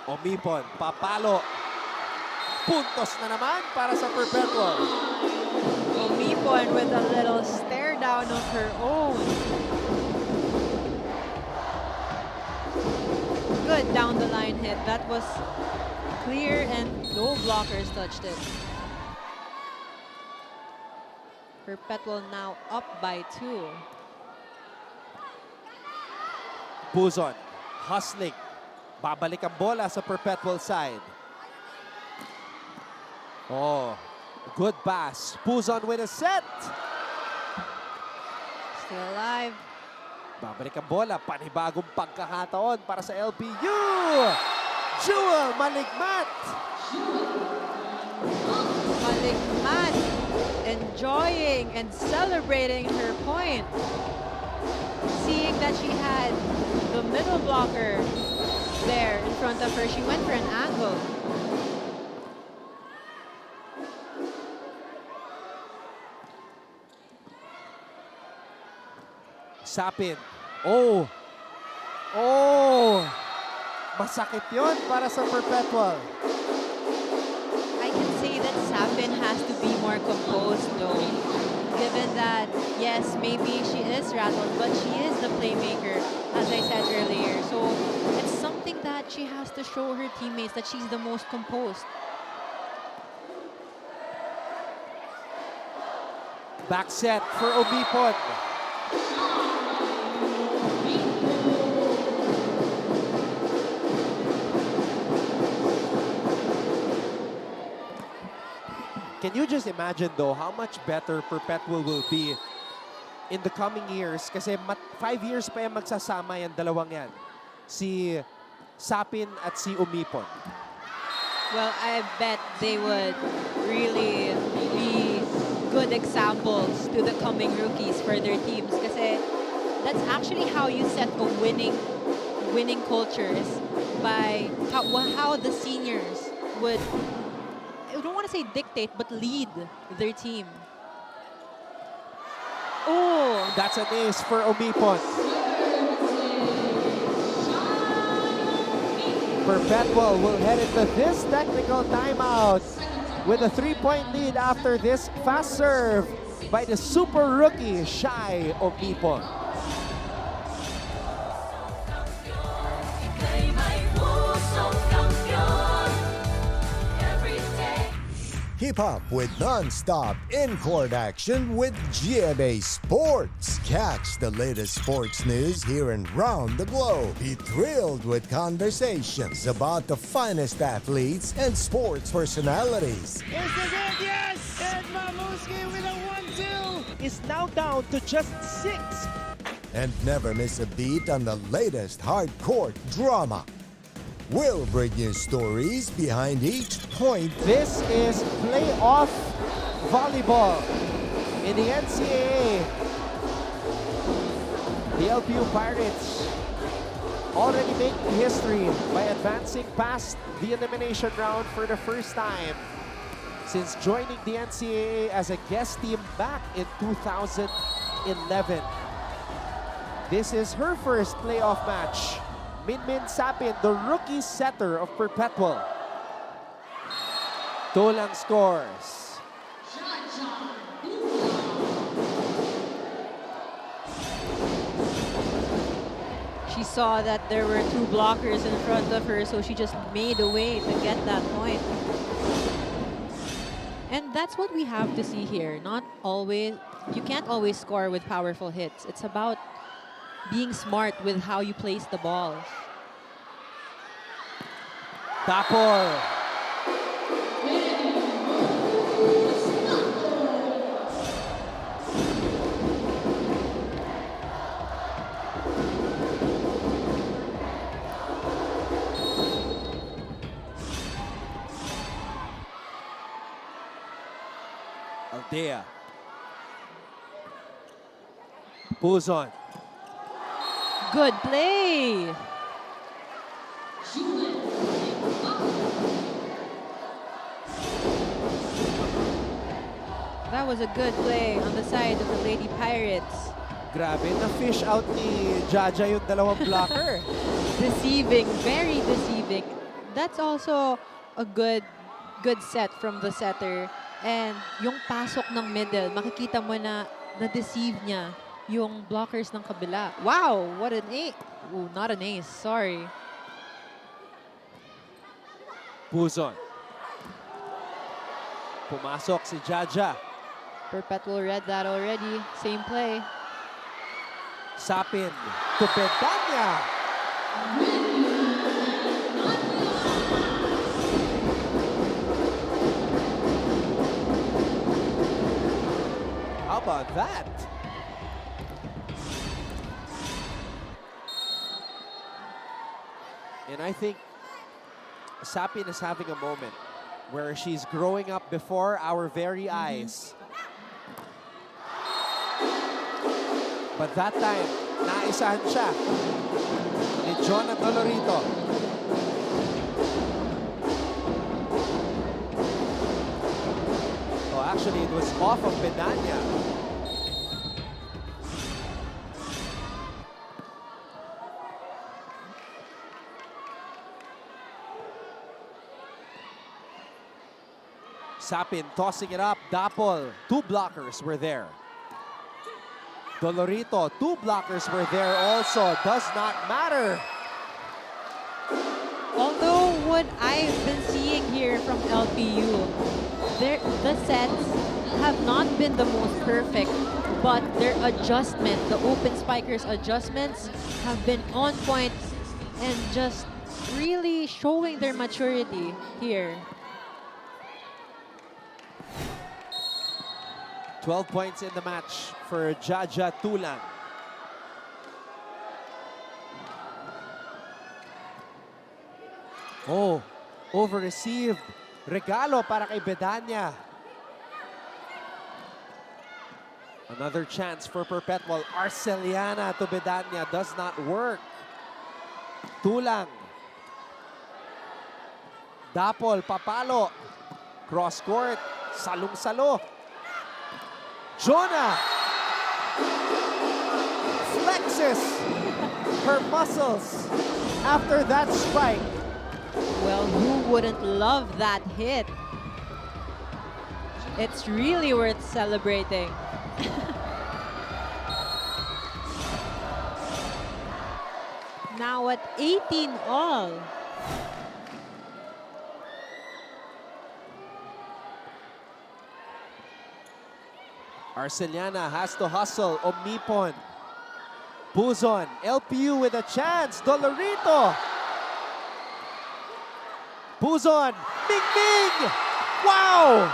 Omipon, papalo. Puntos na naman para sa Perpetual. Omipon with a little stare down of her own. Good down the line hit. That was clear and no blockers touched it. Perpetual now up by 2. Puzon, hustling. Babalik ang bola sa Perpetual side. Oh, good pass. Puzon with a set. Still alive. Babalik ang bola. Panibagong pagkakataon para sa LPU. Jewel Maligmat. Maligmat enjoying and celebrating her point. Seeing that she had the middle blocker there in front of her, she went for an angle. Sapin. Oh! Oh! Masakit yun para sa Perpetual. I can say that Sapin has to be more composed though. Given that, yes, maybe she is rattled, but she is the playmaker, as I said earlier. So it's something that she has to show her teammates that she's the most composed. Back set for Omipon. Can you just imagine though how much better Perpetual will be in the coming years? Kasi 5 years pa yan magsasama yan, dalawang yan. Si Sapin at si Omipon. Well, I bet they would really be good examples to the coming rookies for their teams. Kasi that's actually how you set a winning cultures by how the seniors would, I don't want to say dictate, but lead their team. Oh! That's an ace for Omipon. Perpetual will head into this technical timeout with a 3-point lead after this fast serve by the super rookie, Shai Omipon. Keep up with non-stop in-court action with GMA Sports. Catch the latest sports news here and round the globe. Be thrilled with conversations about the finest athletes and sports personalities. This is it, yes! And Mamuski with a 1-2 is now down to just 6. And never miss a beat on the latest hardcourt drama. We'll bring you stories behind each point. This is playoff volleyball in the NCAA. The LPU Pirates already making history by advancing past the elimination round for the first time since joining the NCAA as a guest team back in 2011. This is her first playoff match. Minmin Sapin, the rookie setter of Perpetual. Tulang scores. She saw that there were 2 blockers in front of her, so she just made a way to get that point. And that's what we have to see here. Not always, you can't always score with powerful hits. It's about being smart with how you place the ball. Dapol. Aldea. Puzon. Good play. That was a good play on the side of the Lady Pirates. Grabe, na-fish out ni Jaja yung dalawang blocker. Deceiving, very deceiving. That's also a good set from the setter. And yung pasok ng middle, makikita mo na na-deceive niya yung blockers ng kabila. Wow, what an ace. Ooh, not an ace, sorry. Puzon. Pumasok si Jaja. Perpetual read that already. Same play. Sapin to Bedanya. How about that? And I think Sapin is having a moment where she's growing up before our very eyes. But that time, naisahan siya ni Jonah Dolorito. Oh, actually, it was off of Bedanya. Sapin tossing it up. Dapol, 2 blockers were there. Dolorito, 2 blockers were there also. Does not matter. Although what I've been seeing here from LPU, the sets have not been the most perfect, but their adjustment, the open spikers adjustments, have been on point and just really showing their maturity here. 12 points in the match for Jaja Tulang. Oh, over-received. Regalo para kay Bedanya. Another chance for Perpetual. Arceliana to Bedanya does not work. Tulang. Dapol, papalo. Cross court. Salong-salo. Jonah flexes her muscles after that spike. Well, who wouldn't love that hit? It's really worth celebrating. Now at 18 all. Arceliana has to hustle. Omipon. Puzon. LPU with a chance. Dolorito. Puzon. Ming Ming! Wow!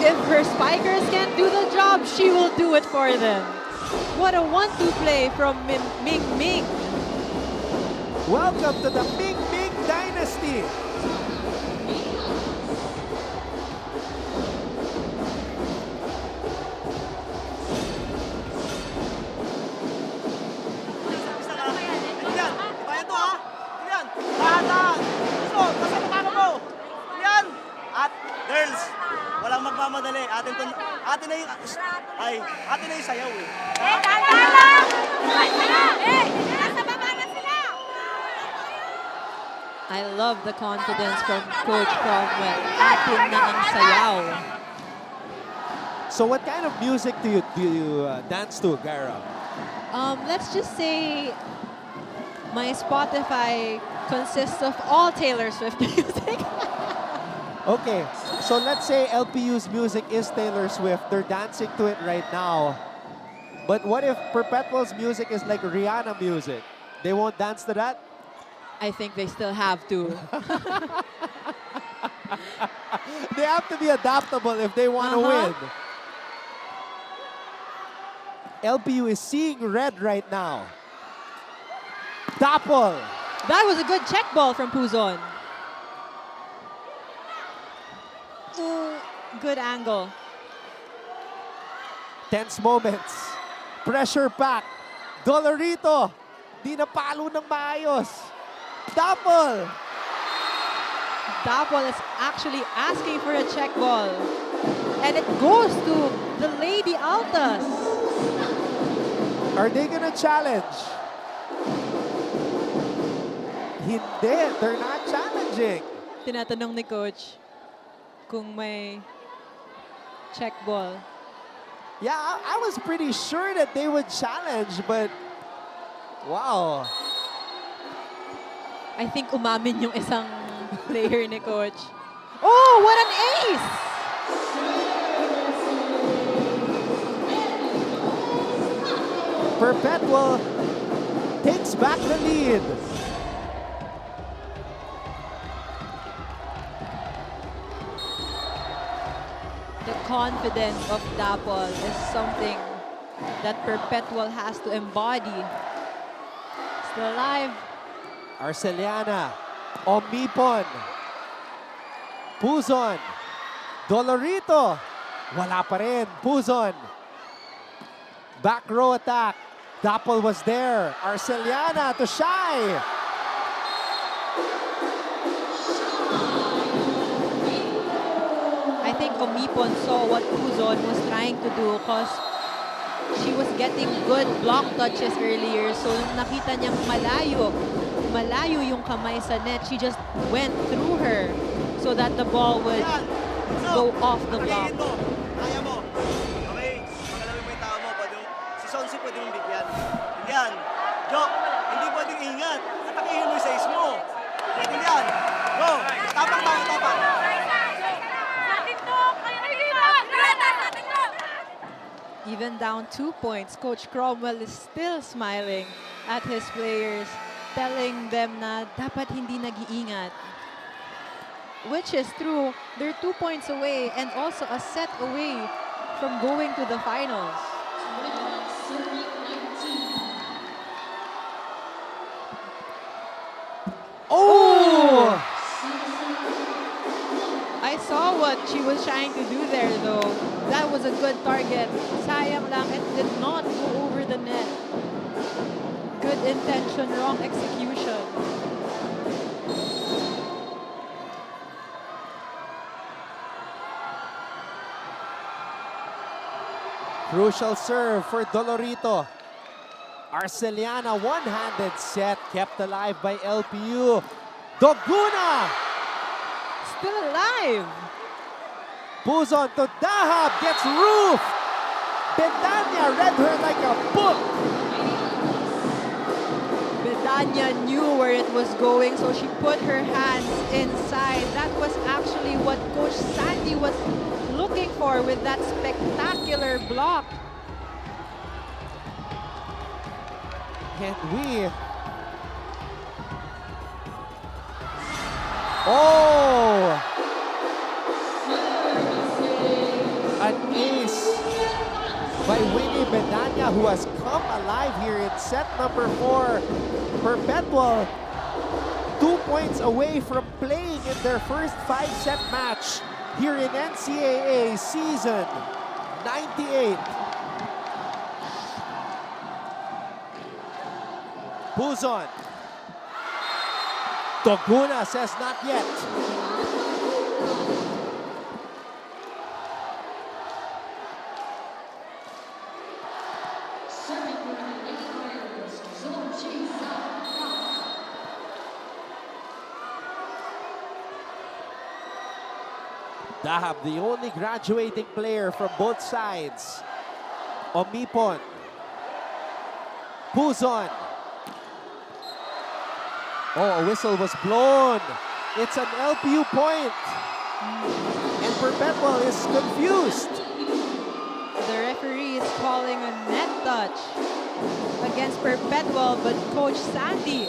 If her spikers can't do the job, she will do it for them. What a 1-2 play from Ming Ming. Welcome to the Ming Ming Dynasty. At girls, walang magmamadali. Atin na yung sayaw eh. I love the confidence from Coach Cromwell. Atin na ang sayaw. So what kind of music do you dance to, Gara? Let's just say my Spotify consists of all Taylor Swift music. Okay, so let's say LPU's music is Taylor Swift. They're dancing to it right now. But what if Perpetual's music is like Rihanna music? They won't dance to that? I think they still have to. They have to be adaptable if they want to win. LPU is seeing red right now. Dapol. That was a good check ball from Puzon. Ooh, good angle. Tense moments. Pressure pack. Dolorito. Di napalo ng maayos. Dapol. Dapol is actually asking for a check ball. And it goes to the Lady Altas. Are they gonna challenge? Hindi. They're not challenging. Tinatanong ni Coach kung may check ball. Yeah, I was pretty sure that they would challenge, but wow. I think umamin yung isang player ni Coach. Oh, what an ace! Perpetual takes back the lead. The confidence of Dapol is something that Perpetual has to embody. Still alive. Arceliana, Omipon, Puzon, Dolorito, wala pa rin, Puzon. Back row attack, Dapol was there, Arceliana to shy. I think Omipon saw what Puzon was trying to do because she was getting good block touches earlier. So nung nakita niyang malayo yung kamay sa net, she just went through her so that the ball would go off the block. Kaya mo. Okay, magalawin mo yung tao mo. Si Sonsi pwede mong bigyan. Yan. Jo, hindi pwedeng ingat. Atakihin mo yung size mo. Pwede yan. Go. Tapang tayo, tapang. Even down 2 points, Coach Cromwell is still smiling at his players, telling them na dapat hindi nag-iingat. Which is true. They're 2 points away and also a set away from going to the finals. Oh! I saw what she was trying to do there though. That was a good target. Sayang lang, it did not go over the net. Good intention, wrong execution. Crucial serve for Dolorito. Arceliana, one-handed set, kept alive by LPU. Doguna! Still alive! Puzon to Dahab, gets roof! Bedanya read her like a book! Bedanya knew where it was going, so she put her hands inside. That was actually what Coach Sandy was looking score with that spectacular block. And we... Oh! An ace by Winnie Bedania, who has come alive here in set number 4. Perpetual, 2 points away from playing in their first 5-set match here in NCAA season 98. Buzon. Toguna says not yet. Dahab, the only graduating player from both sides. Omipon. Buzon. Oh, a whistle was blown. It's an LPU point. And Perpetual is confused. The referee is calling a net touch against Perpetual, but Coach Sandy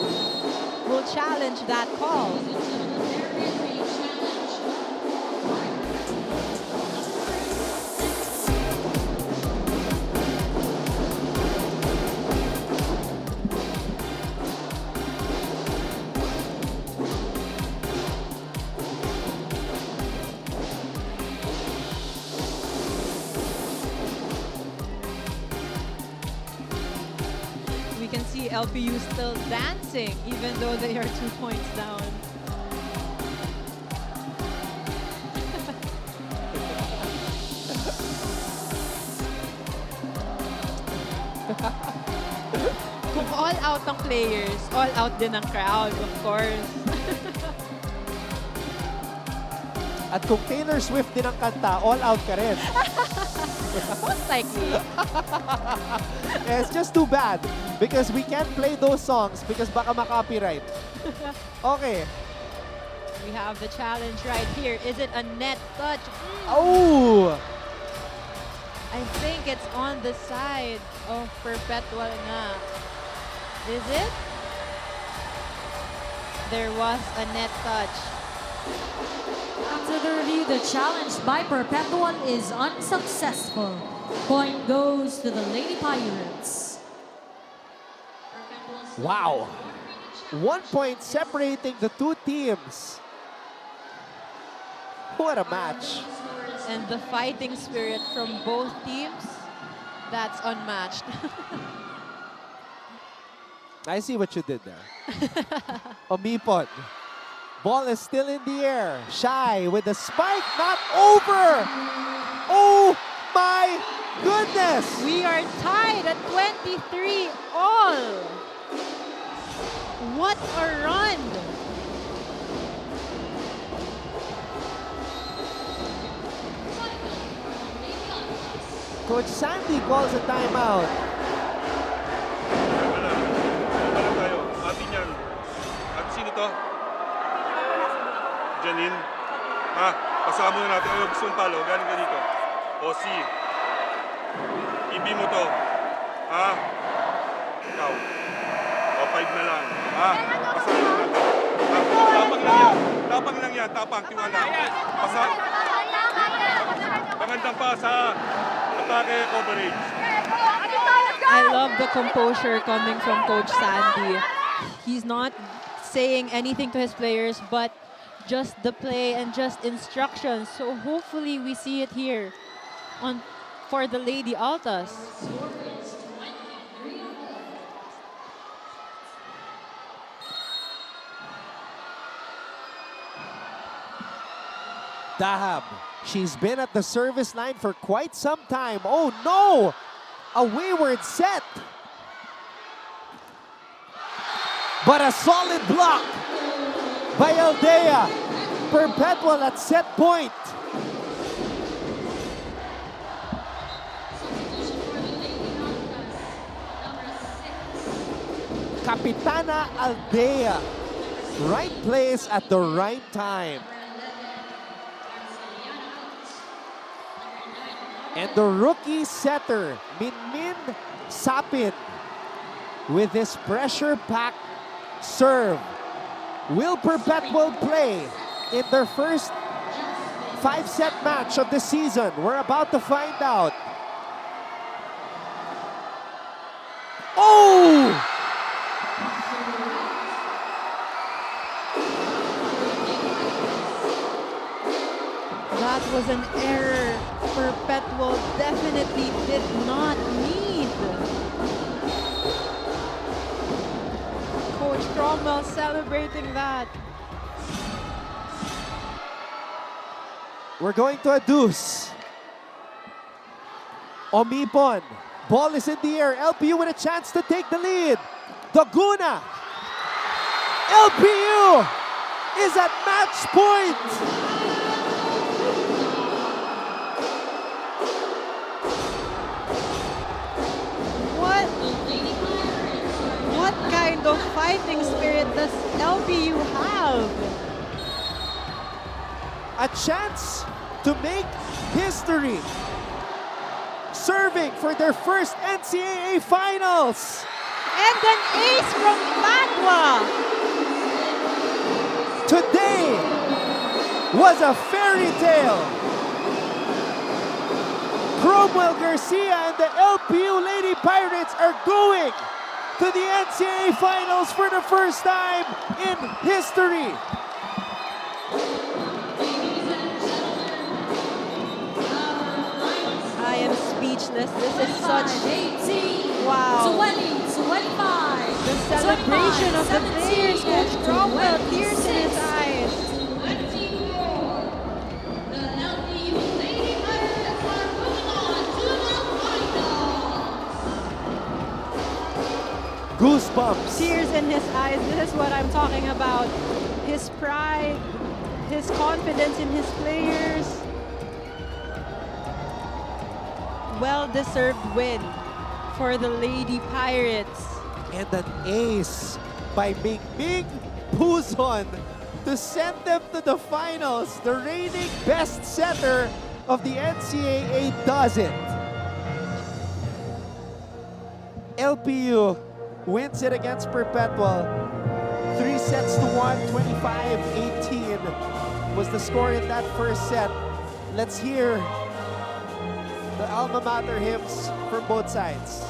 will challenge that call. Can see LPU still dancing even though they are 2 points down. Kung all out ang players, all out din ang crowd, of course. At kung Taylor Swift din ang kanta, all out ka rin. Most likely. It's just too bad because we can't play those songs because baka ma-copyright. Okay. We have the challenge right here. Is it a net touch? Oh! I think it's on the side of Perpetual nga. Is it? There was a net touch. After the review, the challenge by Perpetual is unsuccessful. Point goes to the Lady Pirates. Wow. 1 point separating the two teams. What a match. And the fighting spirit from both teams, that's unmatched. I see what you did there. Omipon. Ball is still in the air. Shy with the spike, not over. Oh my goodness. We are tied at 23 all. What a run. Coach Sandy calls a timeout. Wala tayo. Atin yan. At sino to? Janine. Ha? Pasama muna natin. Ayaw gusto mong palo. Galing ka dito. O si. Ibi mo to. Ha? Ikaw. O 5 na lang. Ha? Pasama mo natin. Tapang lang yan. Tapang lang yan. Tapang. Tiwala. Pasa. Magandang pasa. Atake coverage. I love the composure coming from Coach Sandy. He's not saying anything to his players, but just the play and just instructions. So hopefully we see it here for the Lady Altas. Dahab. She's been at the service line for quite some time. Oh no! A wayward set. But a solid block by Aldea. Perpetual at set point. Capitana Aldea. Right place at the right time. And the rookie setter, Minmin Sapin, with his pressure-packed serve. Will Perpetual play in their first 5-set match of the season? We're about to find out. Oh! That was an error Perpetual definitely did not need. Coach Cromwell celebrating that. We're going to a deuce. Omipon. Ball is in the air. LPU with a chance to take the lead. Daguna. LPU is at match point. What kind of fighting spirit does LPU have? A chance to make history. Serving for their first NCAA finals. And an ace from Patwa. Today was a fairy tale. Cromwell Garcia and the LPU Lady Pirates are going to the NCAA finals for the first time in history. I am speechless. This is such... Wow. 25. The celebration of the players. Coach Cromwell, tears in his eyes. Goosebumps. Tears in his eyes. This is what I'm talking about. His pride, his confidence in his players. Well-deserved win for the Lady Pirates. And an ace by Ming Puzon to send them to the finals. The reigning best setter of the NCAA does it. LPU wins it against Perpetual. 3-1, 25-18 was the score in that first set. Let's hear the alma mater hymns from both sides.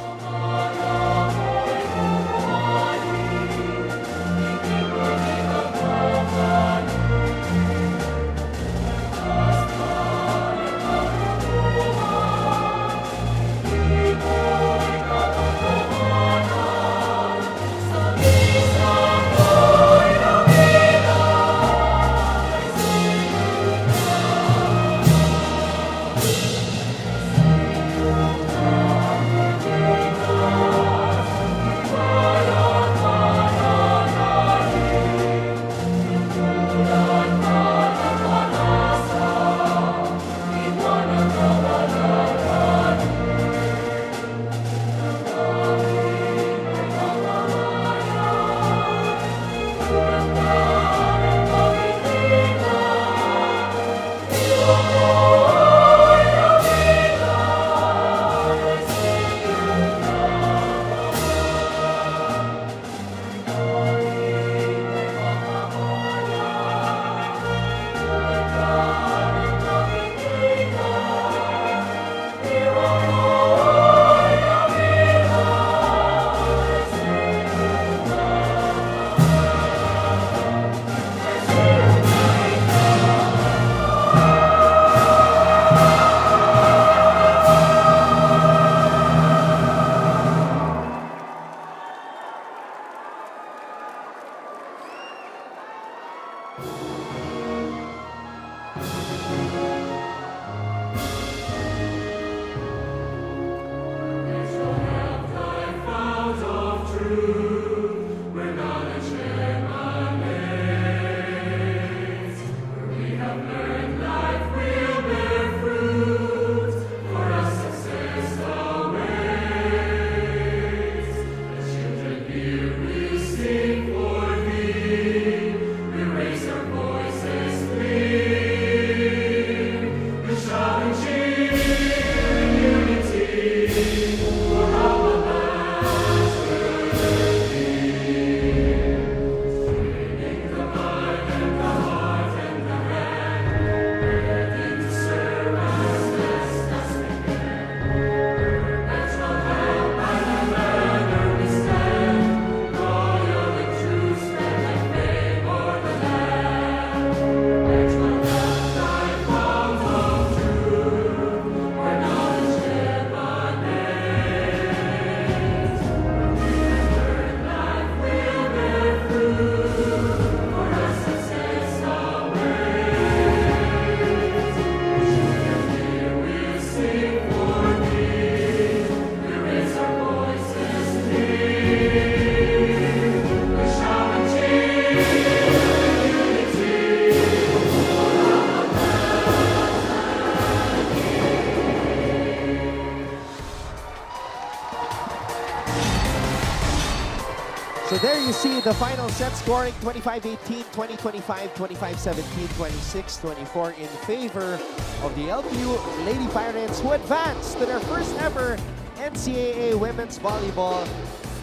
So there you see the final set scoring 25-18, 20-25, 25-17, 26-24 in favor of the LPU Lady Pirates, who advanced to their first ever NCAA Women's Volleyball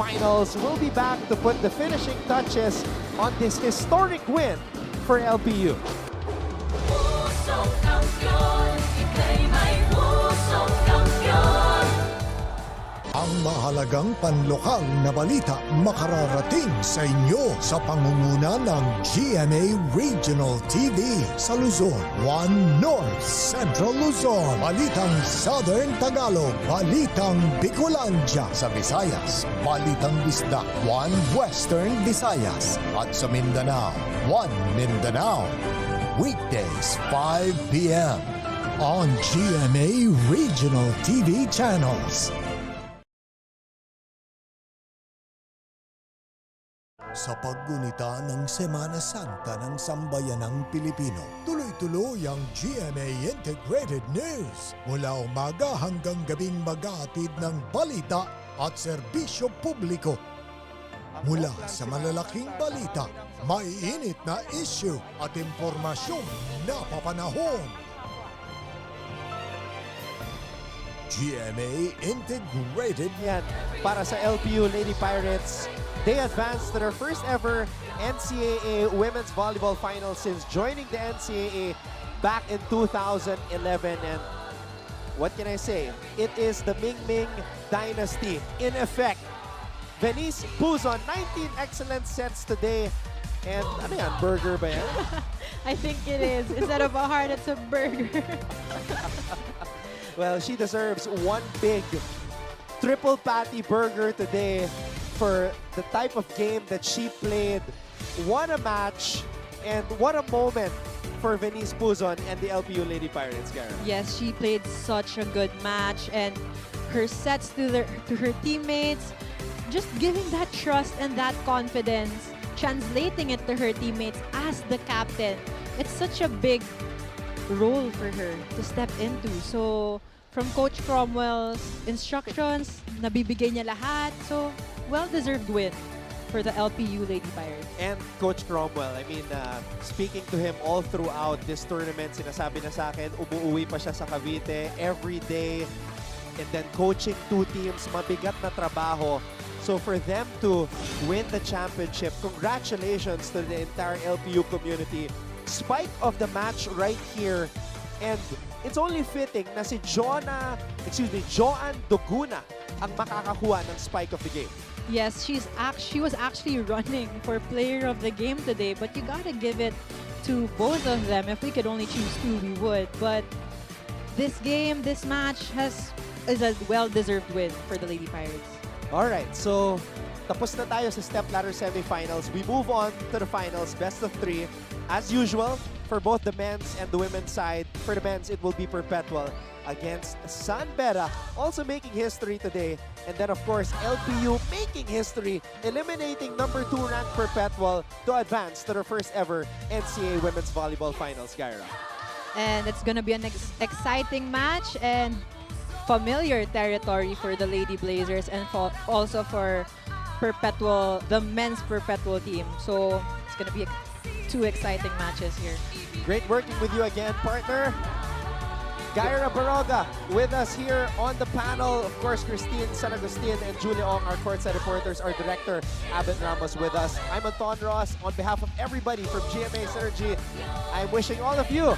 Finals. We'll be back to put the finishing touches on this historic win for LPU. Ang mahalagang panlokal na balita makararating sa inyo sa pangunguna ng GMA Regional TV sa Luzon, 1 North Central Luzon, Balitang Southern Tagalog, Balitang Bicolandia sa Visayas, Balitang Bisdak, 1 Western Visayas, at sa Mindanao, 1 Mindanao. Weekdays, 5 p.m. on GMA Regional TV channels. Sa paggunita ng Semana Santa ng Sambayanang Pilipino, tuloy-tuloy ang GMA Integrated News. Mula umaga hanggang gabing mag-aatid ng balita at serbisyo publiko. Mula sa malalaking balita, maiinit na issue at impormasyong napapanahon. GMA Integrated. Yan, para sa LPU Lady Pirates, they advanced to their first ever NCAA Women's Volleyball Final since joining the NCAA back in 2011. And what can I say? It is the Ming Ming dynasty in effect. Venice Puzon, 19 excellent sets today. And ano yan, burger ba yan? I think it is. Instead of a heart, it's a burger. Well, she deserves one big triple patty burger today for the type of game that she played. What a match and what a moment for Venice Puzon and the LPU Lady Pirates, Gara. Yes, she played such a good match, and her sets to her teammates, just giving that trust and that confidence, translating it to her teammates as the captain. It's such a big role for her to step into. So, from Coach Cromwell's instructions, nabibigay niya lahat. So, well-deserved win for the LPU Lady Pirates. And Coach Cromwell, I mean, speaking to him all throughout this tournament, sinasabi na sa akin, umuwi pa siya sa Cavite every day. And then coaching two teams, mabigat na trabaho. So for them to win the championship, congratulations to the entire LPU community. Spike of the match right here. And it's only fitting na si Joanne Doguna ang makakakuha ng spike of the game. Yes, she was actually running for player of the game today, but you gotta give it to both of them. If we could only choose two, we would. But this game, this match is a well-deserved win for the Lady Pirates. Alright, so tapos na tayo sa Stepladder semifinals. We move on to the finals, best of 3. As usual, for both the men's and the women's side, for the men's, it will be Perpetual against San Beda, also making history today. And then, of course, LPU making history, eliminating number 2 ranked Perpetual to advance to their first ever NCAA Women's Volleyball Finals, Gyra. And it's gonna be an exciting match and familiar territory for the Lady Blazers and also for Perpetual, the men's Perpetual team. So it's gonna be two exciting matches here. Great working with you again, partner. Gyra Baroga with us here on the panel. Of course, Christine San Agustin and Julia Ong, our courtside reporters. Our director, Abed Ramos, with us. I'm Anton Ross. On behalf of everybody from GMA Synergy, I'm wishing all of you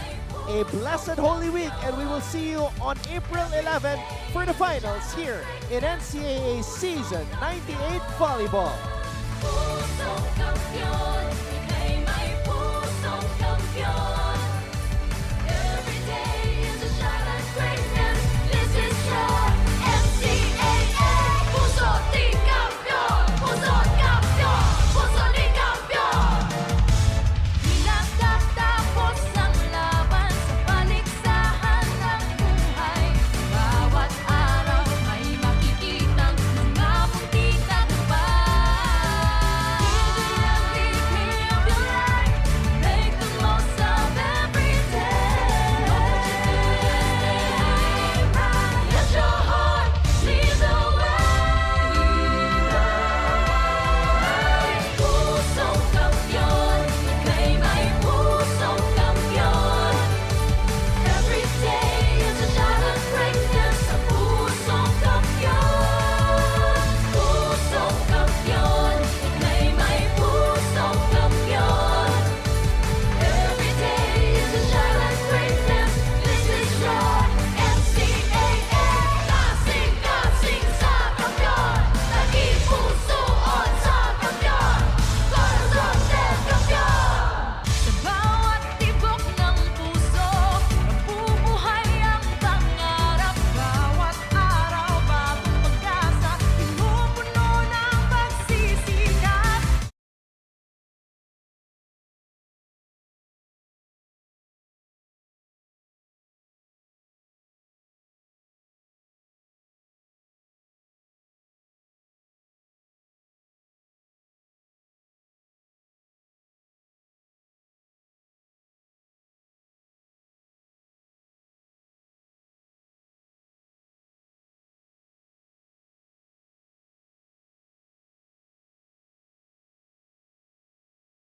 a blessed Holy Week, and we will see you on April 11 for the finals here in NCAA Season 98 Volleyball. Pusong kampiyon, ika'y may pusong kampiyon.